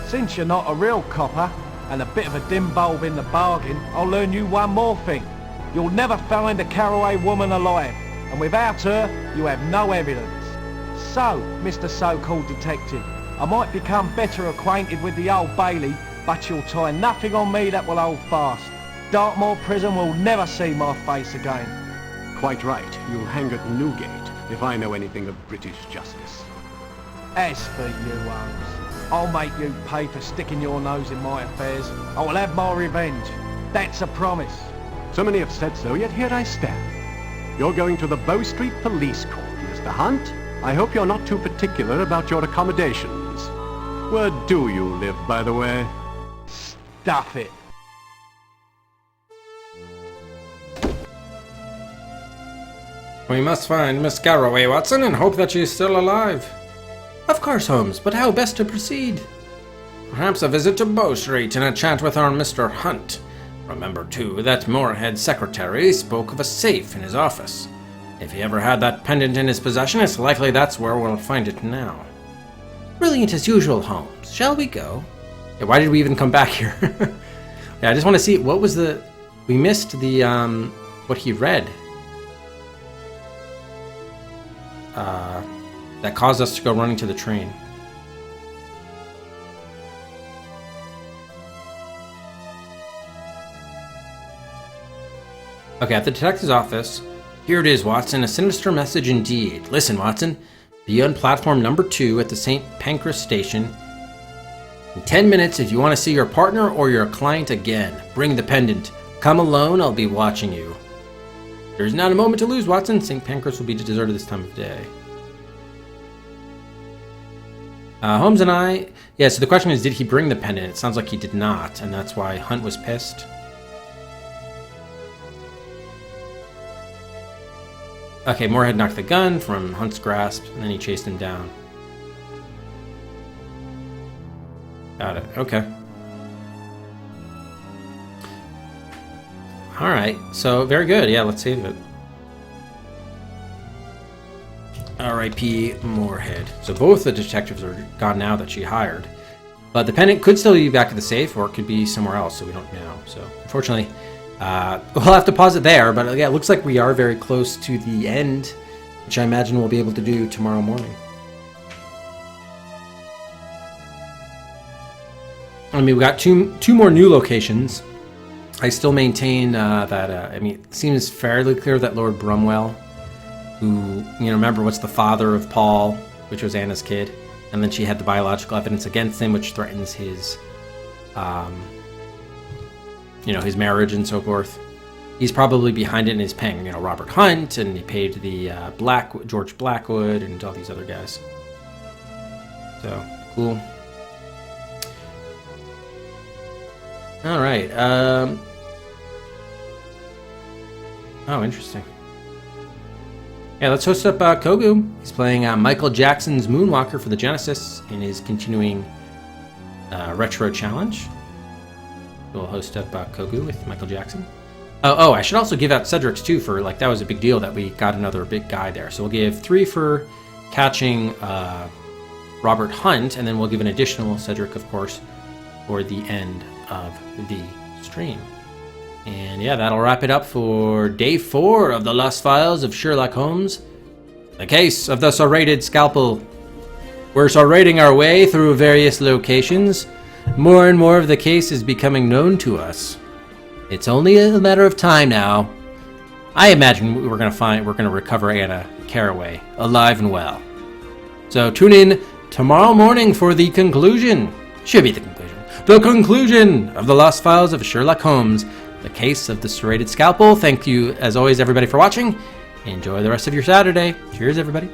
since you're not a real copper, and a bit of a dim bulb in the bargain, I'll learn you one more thing. You'll never find a Carraway woman alive, and without her, you have no evidence. So, Mr. So-called detective, I might become better acquainted with the Old Bailey, but you'll tie nothing on me that will hold fast. Dartmoor Prison will never see my face again. Quite right. You'll hang at Newgate, if I know anything of British justice. As for you, Holmes, I'll make you pay for sticking your nose in my affairs. I will have my revenge. That's a promise. So many have said so, yet here I stand. You're going to the Bow Street Police Court, Mr. Hunt. I hope you're not too particular about your accommodations. Where do you live, by the way? Stuff it. We must find Miss Carraway, Watson, and hope that she is still alive. Of course, Holmes, but how best to proceed? Perhaps a visit to Bow Street and a chat with our Mr. Hunt. Remember, too, that Moorhead's secretary spoke of a safe in his office. If he ever had that pendant in his possession, it's likely that's where we'll find it now. Brilliant as usual, Holmes. Shall we go? Yeah, why did we even come back here? Yeah, I just want to see, what was the... We missed the, what he read. That caused us to go running to the train. Okay, at the detective's office. Here it is, Watson. A sinister message indeed. Listen, Watson. Be on platform number 2 at the St. Pancras station. In 10 minutes, if you want to see your partner or your client again, bring the pendant. Come alone, I'll be watching you. There's not a moment to lose, Watson. St. Pancras will be deserted this time of day. Holmes and I... Yeah, so the question is, did he bring the pendant? It sounds like he did not, and that's why Hunt was pissed. Okay, Moorhead knocked the gun from Hunt's grasp, and then he chased him down. Got it, okay. Alright, so very good. Yeah, let's save it. R.I.P. Moorhead. So both the detectives are gone now that she hired. But the pendant could still be back at the safe, or it could be somewhere else, so we don't know. So, unfortunately, we'll have to pause it there. But yeah, it looks like we are very close to the end, which I imagine we'll be able to do tomorrow morning. I mean, we got two more new locations. I still maintain that, I mean, it seems fairly clear that Lord Brumwell who, remember, was the father of Paul, which was Anna's kid. And then she had the biological evidence against him, which threatens his, his marriage and so forth. He's probably behind it and is paying, Robert Hunt, and he paid the George Blackwood and all these other guys. So, cool. All right. Oh, interesting. Yeah, let's host up Kogu. He's playing Michael Jackson's Moonwalker for the Genesis in his continuing retro challenge. We'll host up Kogu with Michael Jackson. Oh, I should also give out Cedric's too for, that was a big deal that we got another big guy there. So we'll give 3 for catching Robert Hunt, and then we'll give an additional Cedric, of course, for the end of the stream. And yeah, that'll wrap it up for day 4 of the Lost Files of Sherlock Holmes. The case of the Serrated Scalpel. We're serrating our way through various locations. More and more of the case is becoming known to us. It's only a matter of time now. I imagine we're gonna recover Anna Carraway alive and well. So tune in tomorrow morning for the conclusion. Should be the conclusion. The conclusion of the Lost Files of Sherlock Holmes. The case of the Serrated Scalpel. Thank you, as always, everybody, for watching. Enjoy the rest of your Saturday. Cheers, everybody.